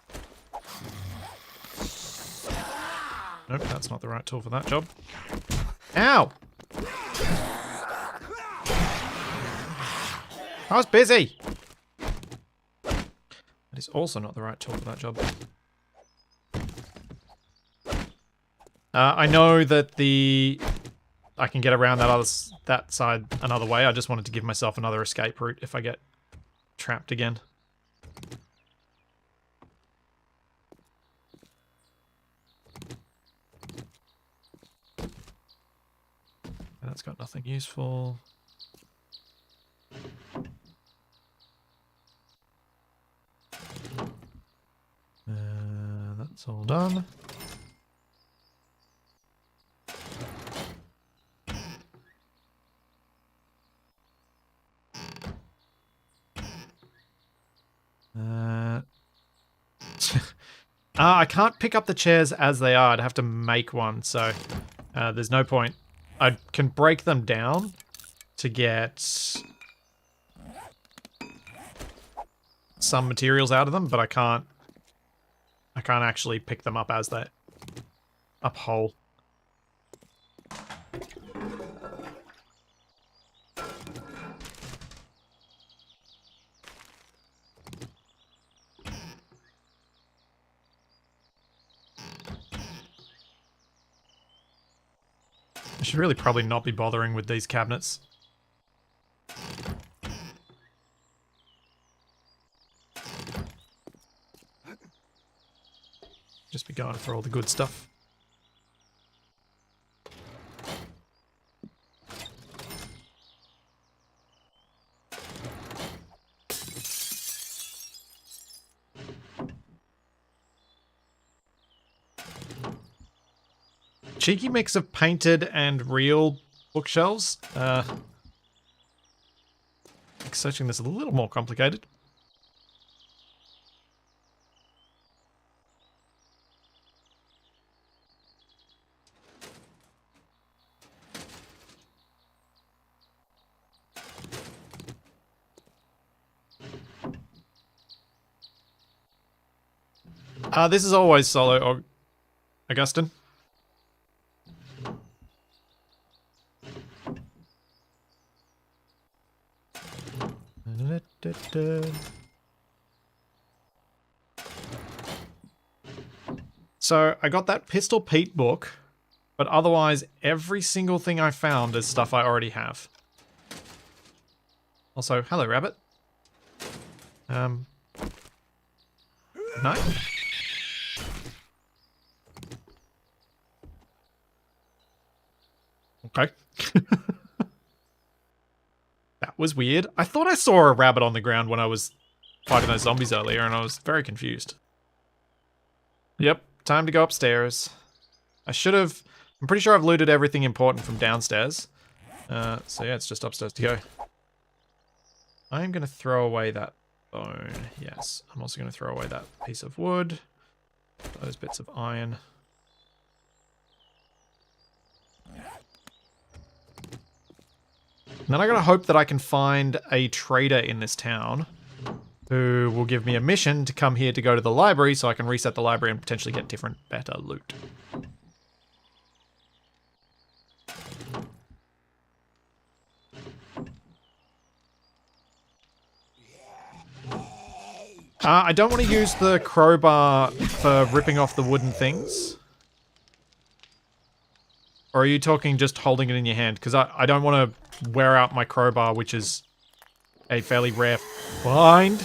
Nope, that's not the right tool for that job. Ow! I was busy! That is also not the right tool for that job. I know that I can get around that side another way. I just wanted to give myself another escape route if I get trapped again. That's got nothing useful. That's all done. I can't pick up the chairs as they are. I'd have to make one, so there's no point. I can break them down to get some materials out of them, but I can't actually pick them up as they up whole. I should really probably not be bothering with these cabinets. Just be going for all the good stuff. Cheeky mix of painted and real bookshelves. Makes searching this a little more complicated. This is always solo, Augustine. So I got that Pistol Pete book, but otherwise every single thing I found is stuff I already have. Also, hello, rabbit. No? Okay. That was weird. I thought I saw a rabbit on the ground when I was fighting those zombies earlier, and I was very confused. Yep, time to go upstairs. I should have... I'm pretty sure I've looted everything important from downstairs. So yeah, it's just upstairs to go. I'm going to throw away that bone. Yes, I'm also going to throw away that piece of wood. Those bits of iron. And then I gotta hope that I can find a trader in this town who will give me a mission to come here to go to the library so I can reset the library and potentially get different, better loot. I don't want to use the crowbar for ripping off the wooden things. Or are you talking just holding it in your hand? Because I don't want to wear out my crowbar, which is a fairly rare find.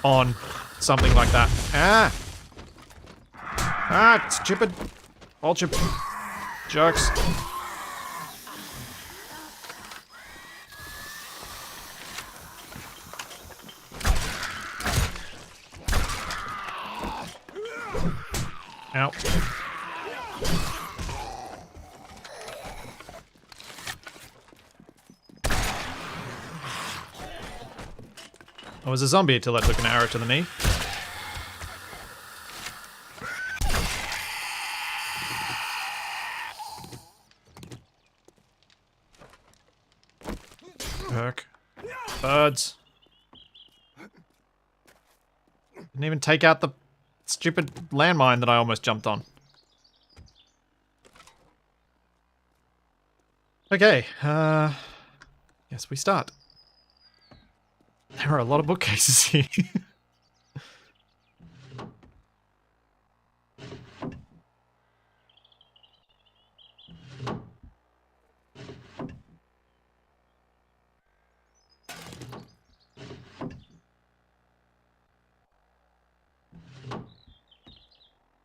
On something like that. Ah! Ah, stupid. Vulture jerks. Ow. I was a zombie until I took an arrow to the knee. Perk. Birds. Didn't even take out the stupid landmine that I almost jumped on. Okay, yes, we start. There are a lot of bookcases here.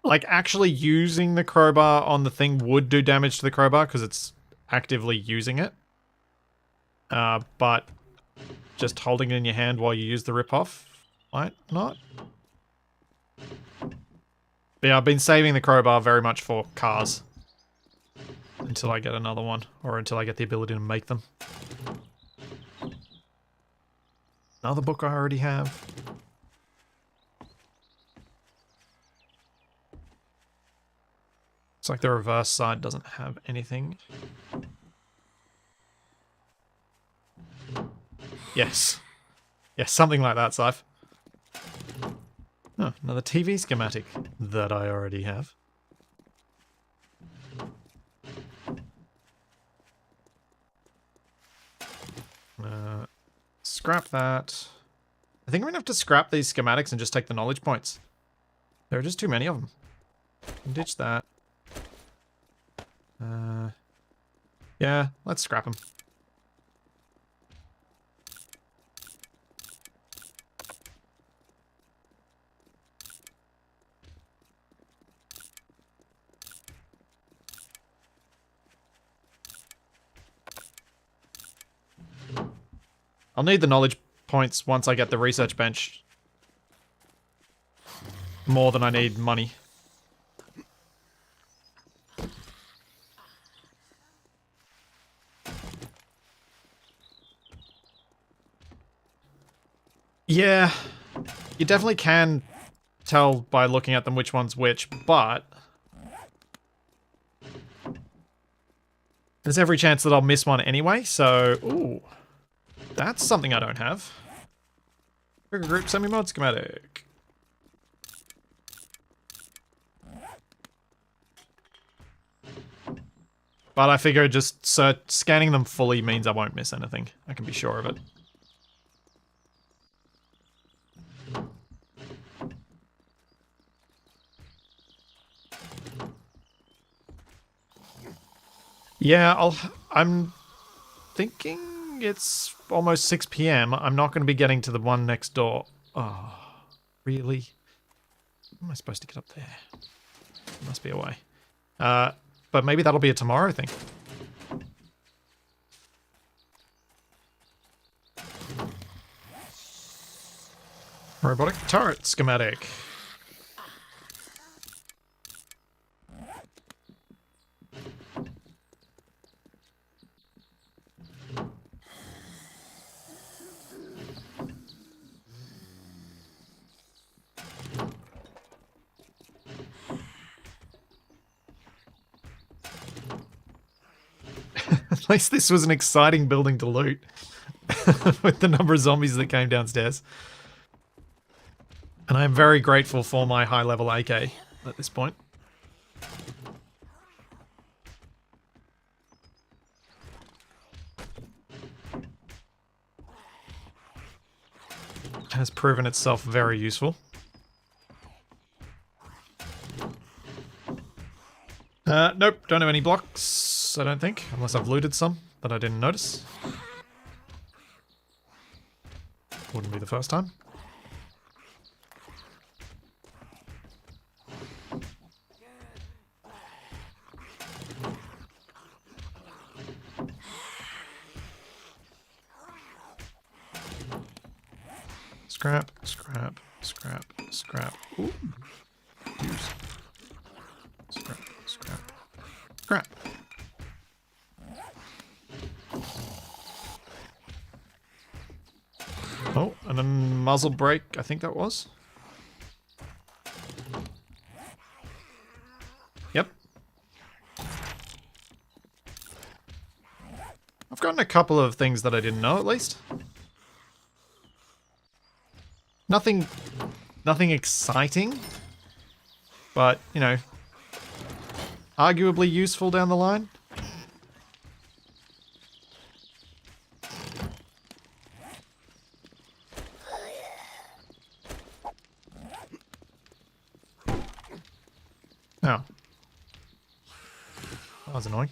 Like, actually using the crowbar on the thing would do damage to the crowbar because it's actively using it. But just holding it in your hand while you use the rip-off might not. But yeah, I've been saving the crowbar very much for cars. Until I get another one, or until I get the ability to make them. Another book I already have. It's like the reverse side doesn't have anything. Yes. Yes, something like that, Scythe. Oh, another TV schematic that I already have. Scrap that. I think I'm gonna have to scrap these schematics and just take the knowledge points. There are just too many of them. Ditch that. Yeah, let's scrap them. I'll need the knowledge points once I get the research bench. More than I need money. Yeah, you definitely can tell by looking at them which one's which, but there's every chance that I'll miss one anyway, so... Ooh, that's something I don't have. Trigger group semi-mod schematic. But I figure just scanning them fully means I won't miss anything. I can be sure of it. Yeah, I'm thinking it's almost 6 p.m. I'm not going to be getting to the one next door. Oh, really? How am I supposed to get up there? There must be a way. But maybe that'll be a tomorrow thing. Robotic turret schematic. At least this was an exciting building to loot. With the number of zombies that came downstairs. And I am very grateful for my high level AK at this point. It has proven itself very useful. Nope, don't have any blocks, I don't think, unless I've looted some that I didn't notice. Wouldn't be the first time. Scrap, scrap, scrap, scrap. Ooh. Use. Scrap, scrap, scrap. Oh, and a muzzle brake, I think that was. Yep. I've gotten a couple of things that I didn't know, at least. Nothing exciting, but, you know, arguably useful down the line. Oh. That was annoying.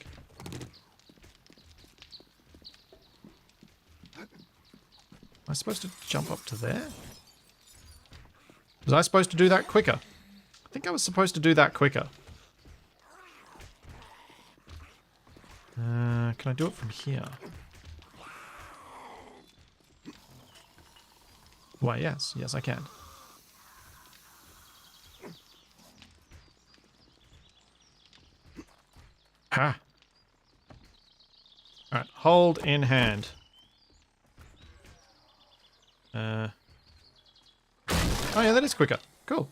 Am I supposed to jump up to there? Was I supposed to do that quicker? I think I was supposed to do that quicker. Can I do it from here? Why, yes. Yes, I can. Ha! Alright, hold in hand. Oh yeah, that is quicker. Cool.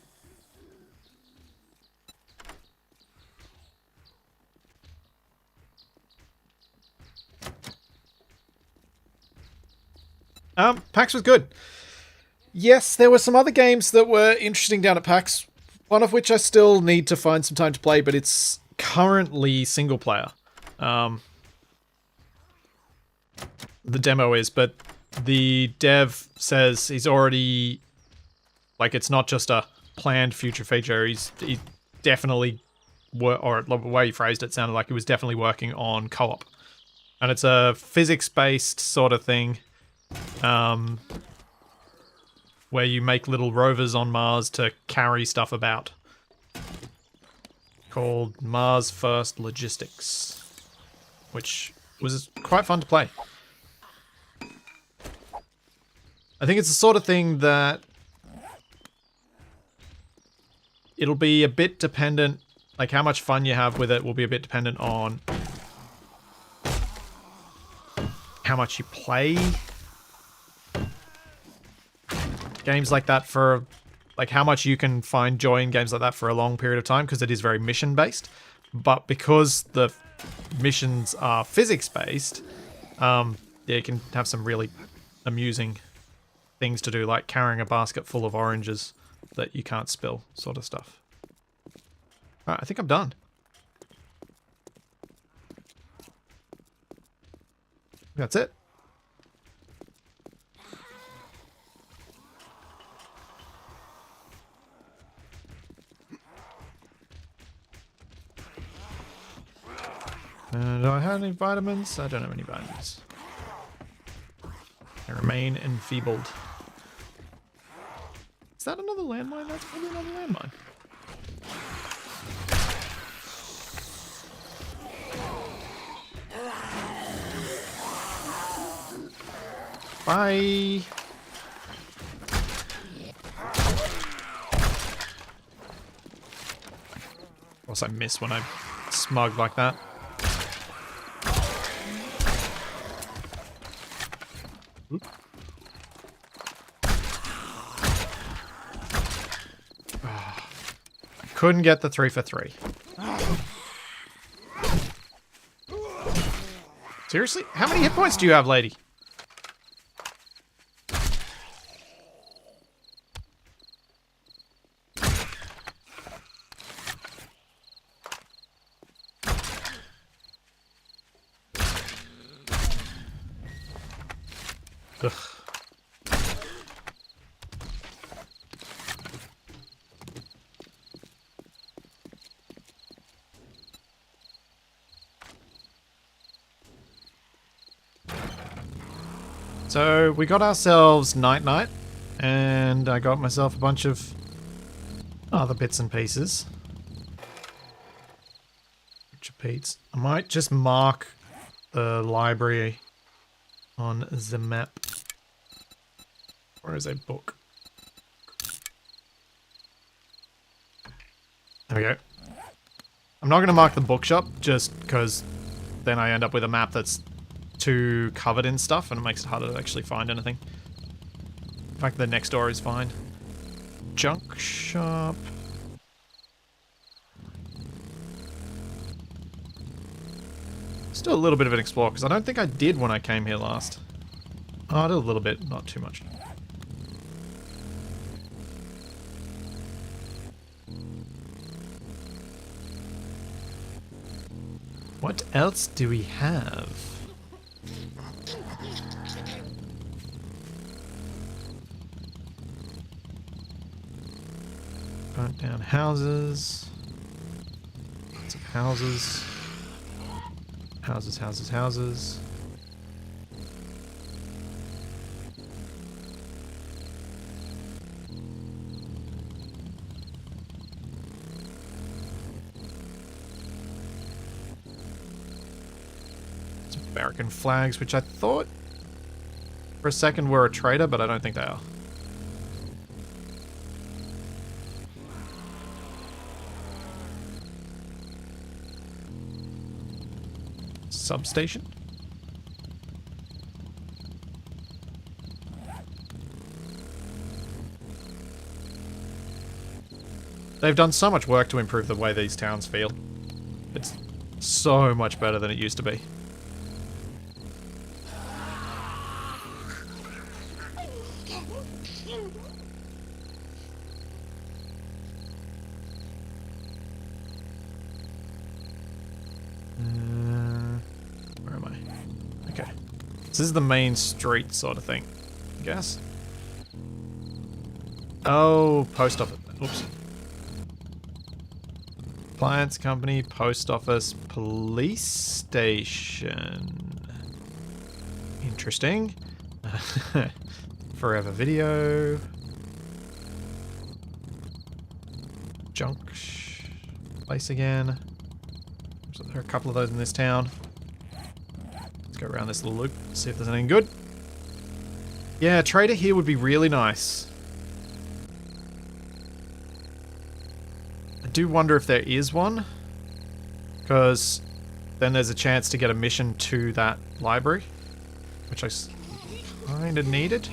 PAX was good. Yes, there were some other games that were interesting down at PAX, one of which I still need to find some time to play, but it's currently single player. The demo is, but the dev says he's already, like, it's not just a planned future feature. He's definitely, or the way he phrased it sounded like he was definitely working on co-op. And it's a physics-based sort of thing, where you make little rovers on Mars to carry stuff about. Called Mars First Logistics, which was quite fun to play. I think it's the sort of thing that it'll be a bit dependent, like how much fun you have with it will be a bit dependent on how much you play games like that for, like how much you can find joy in games like that for a long period of time, because it is very mission based. But because the missions are physics based, yeah, you can have some really amusing things to do, like carrying a basket full of oranges that you can't spill, sort of stuff. Alright, I think I'm done. That's it. Do I have any vitamins? I don't have any vitamins. I remain enfeebled. Is that another landmine? That's probably another landmine. Bye. Of course I miss when I smug like that. Oop. I couldn't get the 3 for 3. Seriously? How many hit points do you have, lady? Ugh. So we got ourselves night, and I got myself a bunch of other bits and pieces. Repeats. I might just mark the library on the map. Or is a book? There we go. I'm not going to mark the bookshop just because then I end up with a map that's too covered in stuff and it makes it harder to actually find anything. In fact, the next door is fine. Junk shop. Still a little bit of an explore because I don't think I did when I came here last. Oh, I did a little bit, not too much. What else do we have? Burnt down houses. Lots of houses. Houses. Some American flags, which I thought for a second were a trader, but I don't think they are. Substation? They've done so much work to improve the way these towns feel. It's so much better than it used to be. Where am I? Okay. This is the main street sort of thing, I guess. Oh, post office. Oops. Appliance company, post office, police station. Interesting. Forever video. Junk place again. So there are a couple of those in this town. Let's go around this little loop, see if there's anything good. Yeah, a trader here would be really nice. I do wonder if there is one, because then there's a chance to get a mission to that library, which I kind of needed.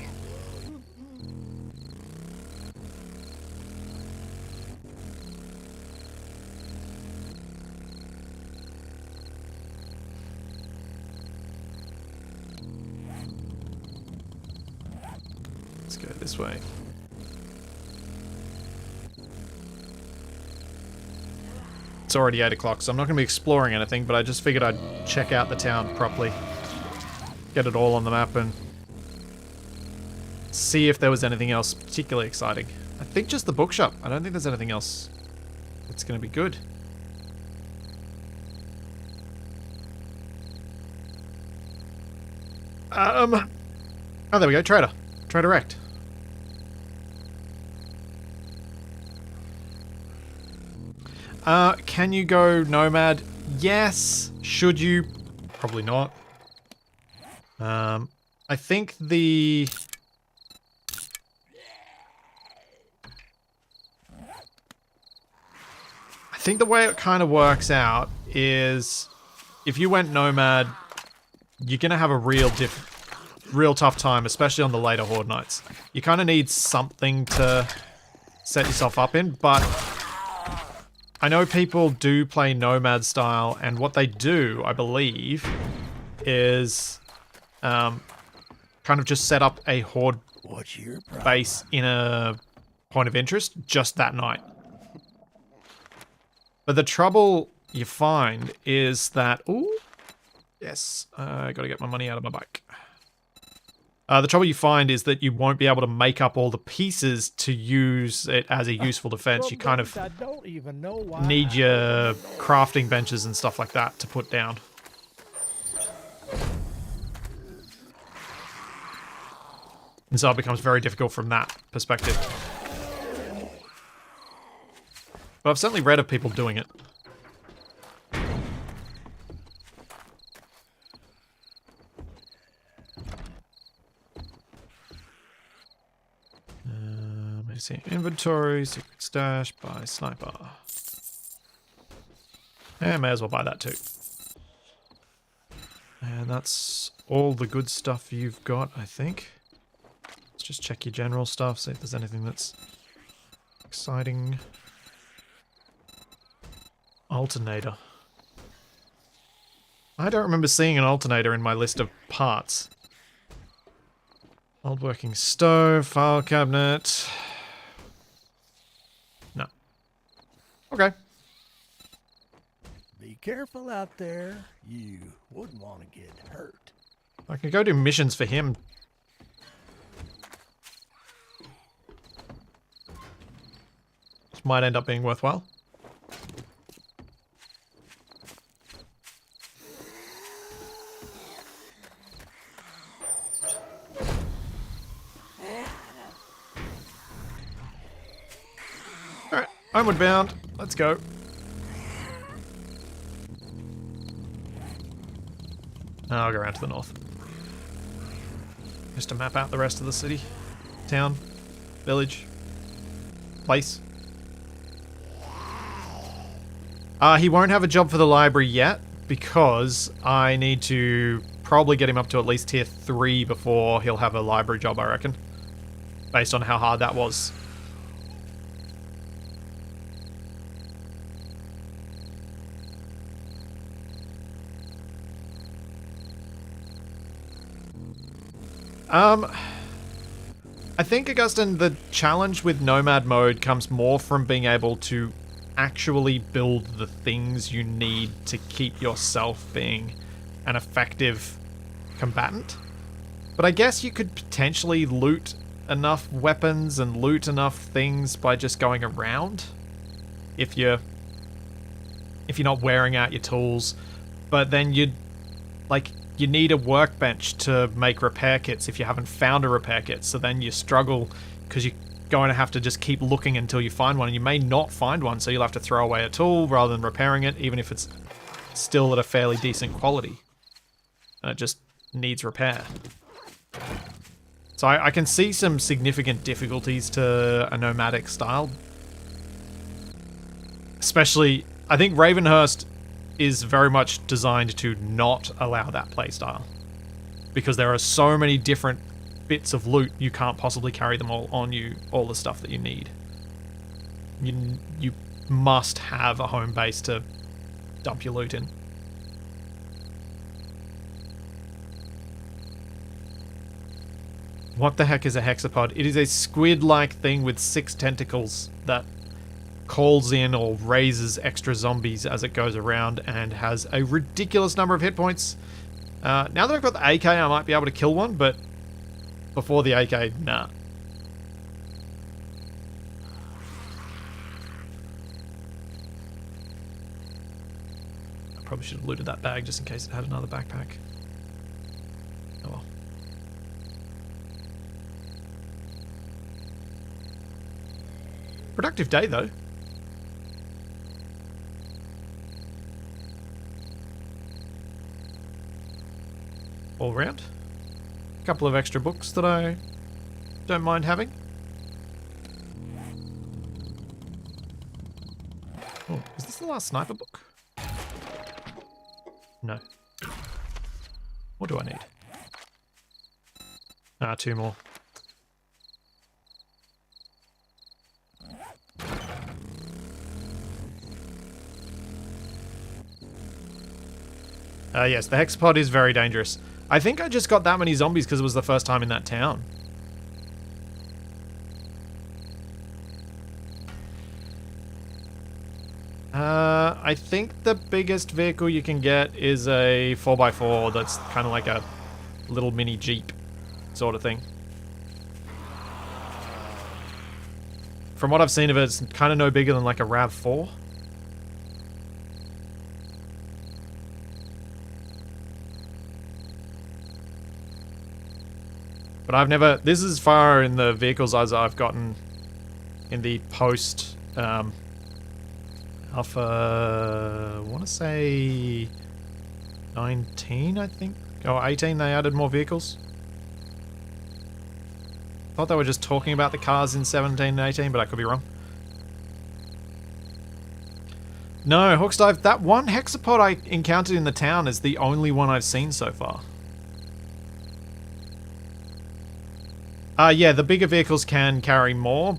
Let's go this way. It's already 8 o'clock, so I'm not going to be exploring anything, but I just figured I'd check out the town properly. Get it all on the map and see if there was anything else particularly exciting. I think just the bookshop. I don't think there's anything else that's going to be good. Oh, there we go. Trader. Trader Rect. Can you go nomad? Yes. Should you? Probably not. I think the... I think the way it kind of works out is if you went nomad, you're going to have a real tough time, especially on the later horde nights. You kind of need something to set yourself up in, but I know people do play nomad style, and what they do, I believe, is kind of just set up a horde What's your problem? base in a point of interest just that night. But the trouble you find is that... Ooh, yes, I gotta get my money out of my bike. The trouble you find is that you won't be able to make up all the pieces to use it as a useful defense. You kind of I don't even know why need your crafting benches and stuff like that to put down. And so it becomes very difficult from that perspective. But I've certainly read of people doing it. Let's see. Inventory, secret stash, buy sniper. And may as well buy that too. And that's all the good stuff you've got, I think. Let's just check your general stuff, see if there's anything that's exciting. Alternator. I don't remember seeing an alternator in my list of parts. Old working stove, file cabinet. No. Okay. Be careful out there. You wouldn't want to get hurt. I can go do missions for him. Which might end up being worthwhile. Alright, homeward bound. Let's go. I'll go around to the north. Just to map out the rest of the city. Town. Village. Place. He won't have a job for the library yet, because I need to probably get him up to at least tier 3 before he'll have a library job, I reckon. Based on how hard that was. I think, Augustine, the challenge with Nomad mode comes more from being able to actually build the things you need to keep yourself being an effective combatant. But I guess you could potentially loot enough weapons and loot enough things by just going around. If you're not wearing out your tools. But then you need a workbench to make repair kits if you haven't found a repair kit. So then you struggle because you're going to have to just keep looking until you find one. And you may not find one, so you'll have to throw away a tool rather than repairing it, even if it's still at a fairly decent quality. And it just needs repair. So I can see some significant difficulties to a nomadic style. Especially, I think Ravenhearst is very much designed to not allow that playstyle. Because there are so many different bits of loot, you can't possibly carry them all on you, all the stuff that you need. You must have a home base to dump your loot in. What the heck is a hexapod? It is a squid-like thing with 6 tentacles that calls in or raises extra zombies as it goes around and has a ridiculous number of hit points. Now that I've got the AK, I might be able to kill one, but before the AK, nah. I probably should have looted that bag just in case it had another backpack. Oh well. Productive day, though. All round. A couple of extra books that I don't mind having. Oh, is this the last sniper book? No. What do I need? Ah, 2 more. Yes, the hexapod is very dangerous. I think I just got that many zombies because it was the first time in that town. I think the biggest vehicle you can get is a 4x4 that's kind of like a little mini Jeep sort of thing. From what I've seen of it, it's kind of no bigger than like a RAV4. But I've never... This is far in the vehicles as I've gotten in the post... Alpha... I want to say... 19, I think? Or 18, they added more vehicles. Thought they were just talking about the cars in 17 and 18, but I could be wrong. No, Hawksdive, that one hexapod I encountered in the town is the only one I've seen so far. Yeah, the bigger vehicles can carry more,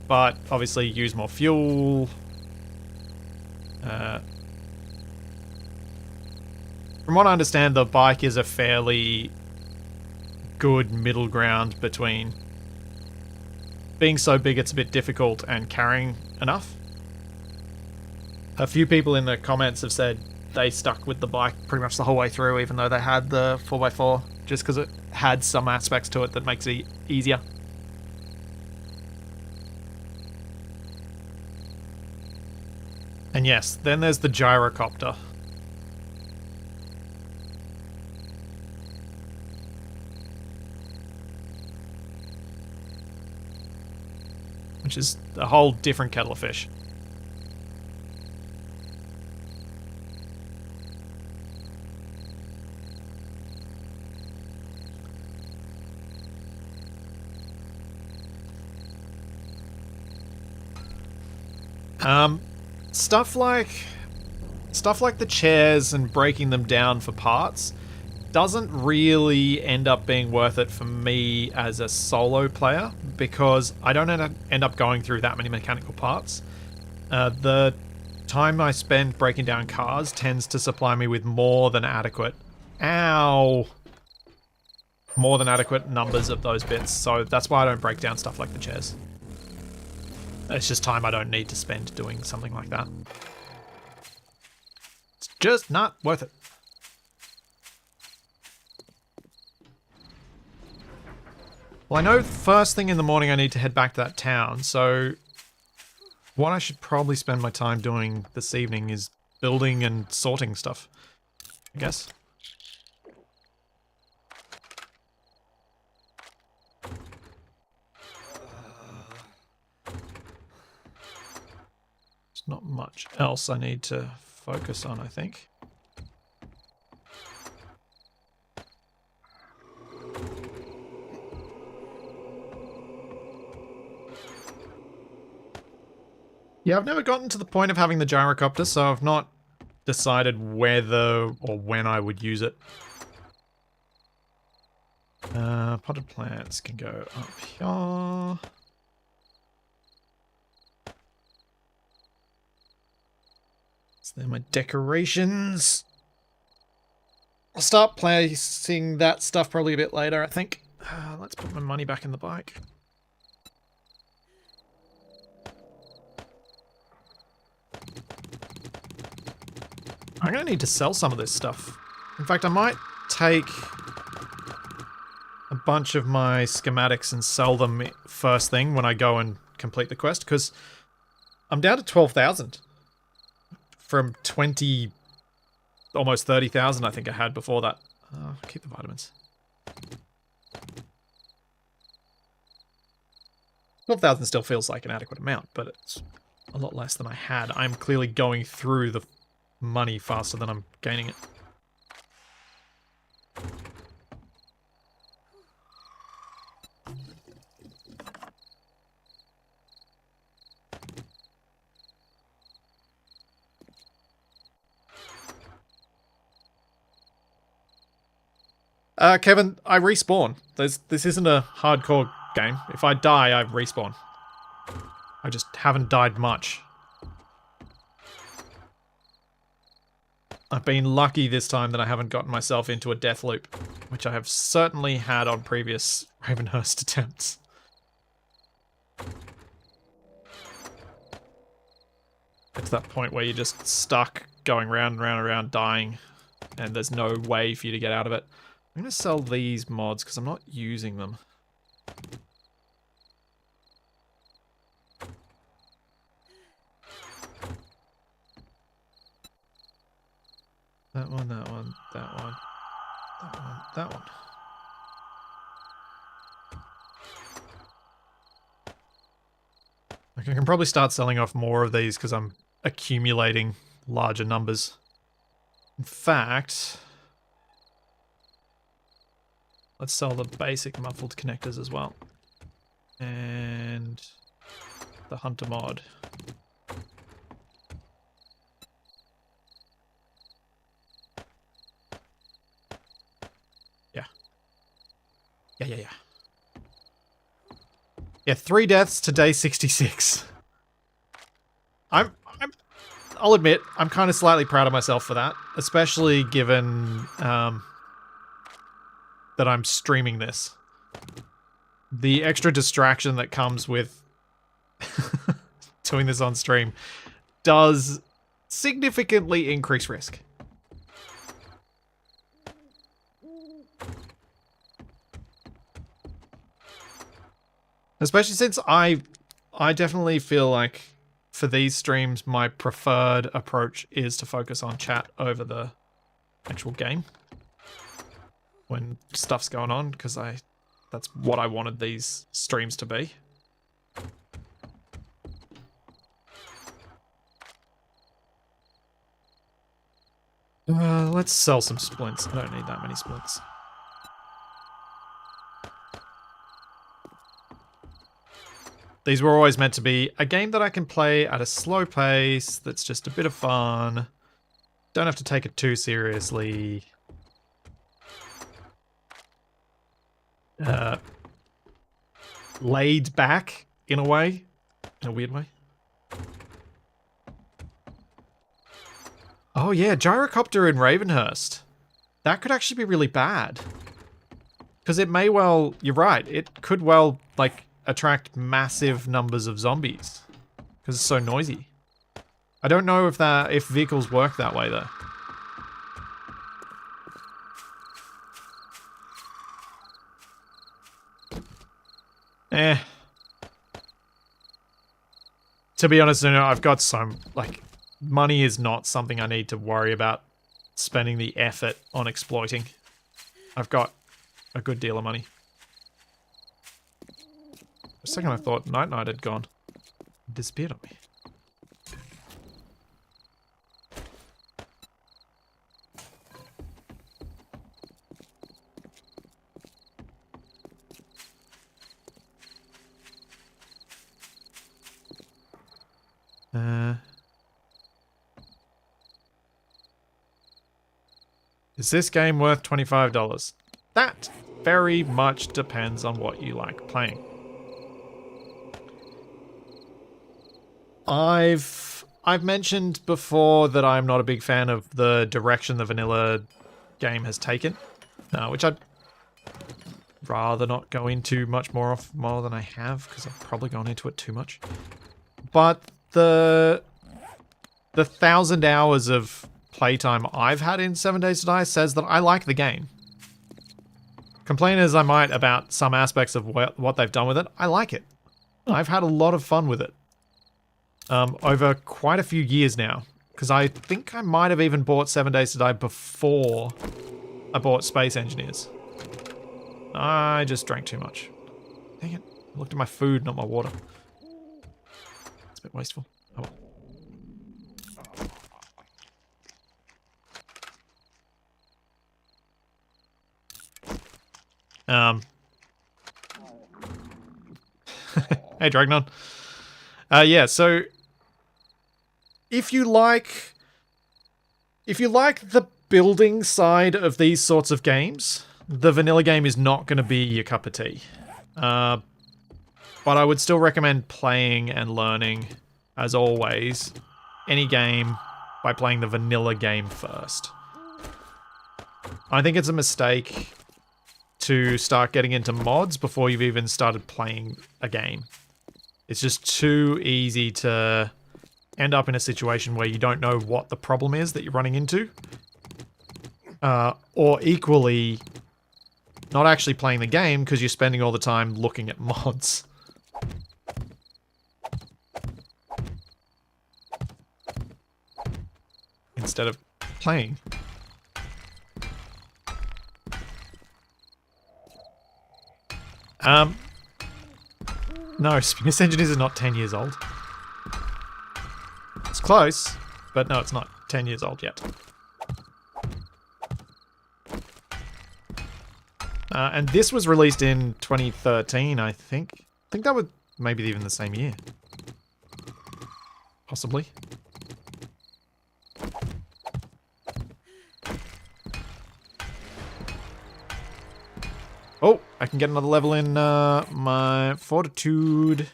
but obviously use more fuel. From what I understand, the bike is a fairly good middle ground between being so big it's a bit difficult and carrying enough. A few people in the comments have said they stuck with the bike pretty much the whole way through, even though they had the 4x4, just because it had some aspects to it that makes it easier. And yes, then there's the gyrocopter. Which is a whole different kettle of fish. Stuff like the chairs and breaking them down for parts doesn't really end up being worth it for me as a solo player, because I don't end up going through that many mechanical parts. The time I spend breaking down cars tends to supply me with more than adequate numbers of those bits, so that's why I don't break down stuff like the chairs. It's just time I don't need to spend doing something like that. It's just not worth it. Well, I know first thing in the morning I need to head back to that town, so what I should probably spend my time doing this evening is building and sorting stuff, I guess. Not much else I need to focus on, I think. Yeah, I've never gotten to the point of having the gyrocopter, so I've not decided whether or when I would use it. Potted plants can go up here. They're my decorations. I'll start placing that stuff probably a bit later, I think. Let's put my money back in the bike. I'm going to need to sell some of this stuff. In fact, I might take a bunch of my schematics and sell them first thing when I go and complete the quest, because I'm down to 12,000. From 20, almost 30,000 I think I had before that. Keep the vitamins. 12,000 still feels like an adequate amount, but it's a lot less than I had. I'm clearly going through the money faster than I'm gaining it. Kevin, I respawn. This isn't a hardcore game. If I die, I respawn. I just haven't died much. I've been lucky this time that I haven't gotten myself into a death loop, which I have certainly had on previous Ravenhearst attempts. It's that point where you're just stuck going round and round and round dying, and there's no way for you to get out of it. I'm going to sell these mods because I'm not using them. That one, that one, that one, that one, that one. Okay, I can probably start selling off more of these because I'm accumulating larger numbers. In fact, let's sell the basic muffled connectors as well. And the hunter mod. Yeah. Yeah, 3 deaths to day 66. I'll admit, I'm kind of slightly proud of myself for that, especially given that I'm streaming this. The extra distraction that comes with doing this on stream does significantly increase risk. Especially since I definitely feel like for these streams, my preferred approach is to focus on chat over the actual game when stuff's going on, because that's what I wanted these streams to be. Let's sell some splints. I don't need that many splints. These were always meant to be a game that I can play at a slow pace, that's just a bit of fun. Don't have to take it too seriously. Laid back, in a way. In a weird way. Oh yeah, gyrocopter in Ravenhearst. That could actually be really bad. Because it may well, you're right, it could well, like, attract massive numbers of zombies because it's so noisy. I don't know if vehicles work that way though. To be honest, I've got some, like, money is not something I need to worry about spending the effort on exploiting. I've got a good deal of money. For a second I thought Night had gone. It disappeared on me. Is this game worth $25? That very much depends on what you like playing. I've mentioned before that I'm not a big fan of the direction the vanilla game has taken, which I'd rather not go into much more than I have, because I've probably gone into it too much. But the 1,000 hours of playtime I've had in 7 Days to Die says that I like the game. Complain as I might about some aspects of what they've done with it, I like it. I've had a lot of fun with it. Over quite a few years now. Because I think I might have even bought 7 Days to Die before I bought Space Engineers. I just drank too much. Dang it. I looked at my food, not my water. It's a bit wasteful. Oh well. Hey, Dragnon. Yeah, so if you like the building side of these sorts of games, the vanilla game is not going to be your cup of tea. But I would still recommend playing and learning, as always, any game by playing the vanilla game first. I think it's a mistake to start getting into mods before you've even started playing a game. It's just too easy to end up in a situation where you don't know what the problem is that you're running into. Or equally, not actually playing the game because you're spending all the time looking at mods. Instead of playing. No, Spinus Engineers is not 10 years old. It's close, but no, it's not 10 years old yet. And this was released in 2013, I think. I think that was maybe even the same year. Possibly. Oh, I can get another level in my fortitude.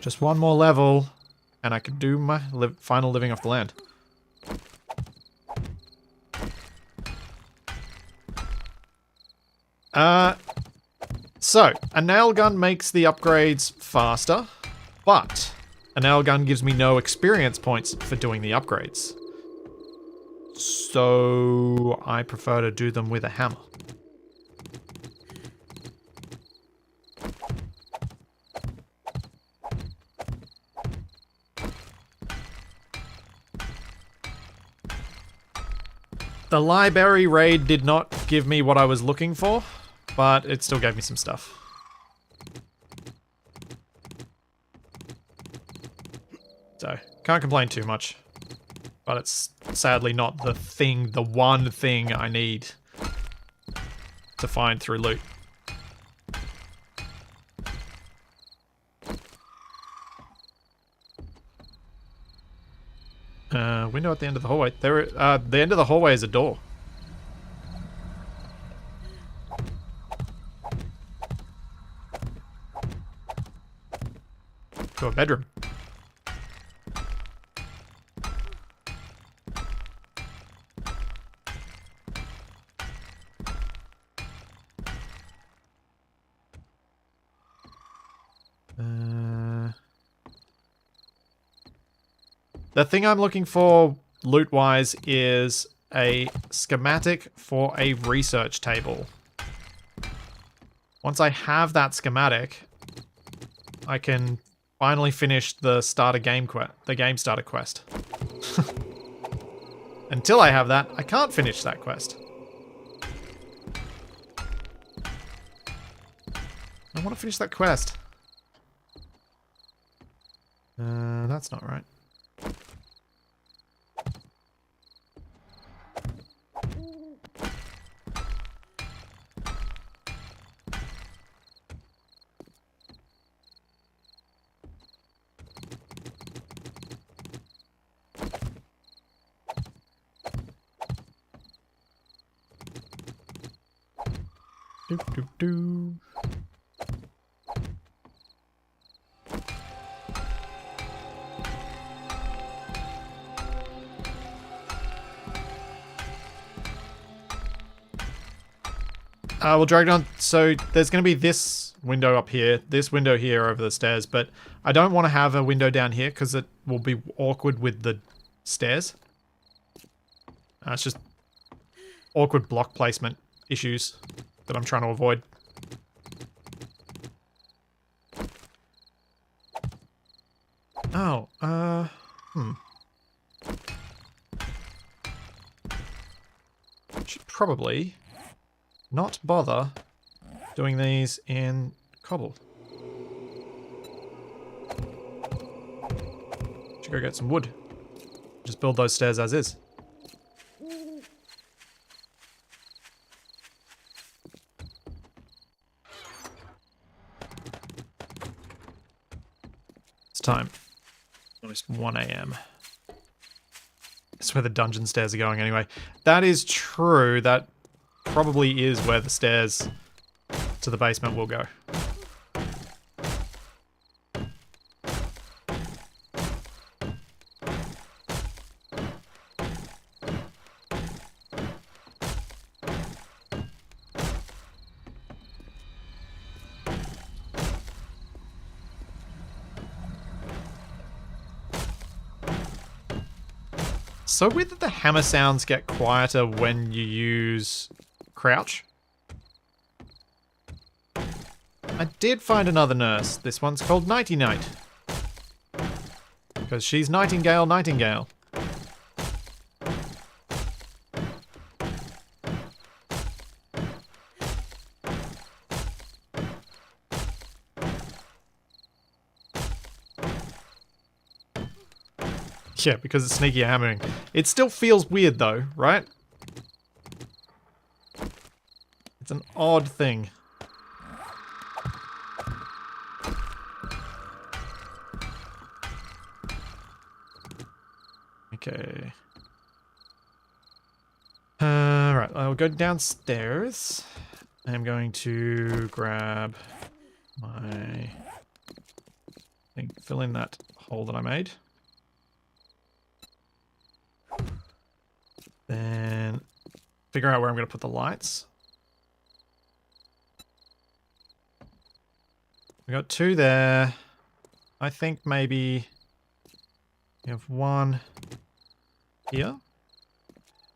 Just one more level, and I can do my final living off the land. So, a nail gun makes the upgrades faster, but a nail gun gives me no experience points for doing the upgrades. So I prefer to do them with a hammer. The library raid did not give me what I was looking for, but it still gave me some stuff. So, can't complain too much. But it's sadly not the one thing I need to find through loot. Window at the end of the hallway. The end of the hallway is a door. To a bedroom. The thing I'm looking for loot-wise is a schematic for a research table. Once I have that schematic, I can finally finish the game starter quest. Until I have that, I can't finish that quest. I want to finish that quest. That's not right. Doop doop doo. We'll drag it on. So there's going to be this window up here, this window here over the stairs, but I don't want to have a window down here because it will be awkward with the stairs. It's just awkward block placement issues that I'm trying to avoid. Oh, Should probably not bother doing these in cobble. Should go get some wood. Just build those stairs as is. It's time. Almost 1 a.m. That's where the dungeon stairs are going anyway. That is true. That probably is where the stairs to the basement will go. So weird that the hammer sounds get quieter when you use crouch. I did find another nurse. This one's called Nighty Night. Because she's Nightingale, Nightingale. Yeah, because it's sneaky hammering. It still feels weird though, right? It's an odd thing. Okay. Right, I'll go downstairs. I'm going to grab my thing, fill in that hole that I made. Then figure out where I'm going to put the lights. We got 2 there. I think maybe you have 1 here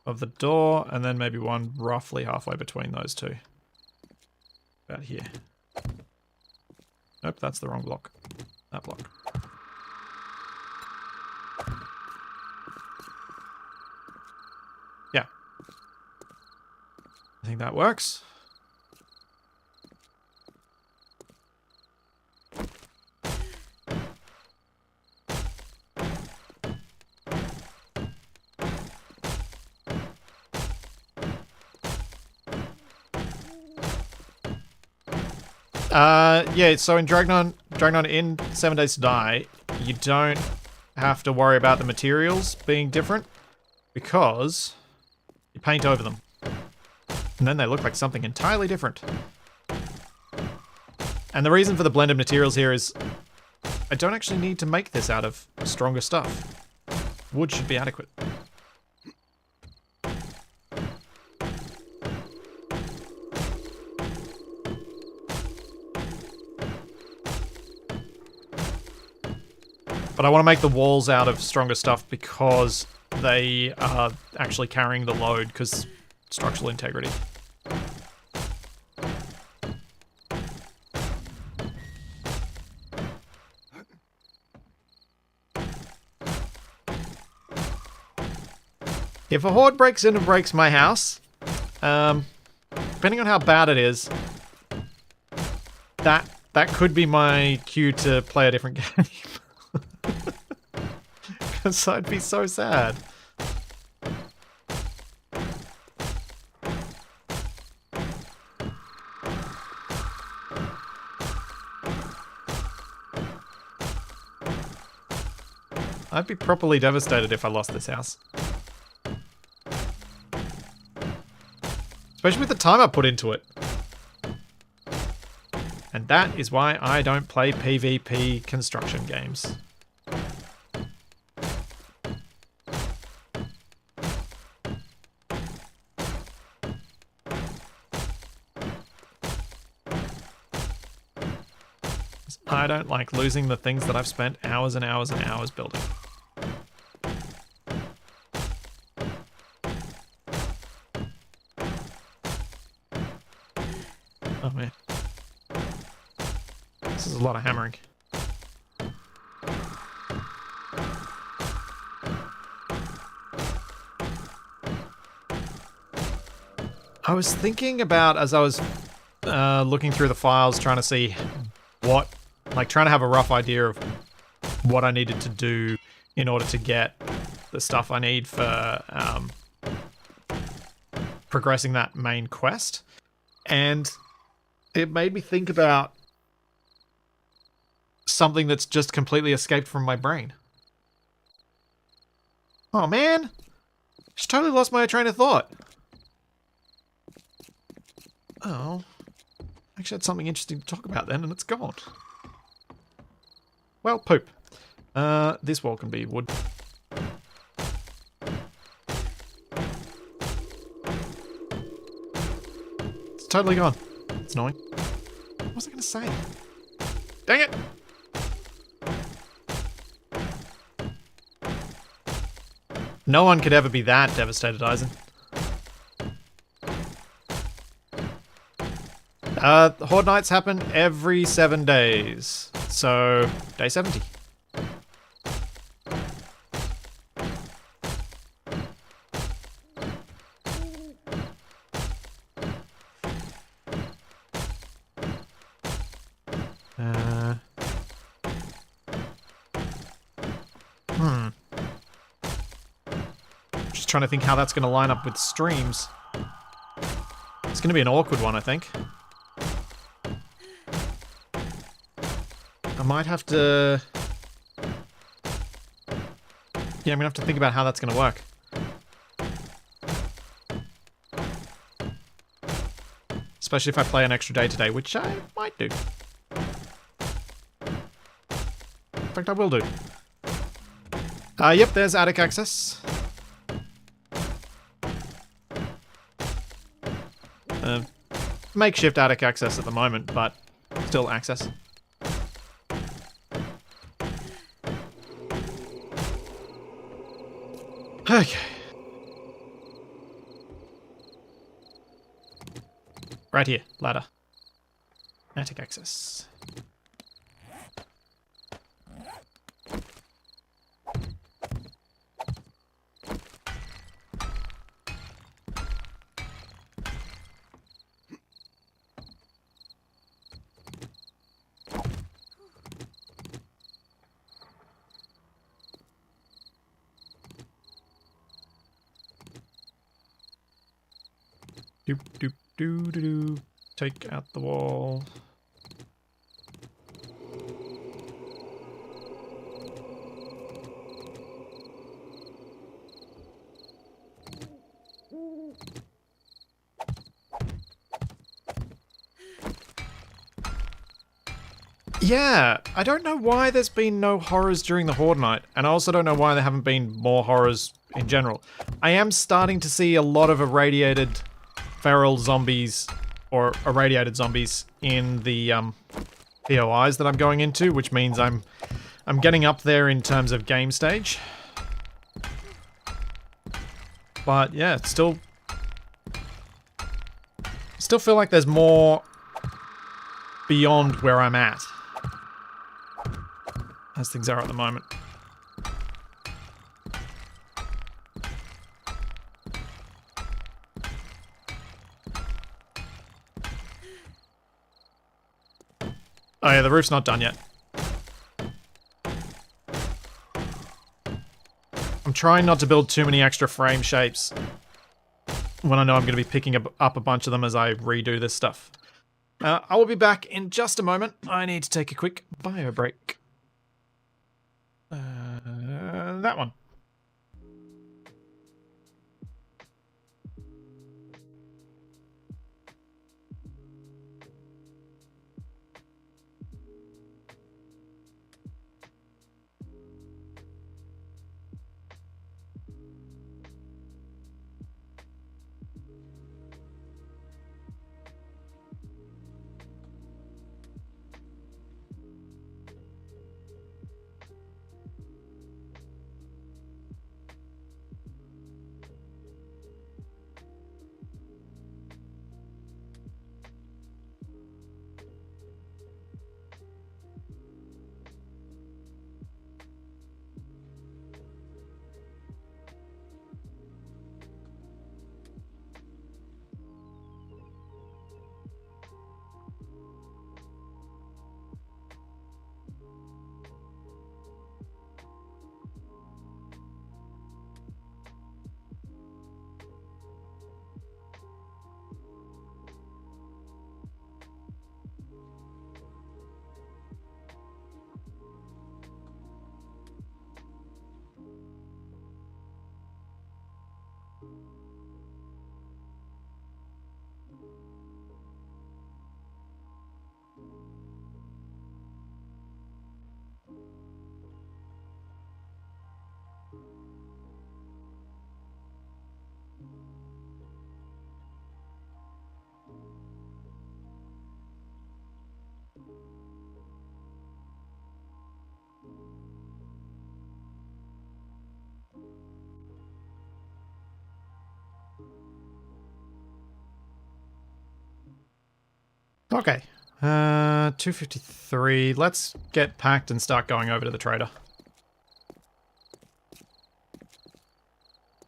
of the door, and then maybe 1 roughly halfway between those 2. About here. Nope, that's the wrong block. That block. Yeah. I think that works. Yeah, so in Dragnon in 7 Days to Die, you don't have to worry about the materials being different because you paint over them. And then they look like something entirely different. And the reason for the blended materials here is I don't actually need to make this out of stronger stuff. Wood should be adequate. But I want to make the walls out of stronger stuff because they are actually carrying the load because structural integrity. If a horde breaks in and breaks my house, depending on how bad it is, that could be my cue to play a different game. Because I'd be so sad. I'd be properly devastated if I lost this house. Especially with the time I put into it. And that is why I don't play PvP construction games. I don't like losing the things that I've spent hours and hours and hours building. Oh man. This is a lot of hammering. I was thinking about, as I was looking through the files, trying to see trying to have a rough idea of what I needed to do in order to get the stuff I need for progressing that main quest. And it made me think about something that's just completely escaped from my brain. Oh man, just totally lost my train of thought. Oh, actually had something interesting to talk about then, and it's gone. Well, poop. This wall can be wood. It's totally gone. It's annoying. What was I going to say? Dang it! No one could ever be that devastated, Eisen. Horde Nights happen every 7 days. So, day 70. Just trying to think how that's going to line up with streams. It's going to be an awkward one, I think. I might have to... Yeah, I'm going to have to think about how that's going to work. Especially if I play an extra day today, which I might do. In fact, I will do. Yep, there's attic access. Makeshift attic access at the moment, but still access. Okay. Right here, ladder. Attic access. Doop doop doo doo doo. Take out the wall. Yeah, I don't know why there's been no horrors during the Horde Night, and I also don't know why there haven't been more horrors in general. I am starting to see a lot of irradiated feral zombies, or irradiated zombies, in the POIs that I'm going into, which means I'm getting up there in terms of game stage. But yeah, it's still feel like there's more beyond where I'm at, as things are at the moment. Oh yeah, the roof's not done yet. I'm trying not to build too many extra frame shapes when I know I'm going to be picking up a bunch of them as I redo this stuff. I will be back in just a moment. I need to take a quick bio break. That one. Okay. 253. Let's get packed and start going over to the trader.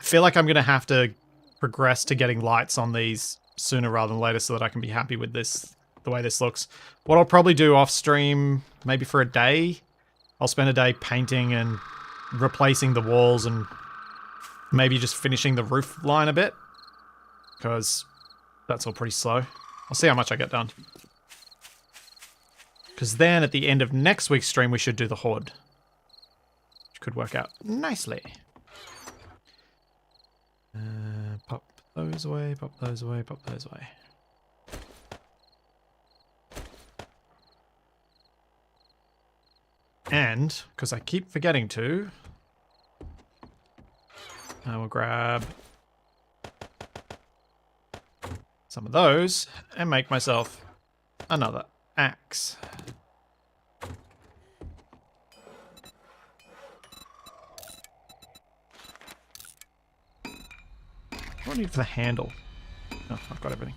I feel like I'm going to have to progress to getting lights on these sooner rather than later so that I can be happy with this, the way this looks. What I'll probably do off stream, maybe for a day, I'll spend a day painting and replacing the walls and maybe just finishing the roof line a bit, because that's all pretty slow. I'll see how much I get done. Because then at the end of next week's stream, we should do the horde, which could work out nicely. Pop those away, pop those away, pop those away. And, because I keep forgetting to, I will grab some of those and make myself another axe. What do I need for the handle? Oh, I've got everything.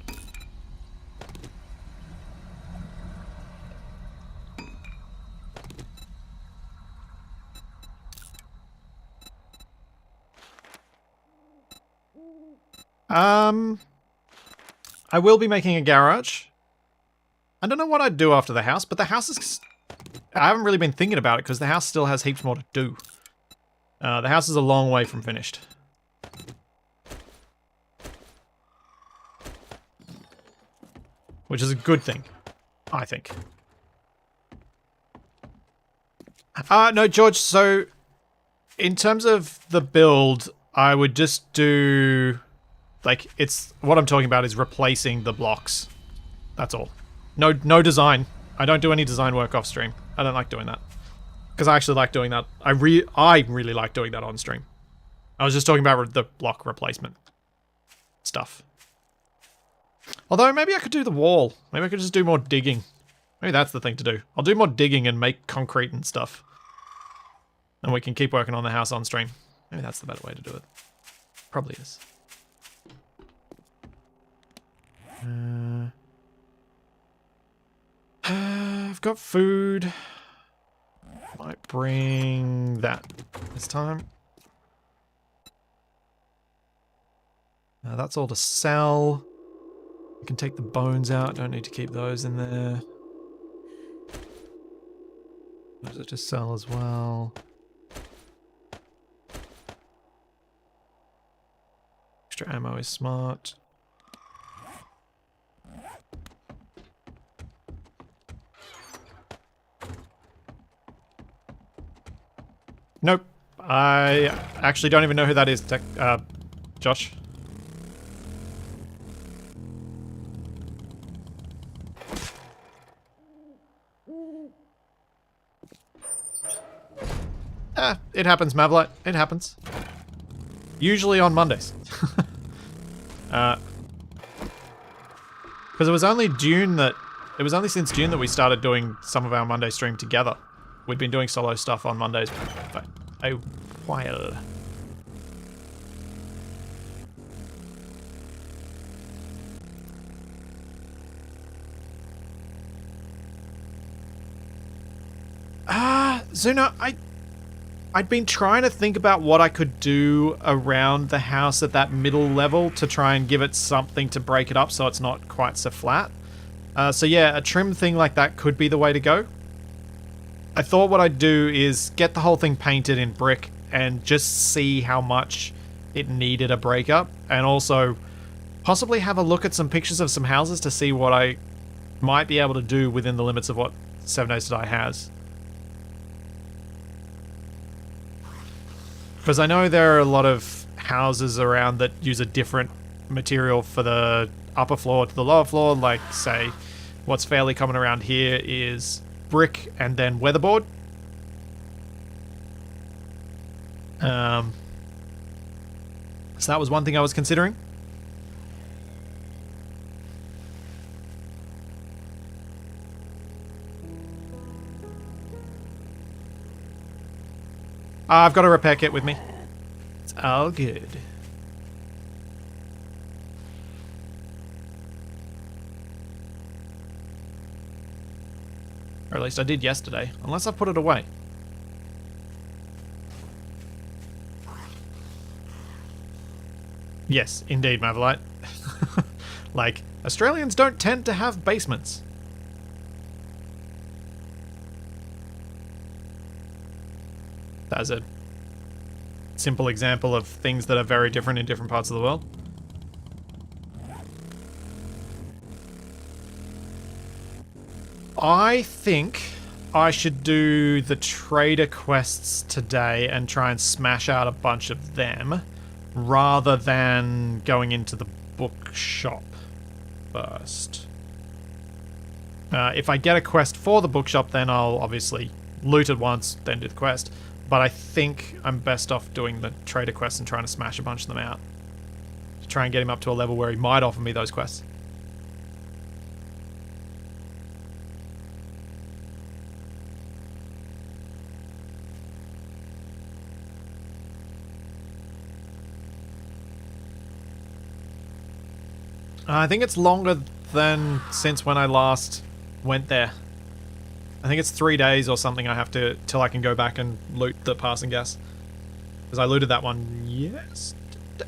I will be making a garage. I don't know what I'd do after the house, but the house is... I haven't really been thinking about it because the house still has heaps more to do. The house is a long way from finished. Which is a good thing, I think. No, George, so in terms of the build, I would just do... Like, it's... What I'm talking about is replacing the blocks. That's all. No design. I don't do any design work off stream. I don't like doing that. Because I actually like doing that. I really like doing that on stream. I was just talking about the block replacement stuff. Although, maybe I could do the wall. Maybe I could just do more digging. Maybe that's the thing to do. I'll do more digging and make concrete and stuff. And we can keep working on the house on stream. Maybe that's the better way to do it. Probably is. I've got food. Might bring that this time. That's all to sell. You can take the bones out. Don't need to keep those in there. Those are to sell as well. Extra ammo is smart. Nope. I actually don't even know who that is, Josh. It happens, Mavlight. It happens. Usually on Mondays. Because it was only June that... It was only since June that we started doing some of our Monday stream together. We'd been doing solo stuff on Mondays for a while. Zuna, I'd been trying to think about what I could do around the house at that middle level to try and give it something to break it up so it's not quite so flat. So yeah, a trim thing like that could be the way to go. I thought what I'd do is get the whole thing painted in brick and just see how much it needed a breakup, and also possibly have a look at some pictures of some houses to see what I might be able to do within the limits of what 7 Days to Die has. Because I know there are a lot of houses around that use a different material for the upper floor to the lower floor, like, say, what's fairly common around here is brick and then weatherboard. So that was one thing I was considering. I've got a repair kit with me. It's all good. Or at least I did yesterday, unless I put it away. Yes, indeed, Maverlight. Like, Australians don't tend to have basements. That's a simple example of things that are very different in different parts of the world. I think I should do the trader quests today and try and smash out a bunch of them rather than going into the bookshop first. If I get a quest for the bookshop, then I'll obviously loot it once, then do the quest. But I think I'm best off doing the trader quest and trying to smash a bunch of them out. To try and get him up to a level where he might offer me those quests. I think it's longer than since when I last went there. I think it's 3 days or something I have to, till I can go back and loot the passing gas. Because I looted that one yesterday.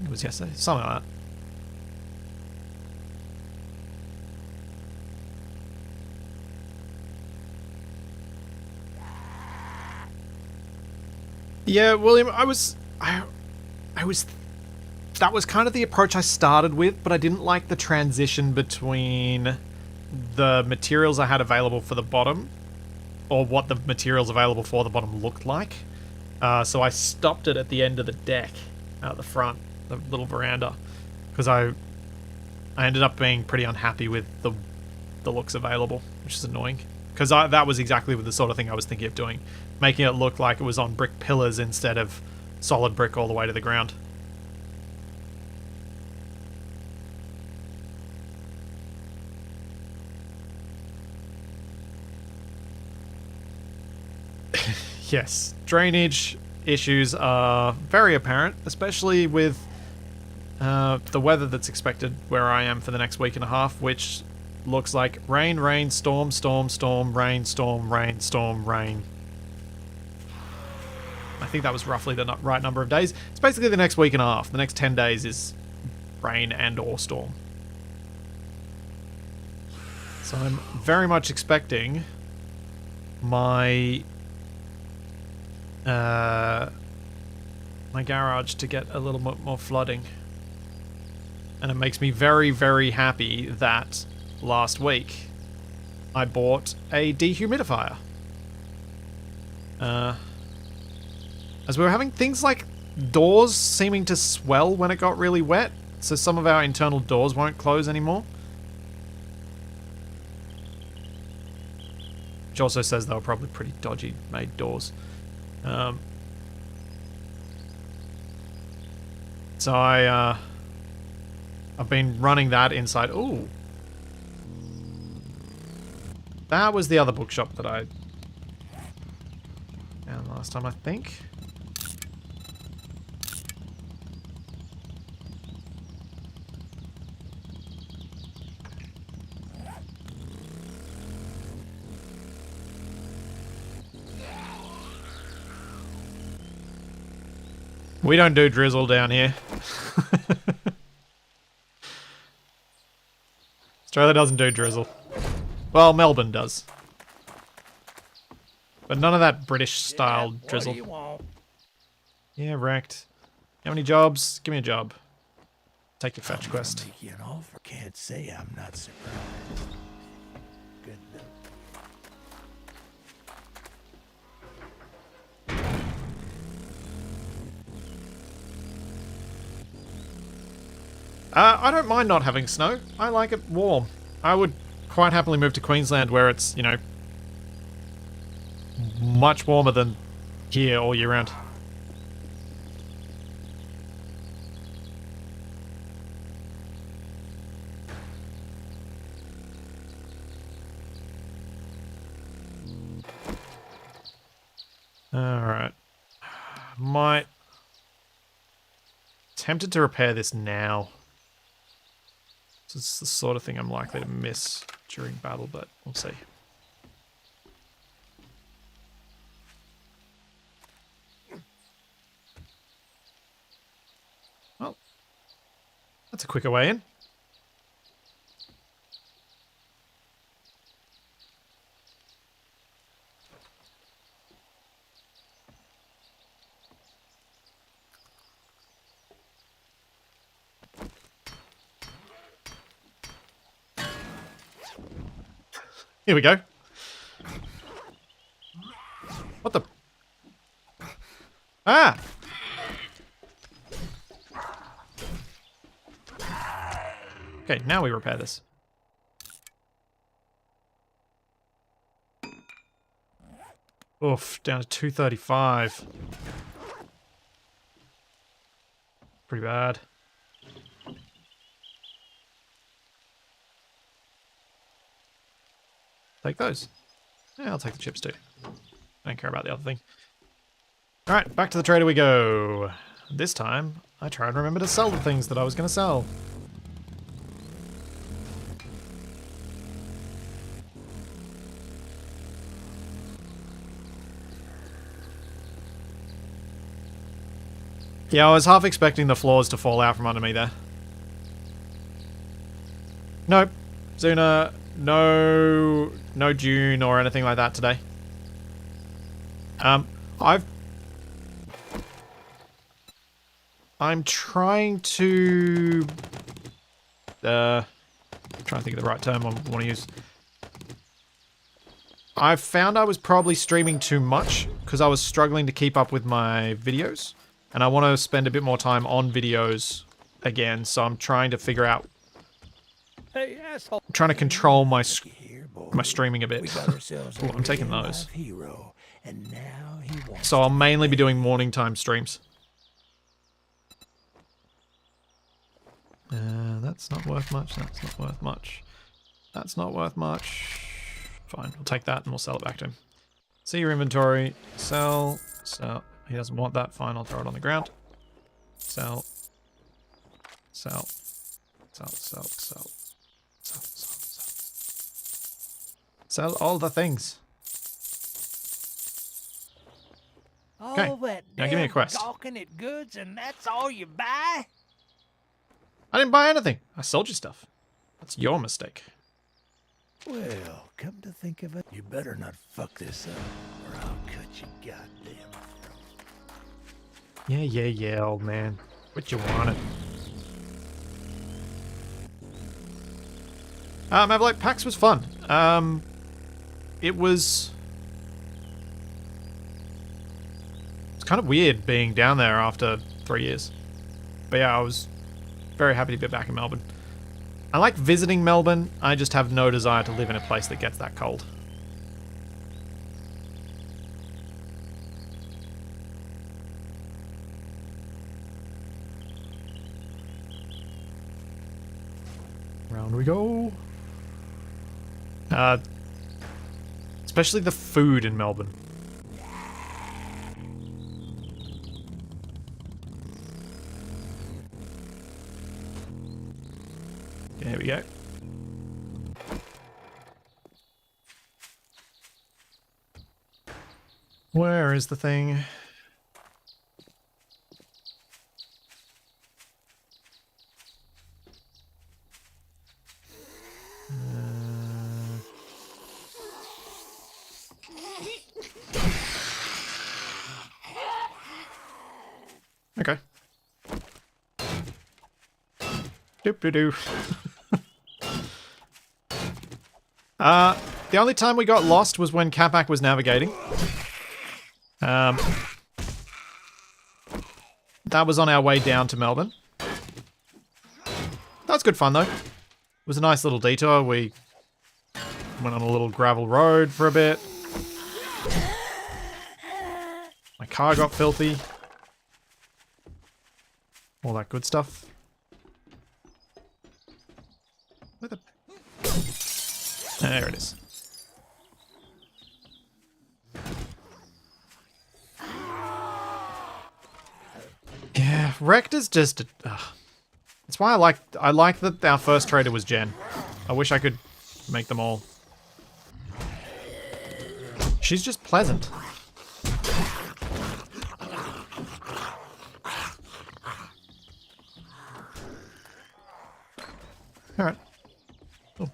It was yesterday? Something like that. Yeah, William, I was that was kind of the approach I started with, but I didn't like the transition between the materials I had available for the bottom, or what the materials available for the bottom looked like. So I stopped it at the end of the deck, out the front, the little veranda, because I ended up being pretty unhappy with the looks available, which is annoying. Because that was exactly the sort of thing I was thinking of doing, making it look like it was on brick pillars instead of solid brick all the way to the ground. Yes, drainage issues are very apparent, especially with the weather that's expected where I am for the next week and a half, which looks like rain, rain, storm, storm, storm, rain, storm, rain, storm, rain. I think that was roughly the right number of days. It's basically the next week and a half. The next 10 days is rain and or storm. So I'm very much expecting my my garage to get a little bit more flooding. And it makes me very, very happy that last week I bought a dehumidifier. As we were having things like doors seeming to swell when it got really wet, so some of our internal doors won't close anymore. Which also says they were probably pretty dodgy made doors. So I've been running that inside. Ooh. That was the other bookshop that I found last time, I think. We don't do drizzle down here. Australia doesn't do drizzle. Well, Melbourne does. But none of that British style drizzle. What do you want? Yeah, wrecked. How many jobs? Give me a job. Take your fetch quest. Make you an offer. Can't say I'm not surprised. Good luck. I don't mind not having snow. I like it warm. I would quite happily move to Queensland where it's, you know, much warmer than here all year round. Alright. Might tempted to repair this now. So it's the sort of thing I'm likely to miss during battle, but we'll see. Well, that's a quicker way in. Here we go. What the? Ah! Okay, now we repair this. Oof, down to 235. Pretty bad. Take those. Yeah, I'll take the chips too. I don't care about the other thing. Alright, back to the trader we go. This time, I try and remember to sell the things that I was going to sell. Yeah, I was half expecting the floors to fall out from under me there. Nope. Zuna, no June or anything like that today. I'm trying to trying to think of the right term I want to use. I found I was probably streaming too much because I was struggling to keep up with my videos, and I want to spend a bit more time on videos again, so I'm trying to figure out. Hey, asshole. I'm trying to control my Here, boy. my streaming a We bit. got ourselves Ooh, a I'm taking real those. live hero, and now he wants So I'll mainly be doing morning time streams. That's not worth much. That's not worth much. That's not worth much. Fine, we'll take that and we'll sell it back to him. See your inventory. Sell. Sell. He doesn't want that. Fine, I'll throw it on the ground. Sell. Sell. Sell, sell, sell. Sell, sell, sell. Sell all the things. Okay, all that now give me a damn quest. gawking at goods, and that's all you buy? I didn't buy anything. I sold you stuff. That's your mistake. Well, come to think of it, you better not fuck this up, or I'll cut you goddamn throat. Yeah, old man. What you wanted? Like PAX was fun. It was kind of weird being down there after 3 years. But yeah, I was very happy to be back in Melbourne. I like visiting Melbourne. I just have no desire to live in a place that gets that cold. Round we go. Especially the food in Melbourne. There we go. Where is the thing? Okay. Doop-doo-doo. The only time we got lost was when Capac was navigating. That was on our way down to Melbourne. That was good fun, though. It was a nice little detour. We went on a little gravel road for a bit. My car got filthy. All that good stuff. Where the... There it is. Yeah. Wrecked is just... That's why I like that our first trader was Jen. I wish I could make them all. She's just pleasant. Alright. Oh.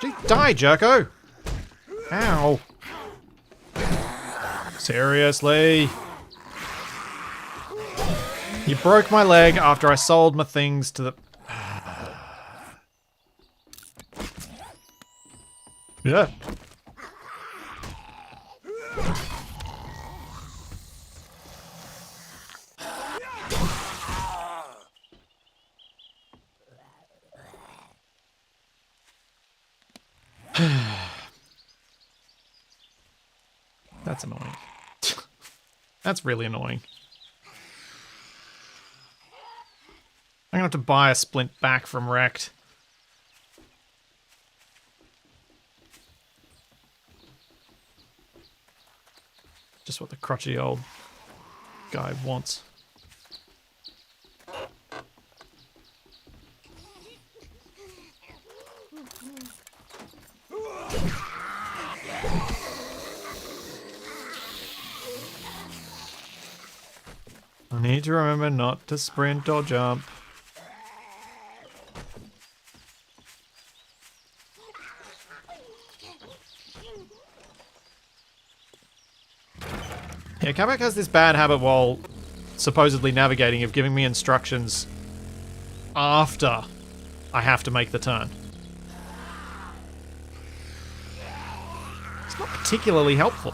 Gee, die, Jerko! Ow! Seriously? You broke my leg after I sold my things to the... Yeah. That's annoying. That's really annoying. I'm gonna have to buy a splint back from Wrecked. Just what the crotchety old guy wants. I need to remember not to sprint or jump. Yeah, Kabak has this bad habit while supposedly navigating of giving me instructions after I have to make the turn. It's not particularly helpful.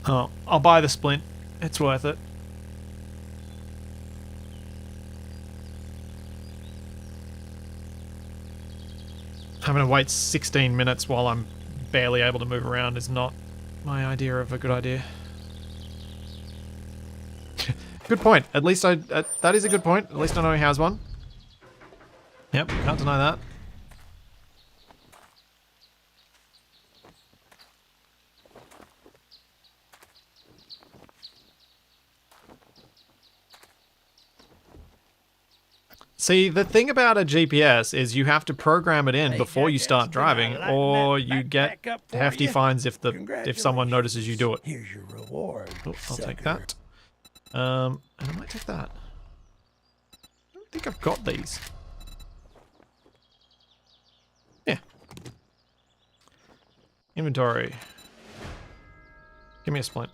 Oh, I'll buy the splint. It's worth it. Having to wait 16 minutes while I'm barely able to move around is not my idea of a good idea. Good point. At least that is a good point. At least I know he has one. Yep, can't deny that. See, the thing about a GPS is you have to program it in before you start driving, or you get hefty fines if someone notices you do it. Here's your reward. Oh, I'll take that. And I might take that. I don't think I've got these. Yeah. Inventory. Give me a splint.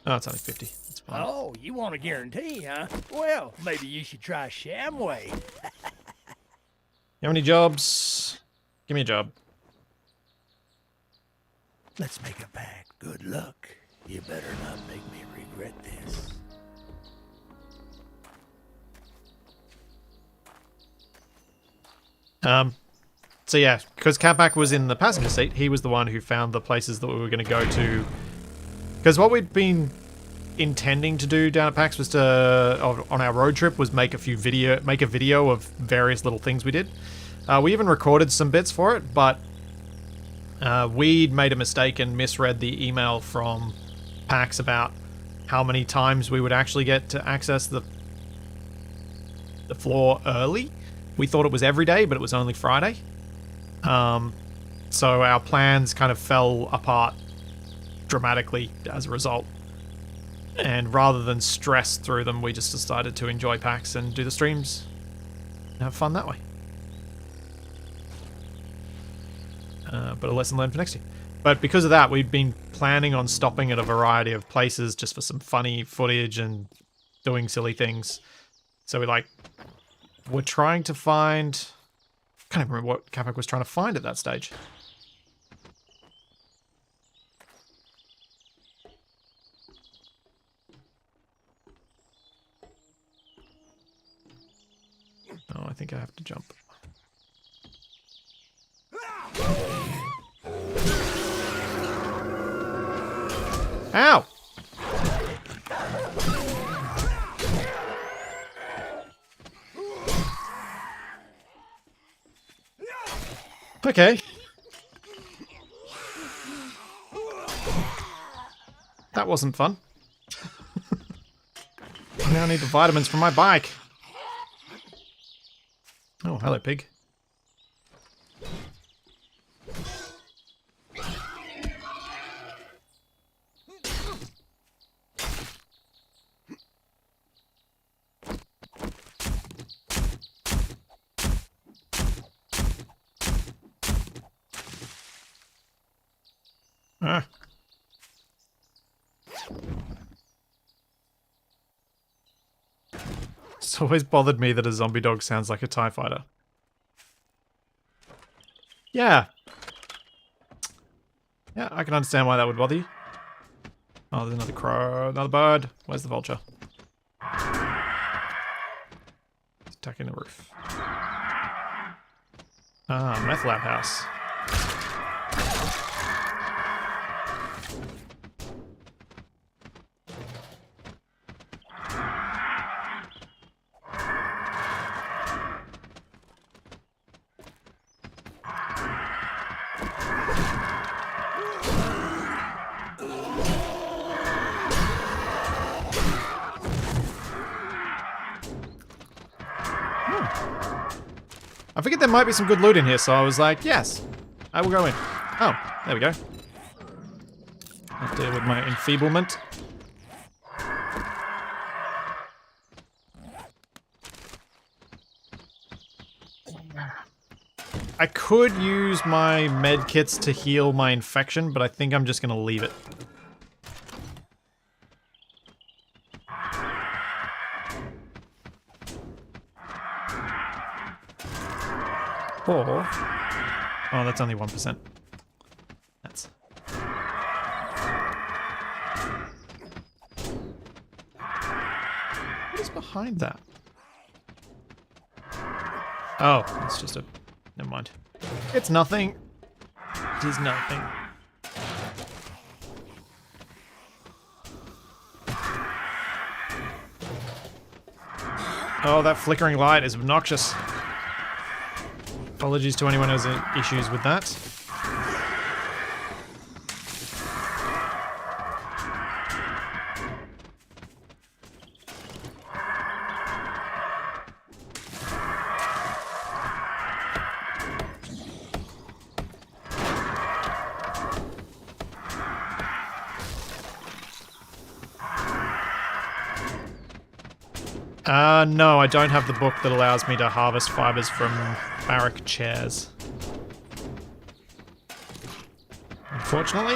Oh, it's only 50. It's fine. Oh, you want a guarantee, huh? Well, maybe you should try Shamway. You have any jobs? Give me a job. Let's make a pact. Good luck. You better not make me regret this. So yeah, because Catback was in the passenger seat, he was the one who found the places that we were going to go to. Because what we'd been intending to do down at PAX was on our road trip was make a video of various little things we did. We even recorded some bits for it, but we'd made a mistake and misread the email from PAX about how many times we would actually get to access the floor early. We thought it was every day, but it was only Friday. So our plans kind of fell apart dramatically as a result. And rather than stress through them, we just decided to enjoy PAX and do the streams and have fun that way. But a lesson learned for next year. But because of that, we'd been planning on stopping at a variety of places just for some funny footage and doing silly things. So we're trying to find... I can't even remember what Capac was trying to find at that stage. Oh, I think I have to jump. Ow! Okay. That wasn't fun. I now need the vitamins from my bike. Oh, hello, pig. Ah. It's always bothered me that a zombie dog sounds like a TIE fighter. Yeah. Yeah, I can understand why that would bother you. Oh, there's another crow, another bird. Where's the vulture? It's attacking the roof. Ah, meth lab house. I figured there might be some good loot in here, so I was like, yes, I will go in. Oh, there we go. I'll deal with my enfeeblement. I could use my med kits to heal my infection, but I think I'm just going to leave it. Or... oh, that's only 1%. That's... what is behind that? Oh, it's just a... never mind. It's nothing. It is nothing. Oh, that flickering light is obnoxious. Apologies to anyone who has issues with that. No, I don't have the book that allows me to harvest fibers from barrack chairs. Unfortunately.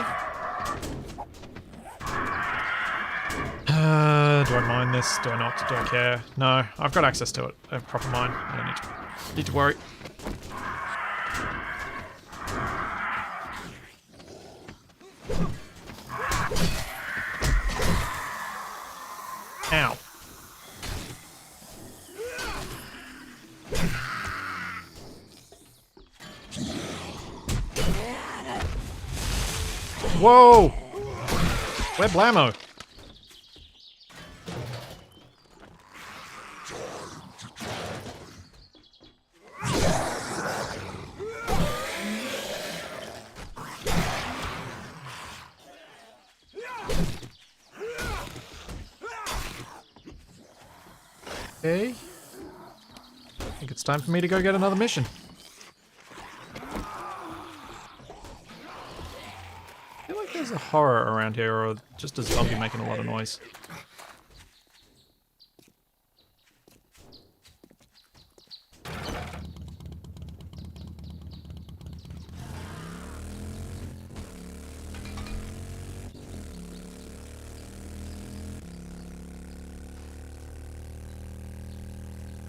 Do I mine this? Do I not? Do I care? No, I've got access to it. I have proper mine. I don't need to worry. Ow. Whoa! Where blammo? Okay. I think it's time for me to go get another mission. There's a horror around here, or just a zombie making a lot of noise.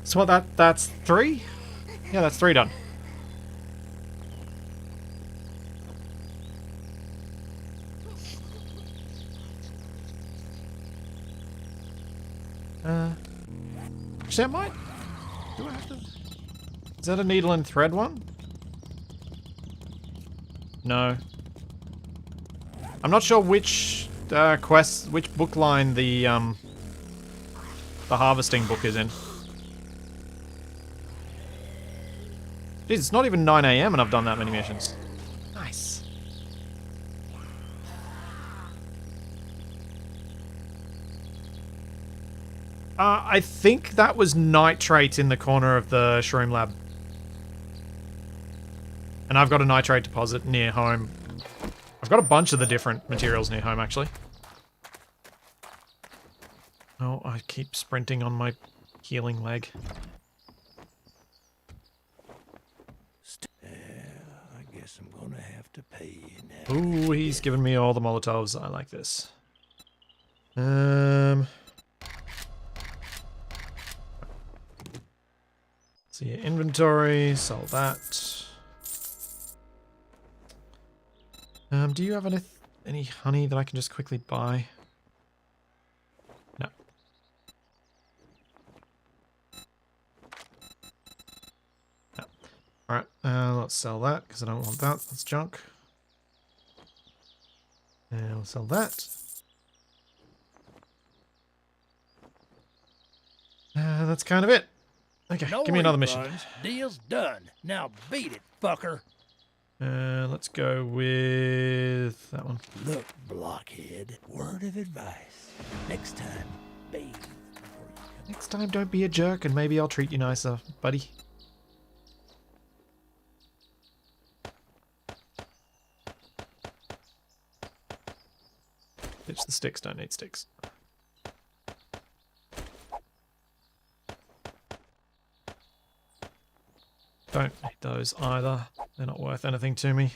So what, that's 3? Yeah, that's 3 done. Actually, I might... do I have to... is that a needle and thread one? No. I'm not sure which quest, which book line the harvesting book is in. Jeez, it's not even 9 AM and I've done that many missions. Nice. I think that was nitrate in the corner of the shroom lab. And I've got a nitrate deposit near home. I've got a bunch of the different materials near home, actually. Oh, I keep sprinting on my healing leg. I guess I'm gonna have to pay you now. Ooh, he's given me all the Molotovs. I like this. See your inventory, sell that. Do you have any honey that I can just quickly buy? No. No. Alright, let's sell that, because I don't want that. That's junk. And I'll sell that. That's kind of it. Okay, No give me another mission. refunds. Deal's done. Now beat it, fucker. Let's go with that one. Look, blockhead. Word of advice. Next time, bathe before you come. Next time, don't be a jerk, and maybe I'll treat you nicer, buddy. Ditch the sticks, don't need sticks. Don't need those either. They're not worth anything to me.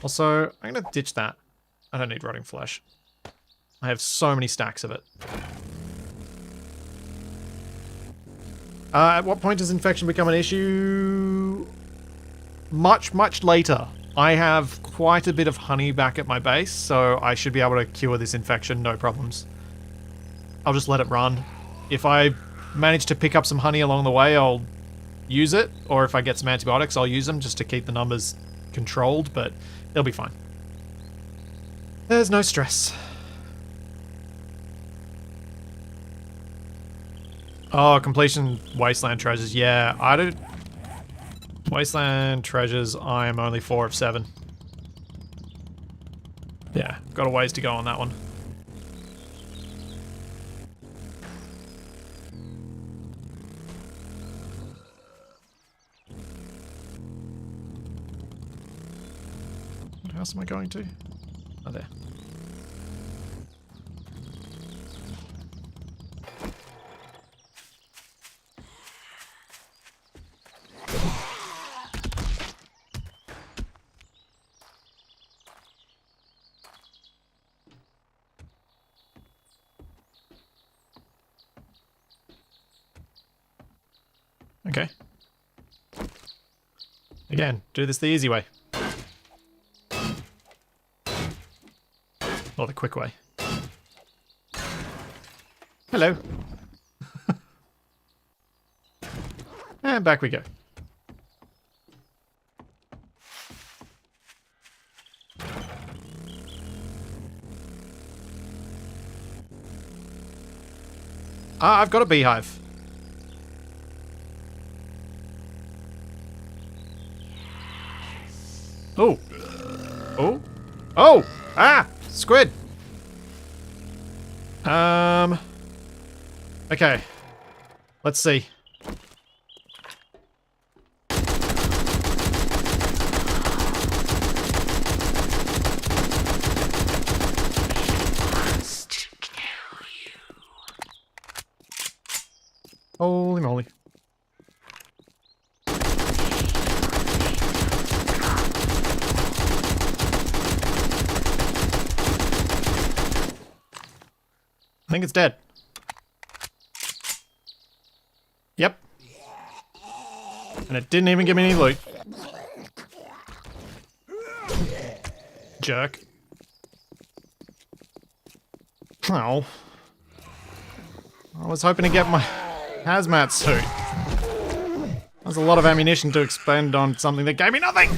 Also, I'm going to ditch that. I don't need rotting flesh. I have so many stacks of it. At what point does infection become an issue? Much, much later. I have quite a bit of honey back at my base, so I should be able to cure this infection, no problems. I'll just let it run. If I manage to pick up some honey along the way, I'll use it. Or if I get some antibiotics, I'll use them just to keep the numbers controlled, but it'll be fine. There's no stress. Oh, completion wasteland treasures. Yeah, I don't... Wasteland treasures, I am only 4 of 7. Yeah, got a ways to go on that one. What house am I going to? Oh, there. Okay. Again, do this the easy way. Or the quick way. Hello. And back we go. Ah, I've got a beehive. Oh. Oh. Oh! Ah! Squid! Okay. Let's see. Holy moly. I think it's dead. Yep. And it didn't even give me any loot. Jerk. Oh. I was hoping to get my hazmat suit. That's a lot of ammunition to expend on something that gave me nothing!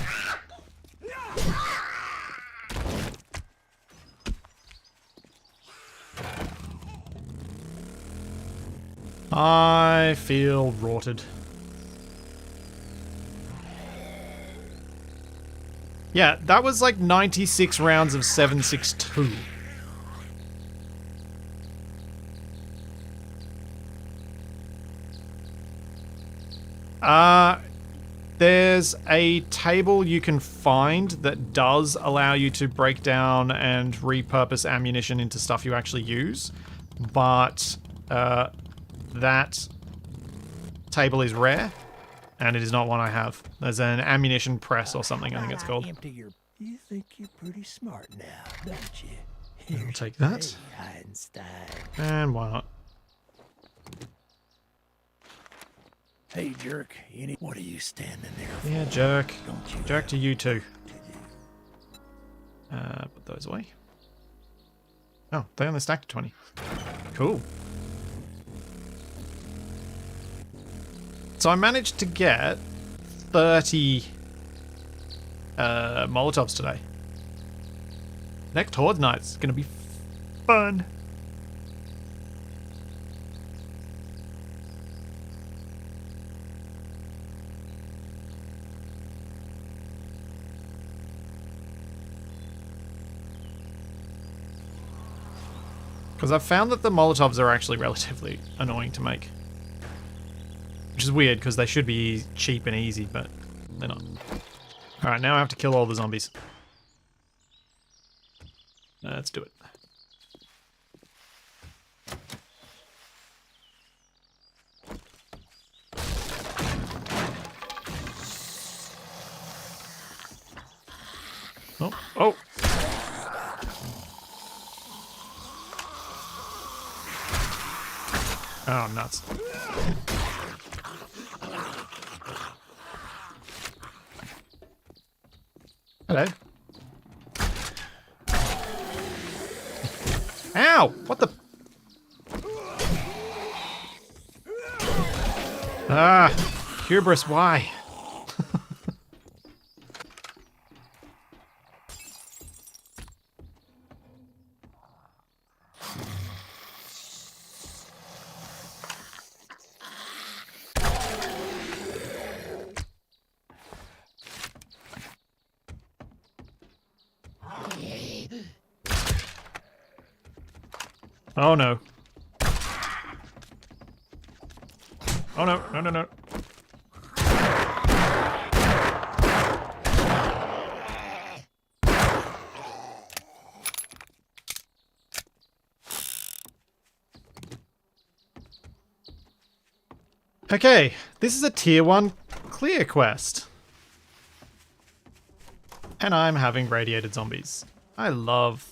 I feel rotted. Yeah, that was like 96 rounds of 7.62. There's a table you can find that does allow you to break down and repurpose ammunition into stuff you actually use, but that table is rare, and it is not one I have. There's an ammunition press or something, I think it's called. You think you're pretty smart now, don't you? I'll take that. Einstein. And why not? Hey, jerk. What are you standing there for? Yeah, jerk. Don't you Jerk to you too. to do? Put those away. Oh, they only stacked to 20. Cool. So I managed to get 30 Molotovs today. Next Horde Night's gonna be fun. Because I've found that the Molotovs are actually relatively annoying to make. Which is weird, because they should be cheap and easy, but they're not. Alright, now I have to kill all the zombies. Let's do it. Oh, oh! Oh, nuts. Hello. Ow! What the? Ah! Hubris, why? Oh no. Oh no, no, no, no. Okay, this is a tier 1 clear quest. And I'm having radiated zombies. I love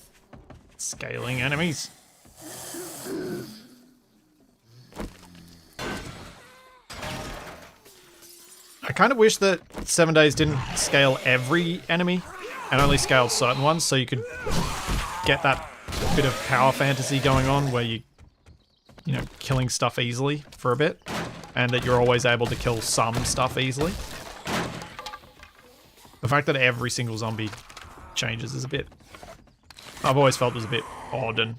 scaling enemies. I kind of wish that 7 Days didn't scale every enemy and only scaled certain ones, so you could get that bit of power fantasy going on where you know, killing stuff easily for a bit, and that you're always able to kill some stuff easily. The fact that every single zombie changes is a bit... I've always felt was a bit odd and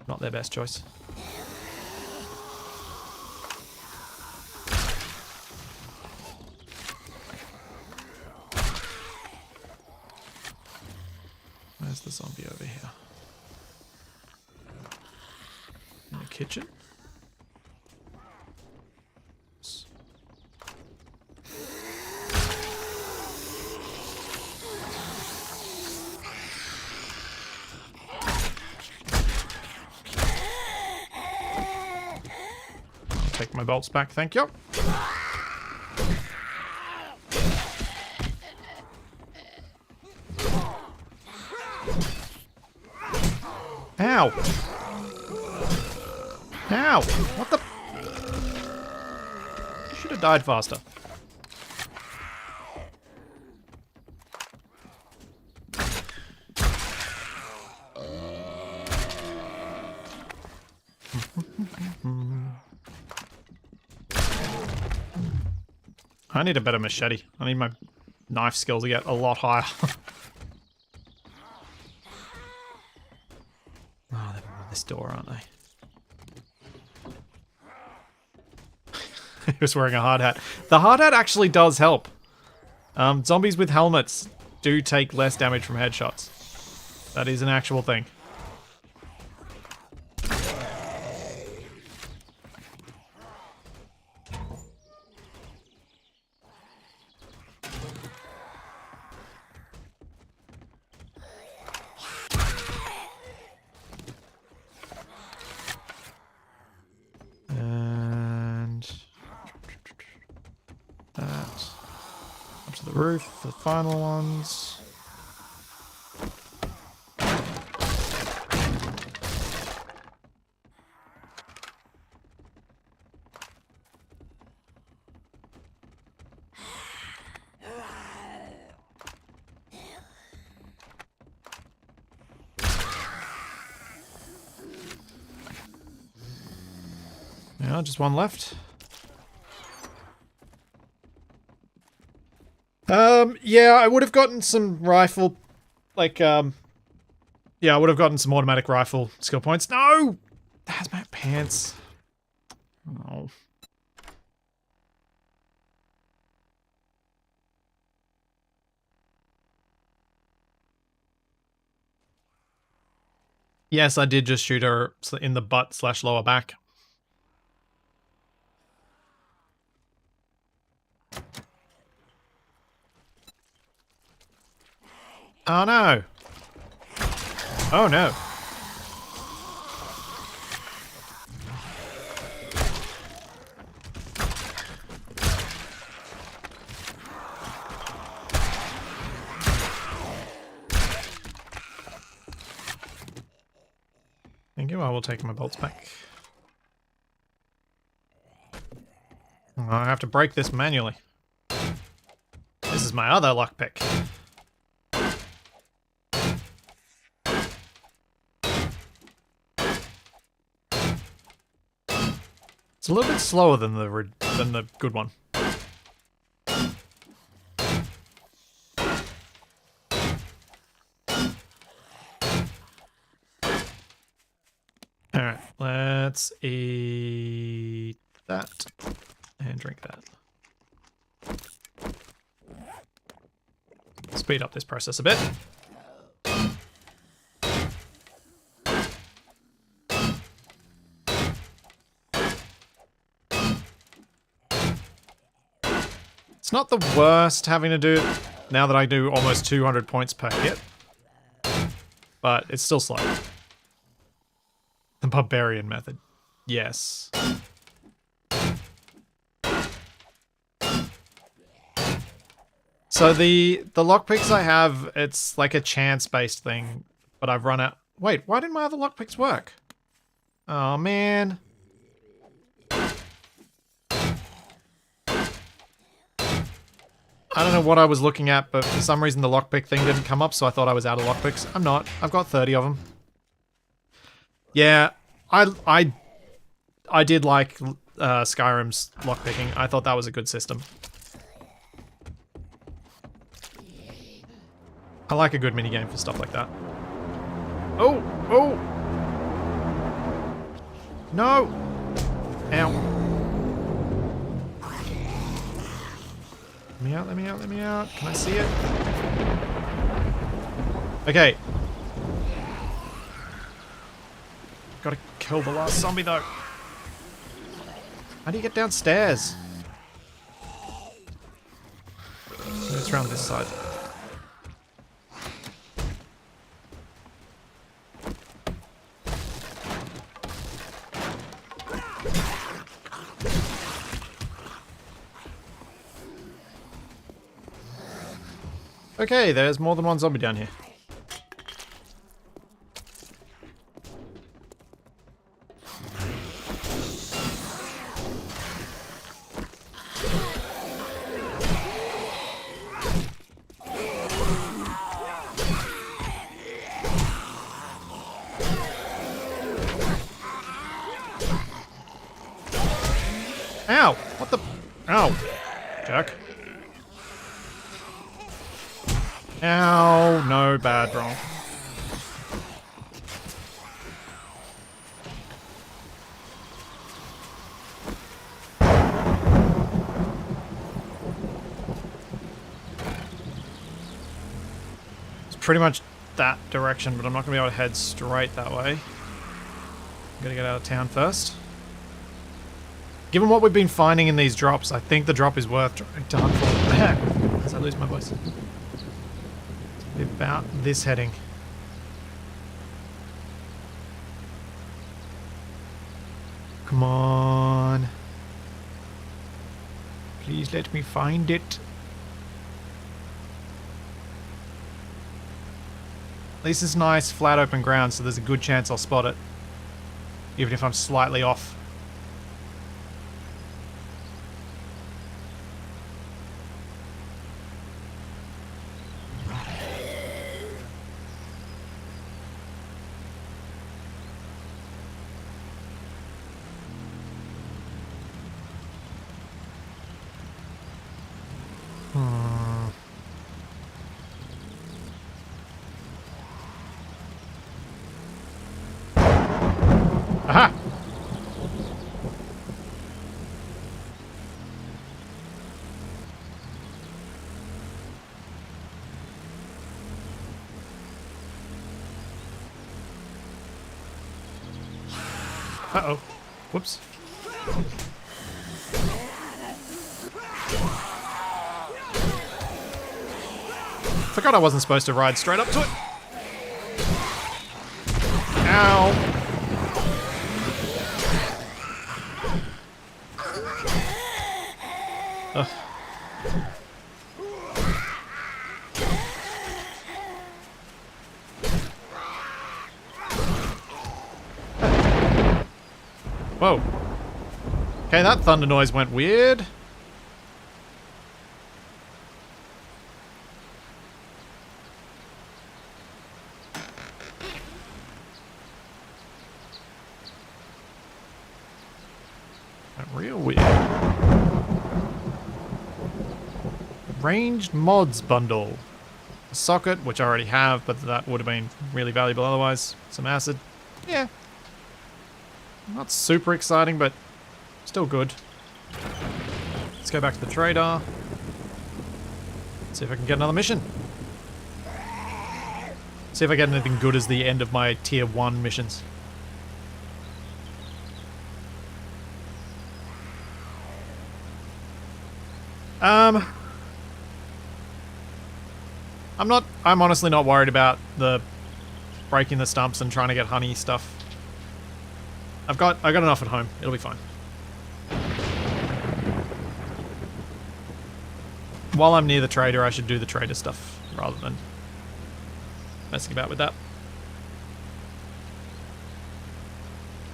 not their best choice. Where's the zombie over here? In the kitchen? I'll take my bolts back, thank you. Ow! Ow! What the? You should have died faster. I need a better machete. I need my knife skills to get a lot higher. Oh, they're on this door, aren't they? He was wearing a hard hat. The hard hat actually does help. Zombies with helmets do take less damage from headshots. That is an actual thing. The roof, the final ones. Yeah, just one left. Yeah, I would have gotten some rifle, like, yeah, I would have gotten some automatic rifle skill points. No! Hazmat pants. Oh. Yes, I did just shoot her in the butt / lower back. Oh no! Oh no! Thank you, I will take my bolts back. I have to break this manually. This is my other lockpick. It's a little bit slower than the good one. Alright, let's eat that and drink that. Speed up this process a bit. It's not the worst having to do it now that I do almost 200 points per hit, but it's still slow. The barbarian method. Yes. So the lockpicks I have, it's like a chance-based thing, but I've run out. Wait, why didn't my other lockpicks work? Oh man. I don't know what I was looking at, but for some reason the lockpick thing didn't come up, so I thought I was out of lockpicks. I'm not. I've got 30 of them. Yeah, I did like Skyrim's lockpicking. I thought that was a good system. I like a good minigame for stuff like that. Oh! Oh! No! Ow. Let me out, let me out, let me out. Can I see it? Okay. Gotta kill the last zombie though. How do you get downstairs? Let's round this side. Okay, there's more than one zombie down here. Ow! What the? Ow! Jerk. Ow, no, bad roll. It's pretty much that direction, but I'm not going to be able to head straight that way. I'm going to get out of town first. Given what we've been finding in these drops, I think the drop is worth trying to hunt for. As I lose my voice. About this heading. Come on. Please let me find it. At least it's nice, flat open ground, so there's a good chance I'll spot it. Even if I'm slightly off. Aha! Uh-oh. Whoops. Forgot I wasn't supposed to ride straight up to it. Ow. Ugh. Whoa. Okay, that thunder noise went weird. Went real weird. Ranged mods bundle. A socket, which I already have, but that would have been really valuable otherwise. Some acid. Yeah. Not super exciting, but still good. Let's go back to the trader. See if I can get another mission. See if I get anything good as the end of my tier 1 missions. I'm honestly not worried about the breaking the stumps and trying to get honey stuff. I got enough at home. It'll be fine. While I'm near the trader, I should do the trader stuff rather than messing about with that.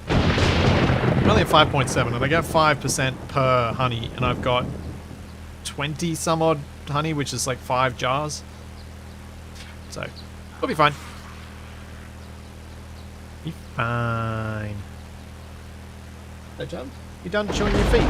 I'm only at 5.7 and I get 5% per honey, and I've got 20 some odd honey, which is like 5 jars. So, we'll be fine. Be fine. Hey, John, you done chewing your feet?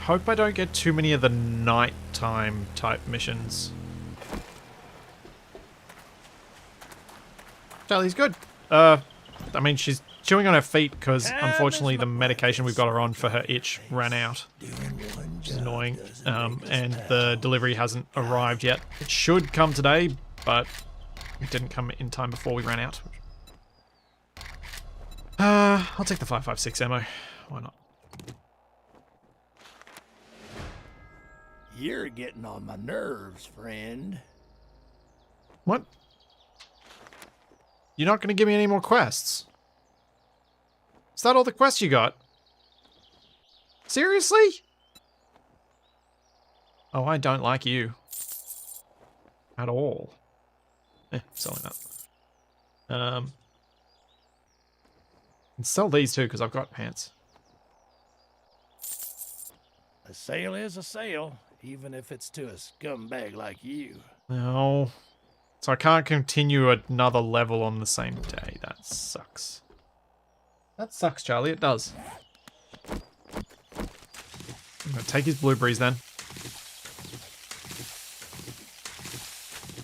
Hope I don't get too many of the nighttime type missions. Charlie's good. I mean, she's chewing on her feet because unfortunately the medication we've got her on for her itch ran out. Which is annoying. And the delivery hasn't arrived yet. It should come today, but it didn't come in time before we ran out. I'll take the 5.56 ammo. Why not? You're getting on my nerves, friend. What? You're not going to give me any more quests? Is that all the quests you got? Seriously? Oh, I don't like you. At all. Selling that. can sell these too, because I've got pants. A sale is a sale, even if it's to a scumbag like you. No. So I can't continue another level on the same day. That sucks. That sucks, Charlie. It does. I'm going to take his blueberries then.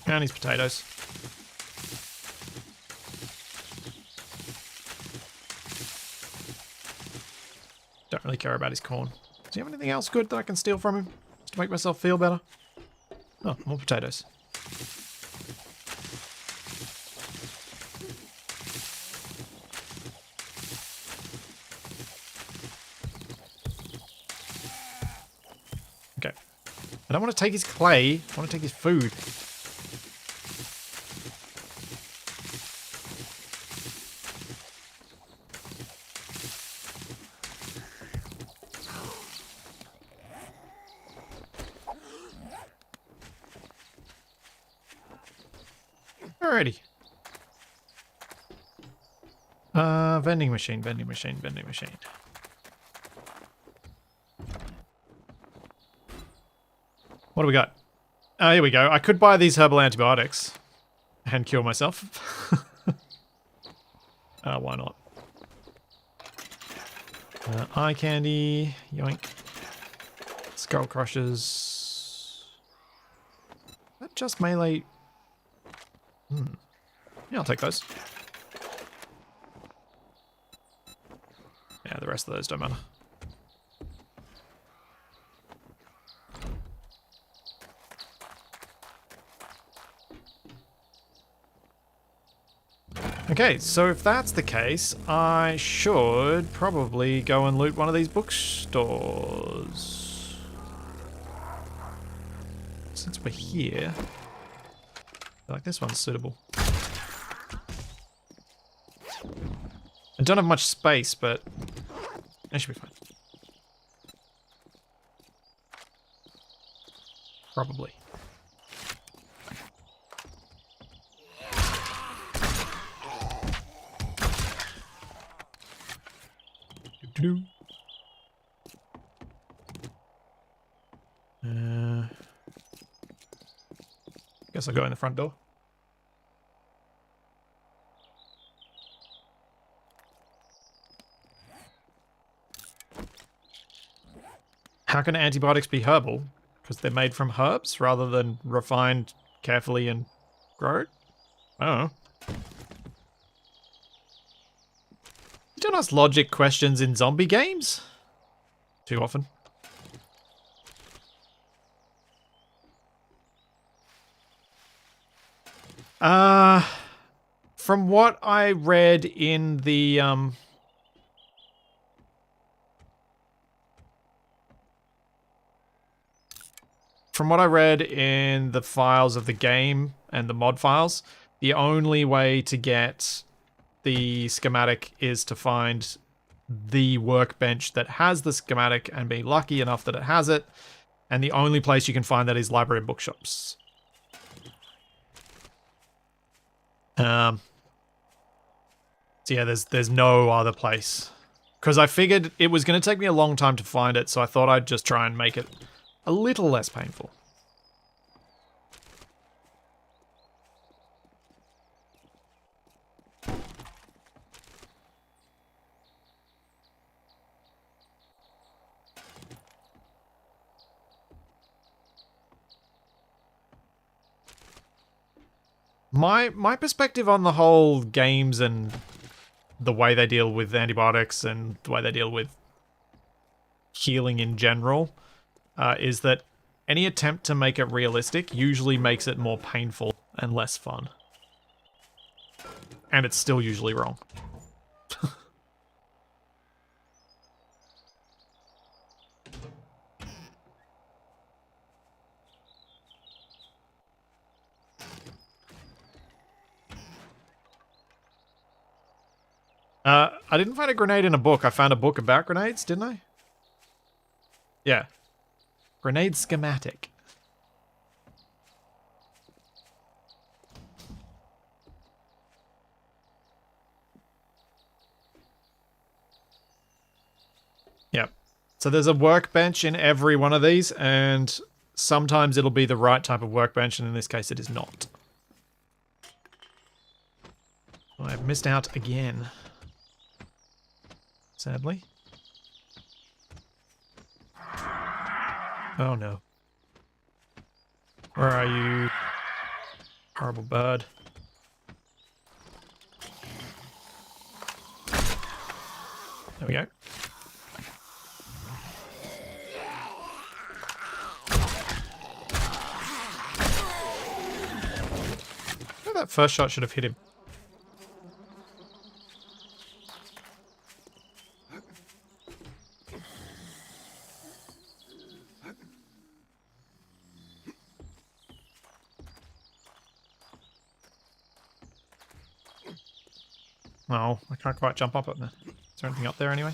And his potatoes. Don't really care about his corn. Does he have anything else good that I can steal from him? Just to make myself feel better? Oh, more potatoes. Okay. I don't want to take his clay. I want to take his food. Alrighty. Vending machine, vending machine, vending machine. What do we got? Oh, here we go. I could buy these herbal antibiotics and cure myself. Why not? Eye candy, yoink. Skull crushers. That just melee. Yeah, I'll take those. Yeah, the rest of those don't matter. Okay, so if that's the case, I should probably go and loot one of these bookstores. Since we're here, I feel like this one's suitable. I don't have much space, but it should be fine. Probably. Doo-doo. Guess I'll go in the front door. How can antibiotics be herbal? Because they're made from herbs rather than refined carefully and grown? I don't know. You don't ask logic questions in zombie games? Too often. From what I read in the, from what I read in the files of the game and the mod files, the only way to get the schematic is to find the workbench that has the schematic and be lucky enough that it has it. And the only place you can find that is library and bookshops. So yeah, there's no other place. Because I figured it was going to take me a long time to find it, so I thought I'd just try and make it a little less painful. My perspective on the whole games and the way they deal with antibiotics and the way they deal with healing in general is that any attempt to make it realistic usually makes it more painful and less fun. And it's still usually wrong. I didn't find a grenade in a book. I found a book about grenades, didn't I? Yeah. Grenade schematic. So there's a workbench in every one of these, and sometimes it'll be the right type of workbench, and in this case it is not. I've missed out again. Sadly. Oh no. Where are you? Horrible bird. There we go. Oh, that first shot should have hit him. Oh, I can't quite jump up it there. Is there anything up there anyway?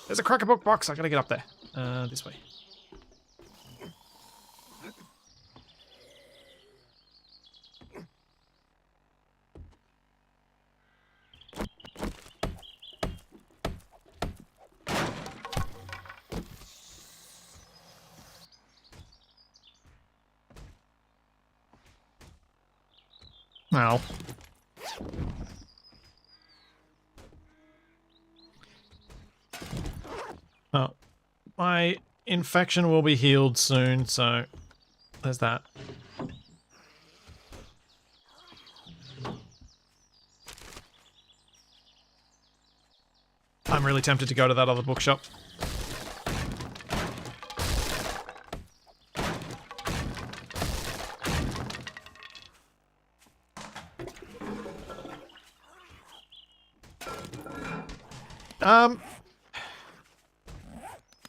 There's a cracker book box. I gotta get up there. This way. Ow. Oh, my infection will be healed soon, so there's that. I'm really tempted to go to that other bookshop.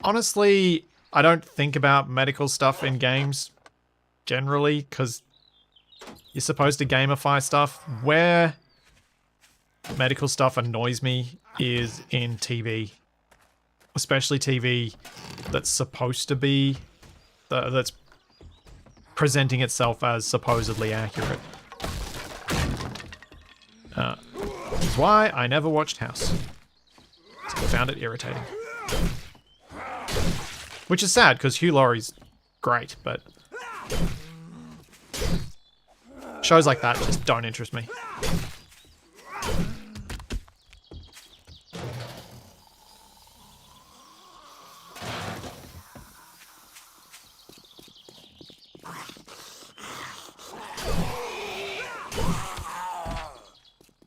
Honestly, I don't think about medical stuff in games generally because you're supposed to gamify stuff. Where medical stuff annoys me is in TV, especially TV that's supposed to be, that's presenting itself as supposedly accurate. Which is why I never watched House. So I found it irritating. Which is sad, because Hugh Laurie's great, but shows like that just don't interest me.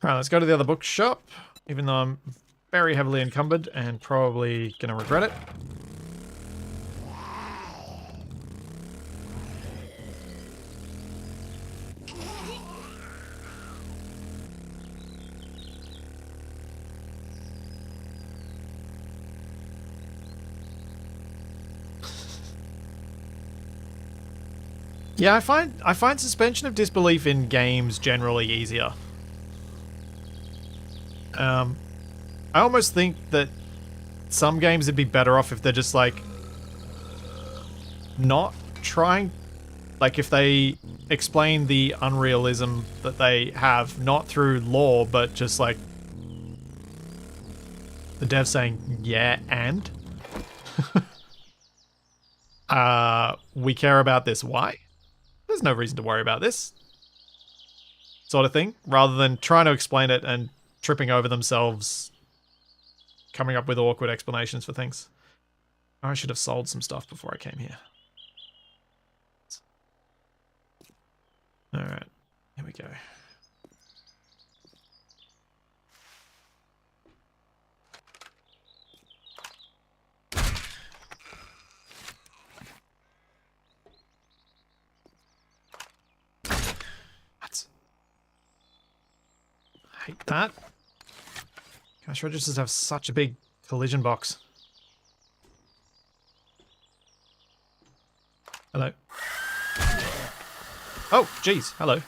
Alright, let's go to the other bookshop, even though I'm very heavily encumbered and probably going to regret it. Yeah, I find suspension of disbelief in games generally easier. I almost think that some games would be better off if they're just like not trying, like if they explain the unrealism that they have not through lore, but just like the dev saying, yeah, and we care about this. Why? There's no reason to worry about this sort of thing, rather than trying to explain it and tripping over themselves, coming up with awkward explanations for things. I should have sold some stuff before I came here. Alright, here we go. Hate that. Cash registers have such a big collision box. Hello. Oh, geez. Hello.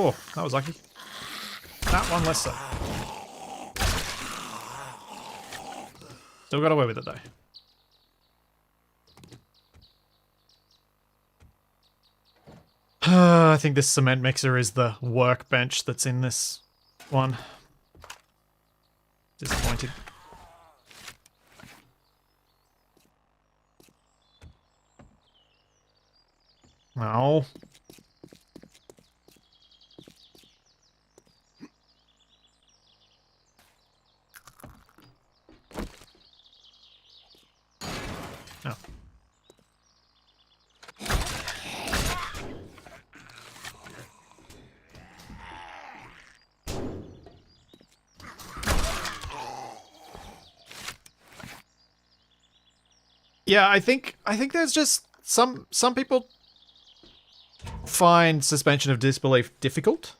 Oh, that was lucky. That one less so. Still got away with it though. I think this cement mixer is the workbench that's in this one. Disappointed. No. No. Yeah, I think there's just some people find suspension of disbelief difficult.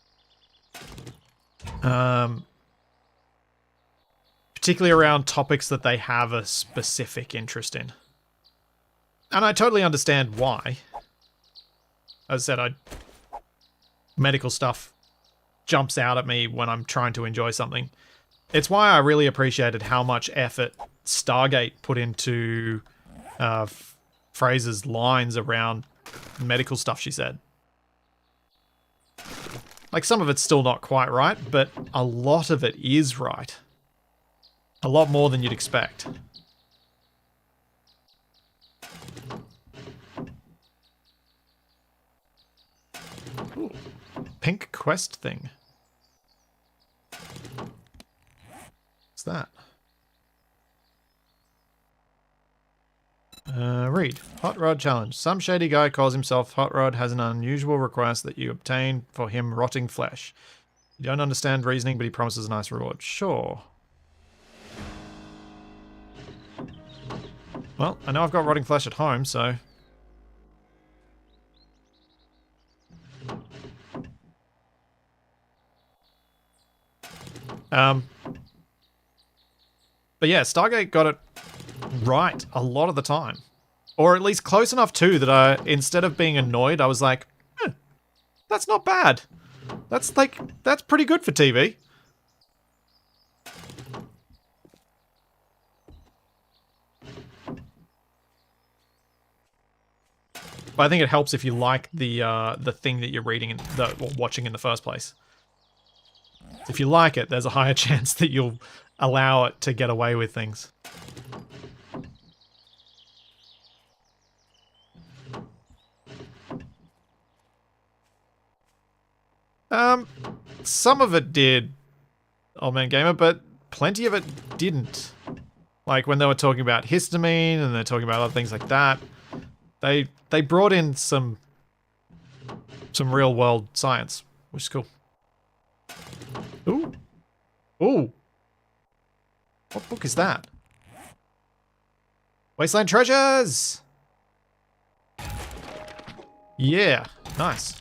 Particularly around topics that they have a specific interest in. And I totally understand why. As I said, medical stuff jumps out at me when I'm trying to enjoy something. It's why I really appreciated how much effort Stargate put into Fraser's lines around medical stuff she said. Like, some of it's still not quite right, but a lot of it is right. A lot more than you'd expect. Ooh, pink quest thing. What's that? Read. Hot Rod Challenge. Some shady guy calls himself Hot Rod has an unusual request that you obtain for him rotting flesh. You don't understand reasoning, but he promises a nice reward. Sure. Well, I know I've got rotting flesh at home, so... But yeah, Stargate got it right a lot of the time. Or at least close enough too that I, instead of being annoyed, I was like, that's not bad. That's pretty good for TV. But I think it helps if you like the thing that you're reading or watching in the first place. If you like it, there's a higher chance that you'll allow it to get away with things. Some of it did, Old Man Gamer, but plenty of it didn't. Like when they were talking about histamine and they're talking about other things like that, they brought in some real world science, which is cool. Ooh. Ooh. What book is that? Wasteland Treasures! Yeah, nice.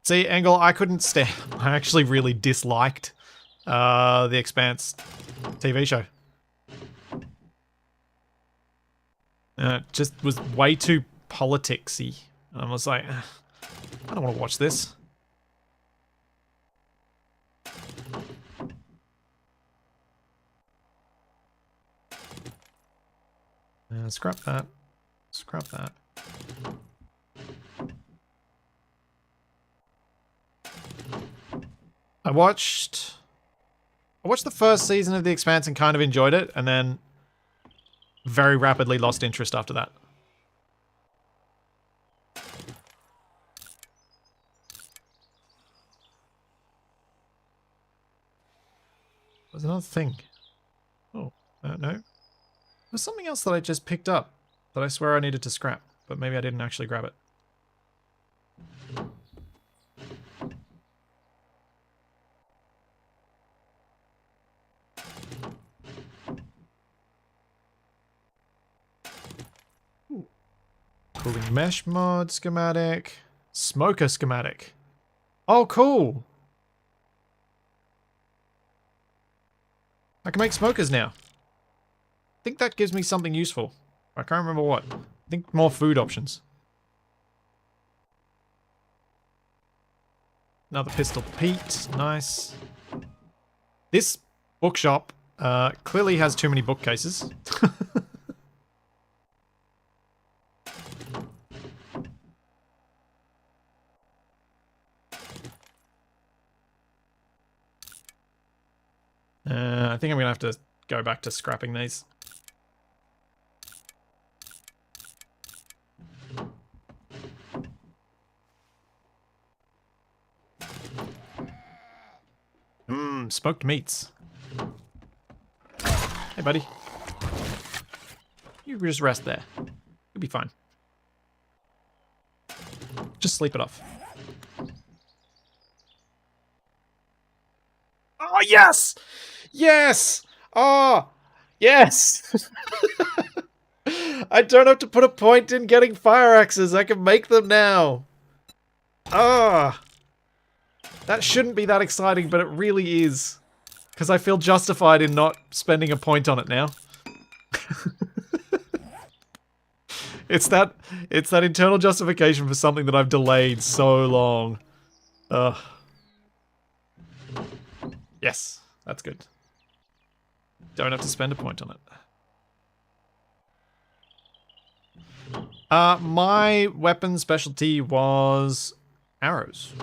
See, Engel, I couldn't stand... I actually really disliked The Expanse TV show. It just was way too politicsy. I was like, I don't want to watch this. Scrap that. Scrap that. I watched the first season of The Expanse and kind of enjoyed it, and then very rapidly lost interest after that. There's another thing. Oh, no. There's something else that I just picked up that I swear I needed to scrap, but maybe I didn't actually grab it. Ooh. Cooling mesh mod schematic. Smoker schematic. Oh, cool. I can make smokers now. I think that gives me something useful. I can't remember what. I think more food options. Another pistol Pete. Nice. This bookshop clearly has too many bookcases. I think I'm going to have to go back to scrapping these. Smoked meats. Hey, buddy. You just rest there. You'll be fine. Just sleep it off. Oh, yes! Yes! Oh, yes! I don't have to put a point in getting fire axes. I can make them now. Ah! That shouldn't be that exciting, but it really is. Because I feel justified in not spending a point on it now. It's that internal justification for something that I've delayed so long. Ugh. Yes, that's good. Don't have to spend a point on it. My weapon specialty was arrows.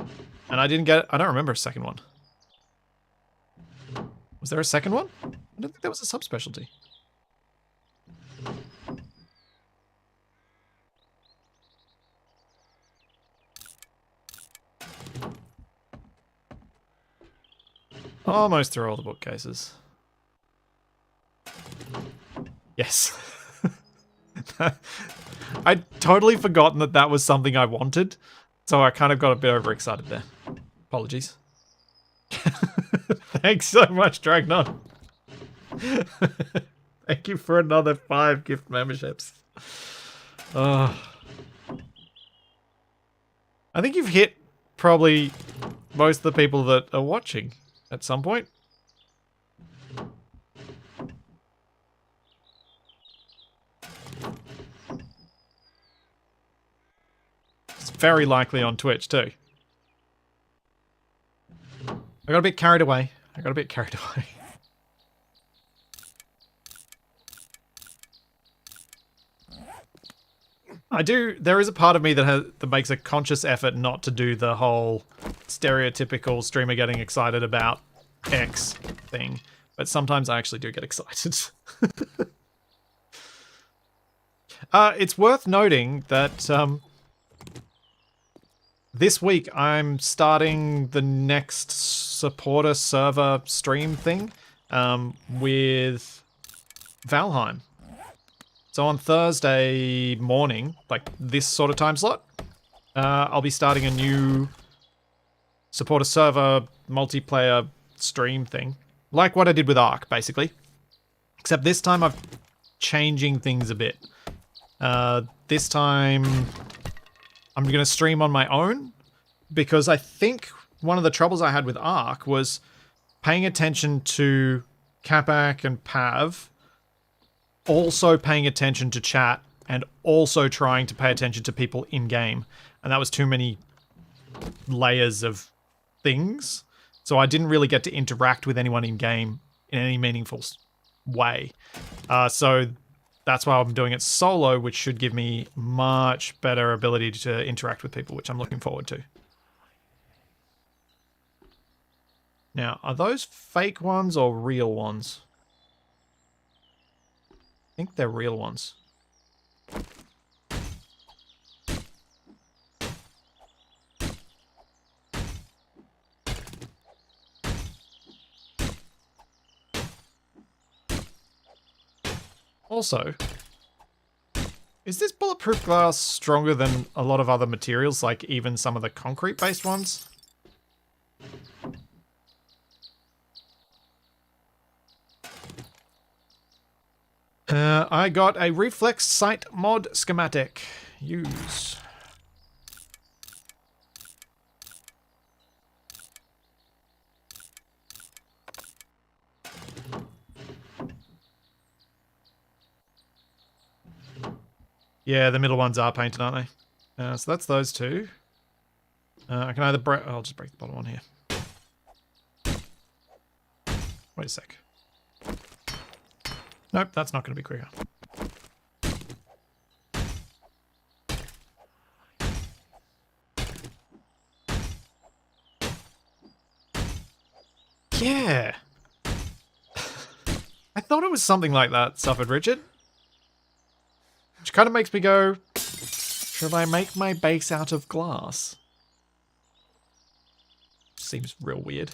And I don't remember a second one. Was there a second one? I don't think that was a subspecialty. Almost through all the bookcases. Yes. I'd totally forgotten that that was something I wanted, so I kind of got a bit overexcited there. Apologies. Thanks so much, Dragnon. Thank you for another 5 gift memberships. I think you've hit probably most of the people that are watching at some point. It's very likely on Twitch too. I got a bit carried away. There is a part of me that makes a conscious effort not to do the whole stereotypical streamer getting excited about X thing, but sometimes I actually do get excited. It's worth noting that this week I'm starting the next supporter server stream thing with Valheim. So on Thursday morning, like this sort of time slot, I'll be starting a new supporter server multiplayer stream thing. Like what I did with Ark, basically. Except this time I'm changing things a bit. This time I'm going to stream on my own, because I think one of the troubles I had with Ark was paying attention to Capac and Pav, also paying attention to chat, and also trying to pay attention to people in-game. And that was too many layers of things. So I didn't really get to interact with anyone in-game in any meaningful way. So that's why I'm doing it solo, which should give me much better ability to interact with people, which I'm looking forward to. Now, are those fake ones or real ones? I think they're real ones. Also, is this bulletproof glass stronger than a lot of other materials, like even some of the concrete-based ones? I got a reflex sight mod schematic. Use. Yeah, the middle ones are painted, aren't they? So that's those two. I can either break... I'll just break the bottom one here. Wait a sec. Nope, that's not going to be quicker. Yeah. I thought it was something like that, suffered Richard. Which kind of makes me go, should I make my base out of glass? Seems real weird.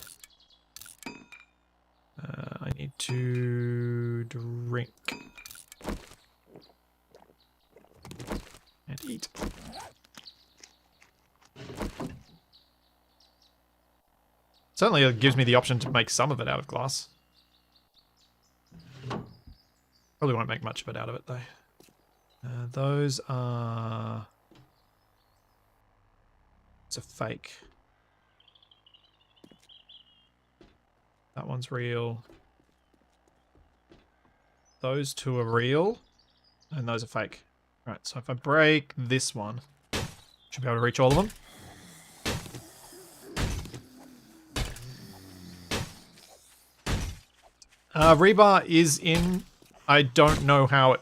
I need to drink. And eat. Certainly it gives me the option to make some of it out of glass. Probably won't make much of it out of it though. Those are... It's a fake. That one's real. Those two are real. And those are fake. Right, so if I break this one, should be able to reach all of them. Rebar is in. I don't know how it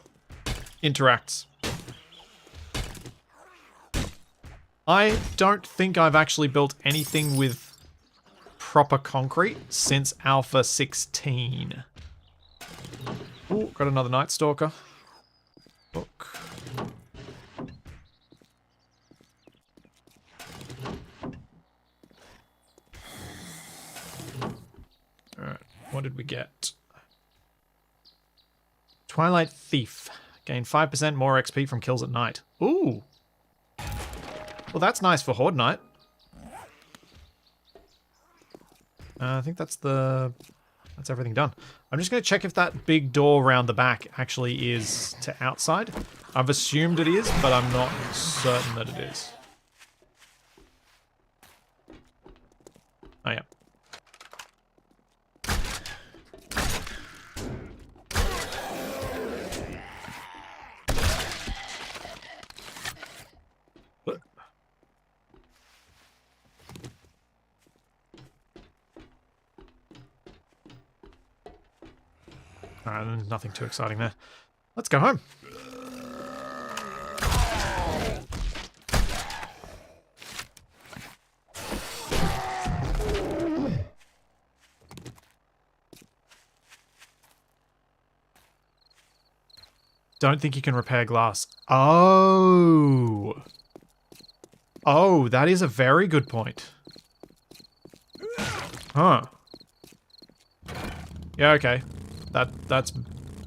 interacts. I don't think I've actually built anything with proper concrete since Alpha 16. Ooh, got another Night Stalker. Book. Alright, what did we get? Twilight Thief. Gain 5% more XP from kills at night. Ooh. Well, that's nice for Horde Night. I think that's everything done. I'm just going to check if that big door around the back actually is to outside. I've assumed it is, but I'm not certain that it is. Oh, yeah. Alright, nothing too exciting there. Let's go home. Don't think you can repair glass. Oh. Oh, that is a very good point. Huh. Yeah, okay. That's...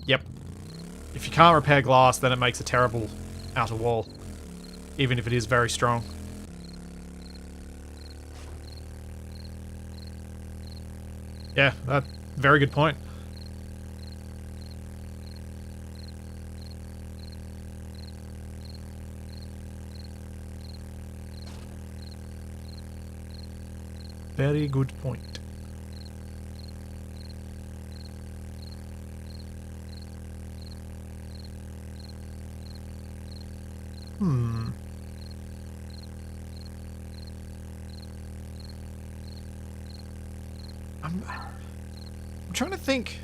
Yep. If you can't repair glass, then it makes a terrible outer wall. Even if it is very strong. Yeah, very good point. Very good point. I'm trying to think.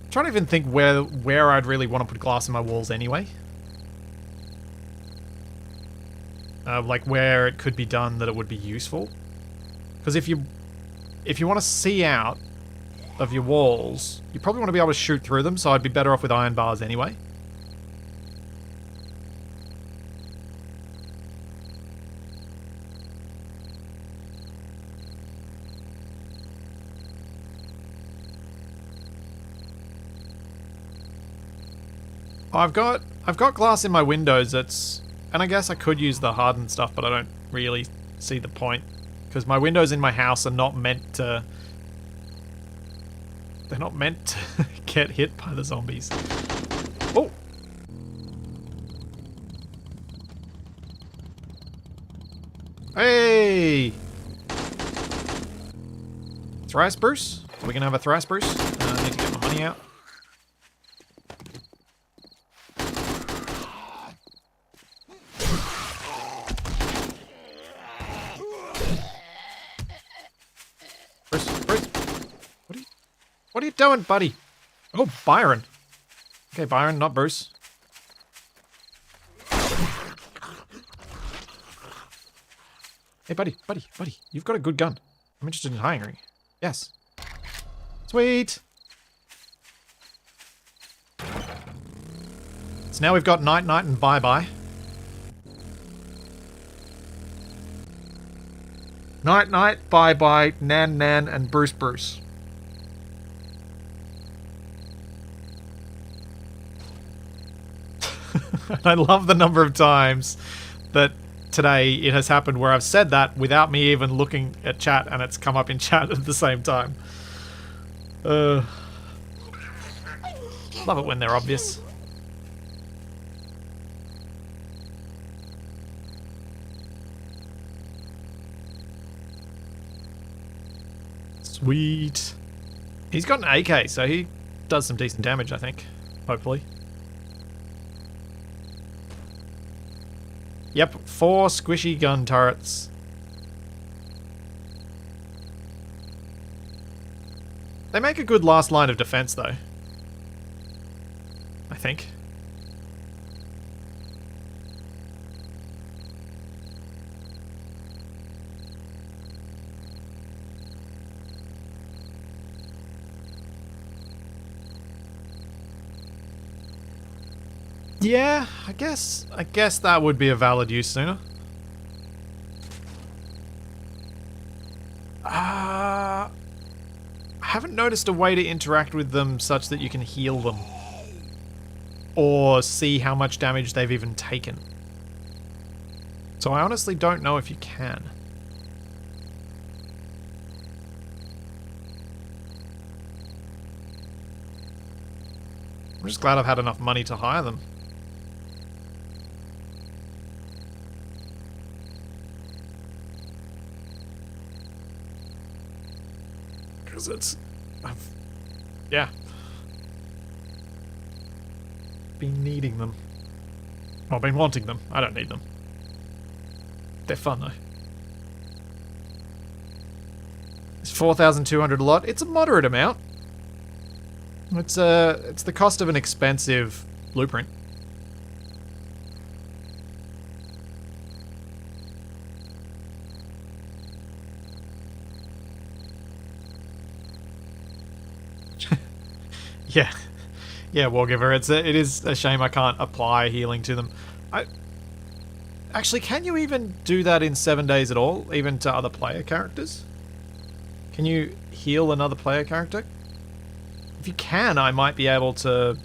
I'm trying to even think where I'd really want to put glass in my walls anyway. Like where it could be done that it would be useful. Because if you want to see out of your walls, you probably want to be able to shoot through them, so I'd be better off with iron bars anyway. I've got glass in my windows and I guess I could use the hardened stuff, but I don't really see the point. Because my windows in my house are not meant to... They're not meant to get hit by the zombies. Oh! Hey! Thrice Bruce? Are we gonna have a Thrice Bruce? I need to get my money out. What are you doing, buddy? Oh, Byron. Okay, Byron, not Bruce. Hey, buddy. You've got a good gun. I'm interested in hiring. Yes. Sweet. So now we've got night, and bye-bye. Night, bye-bye, Nan, and Bruce. I love the number of times that today it has happened where I've said that without me even looking at chat and it's come up in chat at the same time. Love it when they're obvious. Sweet. He's got an AK, so he does some decent damage, I think. Hopefully. Yep, 4 squishy gun turrets. They make a good last line of defense, though. I think. Yeah, I guess that would be a valid use sooner. I haven't noticed a way to interact with them such that you can heal them. Or see how much damage they've even taken. So I honestly don't know if you can. I'm just glad I've had enough money to hire them. Because yeah. Been needing them. Well, been wanting them. I don't need them. They're fun though. It's 4,200 a lot. It's a moderate amount. It's the cost of an expensive blueprint. Yeah. Yeah, Wargiver, it is a shame I can't apply healing to them. Actually, can you even do that in 7 days at all, even to other player characters? Can you heal another player character? If you can, I might be able to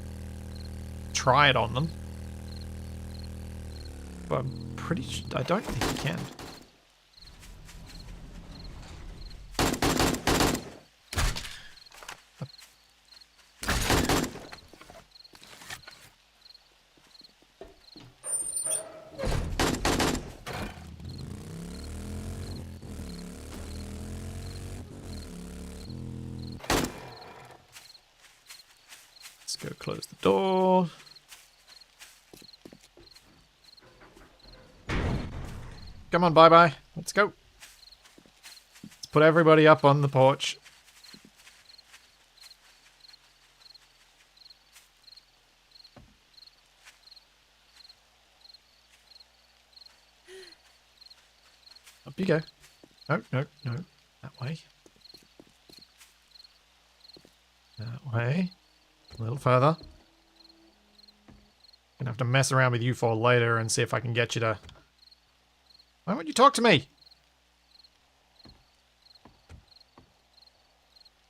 try it on them. But I'm pretty sure I don't think you can. Let's go close the door. Come on, bye-bye. Let's go. Let's put everybody up on the porch. Up you go. No. That way. That way. A little further. Gonna have to mess around with you for later and see if I can get you to... Why won't you talk to me?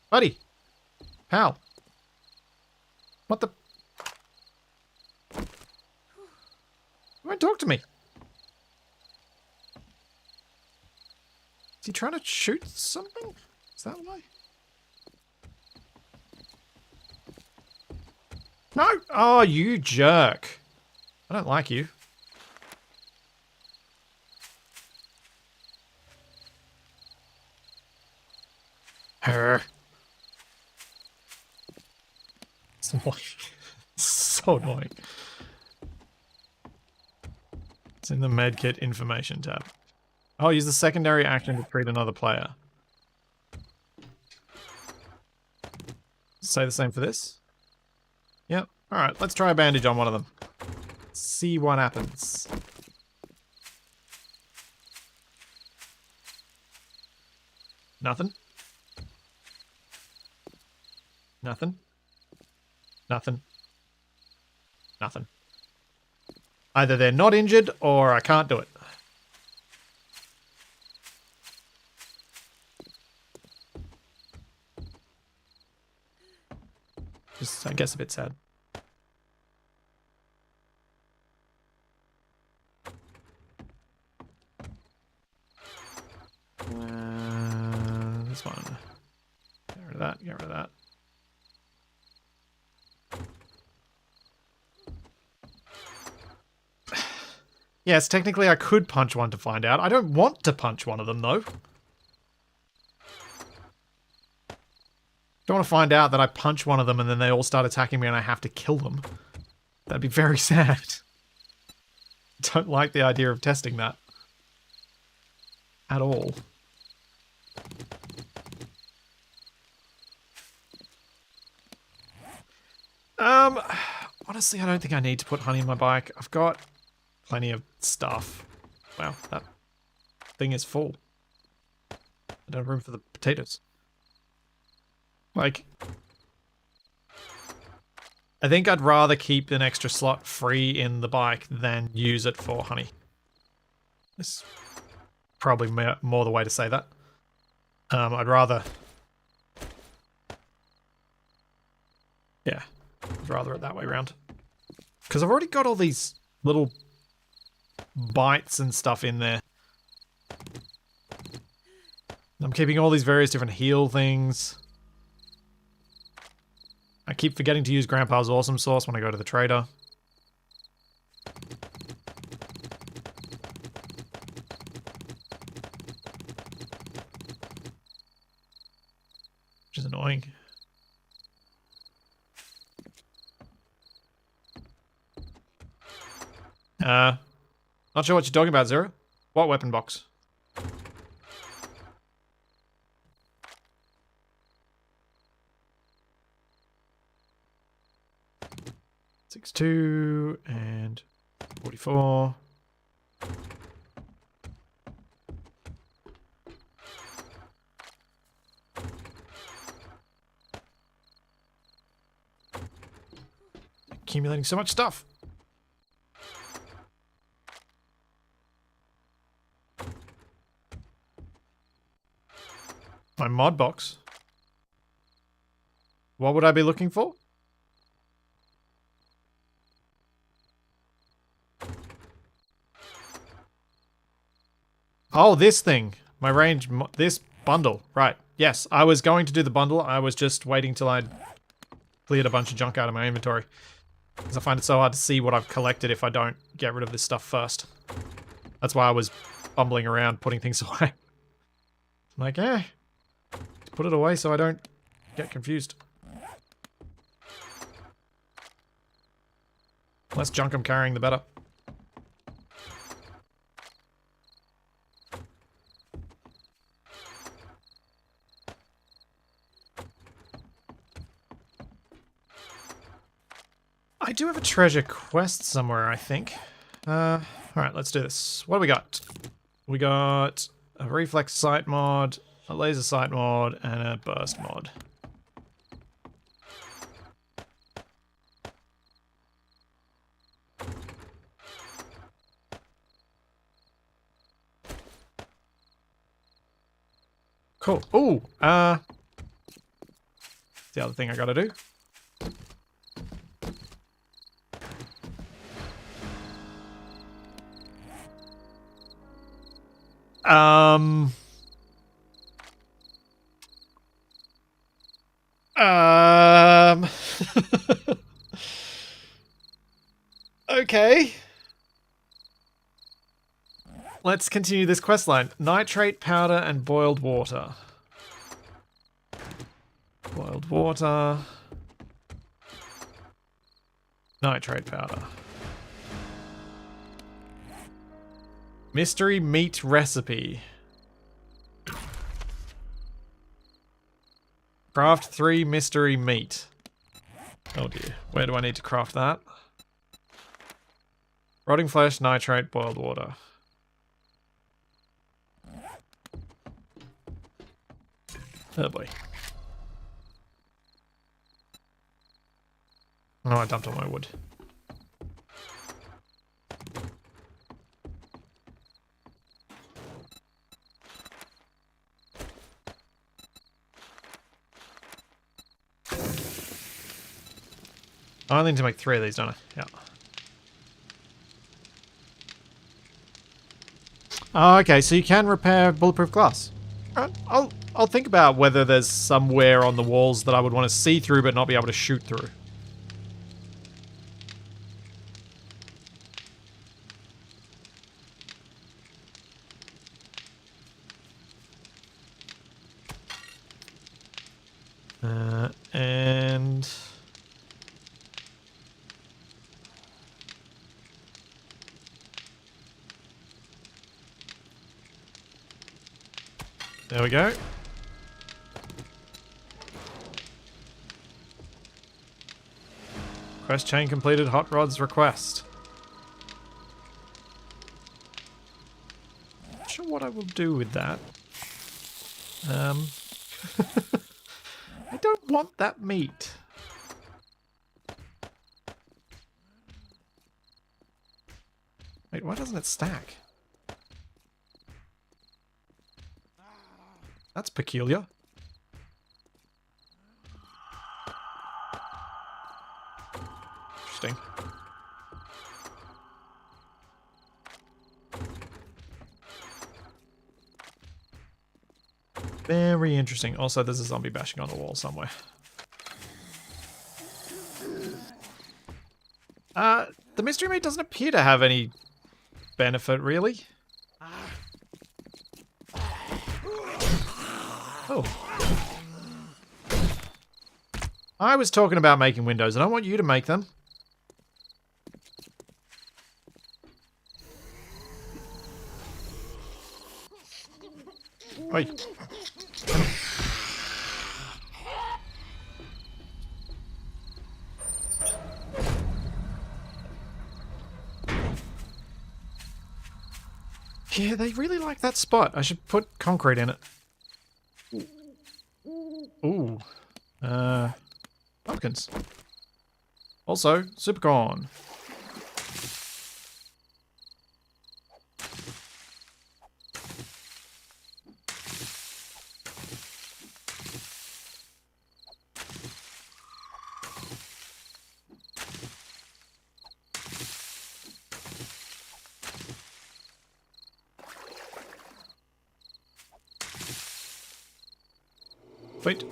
Buddy. Pal. What the... You won't talk to me. Is he trying to shoot something? Is that why? No! Oh, you jerk. I don't like you. Her. It's annoying. So annoying. It's in the medkit information tab. Oh, use the secondary action to treat another player. Say the same for this. Yep. Alright, let's try a bandage on one of them. See what happens. Nothing. Nothing. Nothing. Nothing. Either they're not injured or I can't do it. Just, I guess, a bit sad. This one. Get rid of that, get rid of that. Yes, technically I could punch one to find out. I don't want to punch one of them, though. Don't want to find out that I punch one of them and then they all start attacking me and I have to kill them. That'd be very sad. Don't like the idea of testing that. At all. Honestly, I don't think I need to put honey in my bike. I've got plenty of stuff. Wow, that thing is full. I don't have room for the potatoes. Like, I think I'd rather keep an extra slot free in the bike than use it for honey. This is probably more the way to say that. I'd rather... Yeah, I'd rather it that way around. Because I've already got all these little bites and stuff in there. I'm keeping all these various different heal things. I keep forgetting to use Grandpa's Awesome Sauce when I go to the trader. Which is annoying. Not sure what you're talking about, Zero. What weapon box? $62 and $44. Accumulating so much stuff. My mod box. What would I be looking for? Oh, this thing. My range, this bundle. Right. Yes, I was going to do the bundle. I was just waiting till I'd cleared a bunch of junk out of my inventory. Because I find it so hard to see what I've collected if I don't get rid of this stuff first. That's why I was bumbling around putting things away. I'm like, put it away so I don't get confused. Less junk I'm carrying, the better. I do have a treasure quest somewhere, I think. Alright, let's do this. What do we got? We got a reflex sight mod, a laser sight mod, and a burst mod. Cool. Ooh, the other thing I gotta do. Okay. Let's continue this quest line. Nitrate powder and boiled water. Boiled water. Nitrate powder. Mystery meat recipe. Craft 3 mystery meat. Oh dear. Where do I need to craft that? Rotting flesh, nitrate, boiled water. Oh boy. Oh, I dumped all my wood. I only need to make 3 of these, don't I? Yeah. Oh, okay, so you can repair bulletproof glass. Alright, I'll think about whether there's somewhere on the walls that I would want to see through but not be able to shoot through. And there we go. Quest chain completed. Hot Rod's request. Not sure what I will do with that. I don't want that meat. Wait, why doesn't it stack? That's peculiar. Interesting. Very interesting. Also, there's a zombie bashing on the wall somewhere. The mystery meat doesn't appear to have any benefit, really. Oh. I was talking about making windows. I don't want you to make them. Wait. Yeah, they really like that spot. I should put concrete in it. Ooh. Pumpkins. Also, supercorn. Wait.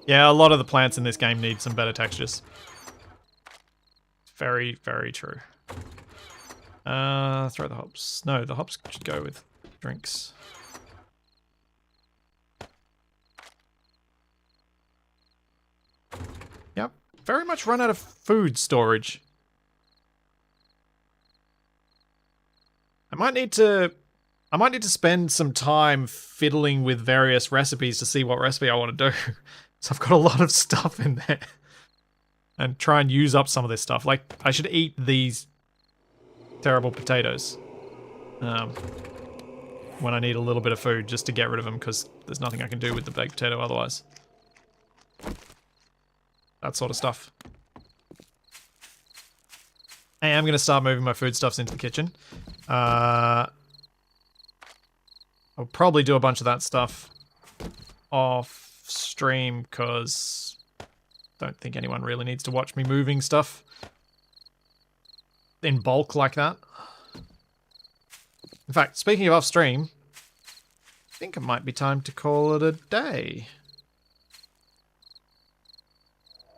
Yeah, a lot of the plants in this game need some better textures. Very, very true. Throw the hops. No, the hops should go with drinks. Yep, very much run out of food storage. I might need to spend some time fiddling with various recipes to see what recipe I want to do. So I've got a lot of stuff in there. And try and use up some of this stuff. Like, I should eat these terrible potatoes. When I need a little bit of food just to get rid of them, because there's nothing I can do with the baked potato otherwise. That sort of stuff. I am going to start moving my foodstuffs into the kitchen. I'll probably do a bunch of that stuff off stream because I don't think anyone really needs to watch me moving stuff in bulk like that. In fact, speaking of off stream, I think it might be time to call it a day.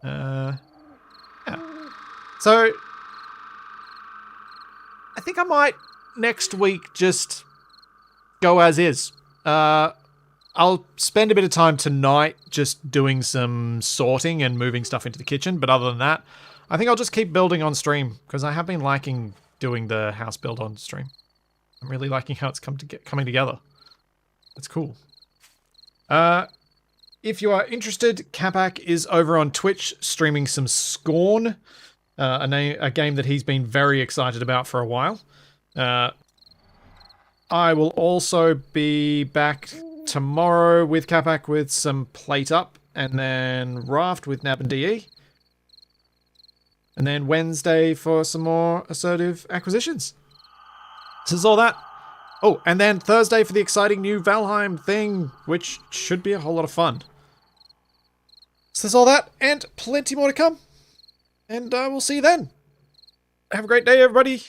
Yeah. So I think I might next week just go as is. I'll spend a bit of time tonight just doing some sorting and moving stuff into the kitchen, but other than that, I think I'll just keep building on stream because I have been liking doing the house build on stream. I'm really liking how it's coming together. That's cool. If you are interested, Capac is over on Twitch streaming some Scorn, a game that he's been very excited about for a while. I will also be back tomorrow with Capac with some Plate Up, and then Raft with Nab and DE. And then Wednesday for some more assertive acquisitions. This is all that. Oh, and then Thursday for the exciting new Valheim thing, which should be a whole lot of fun. So there's all that, and plenty more to come. And we'll see you then. Have a great day, everybody.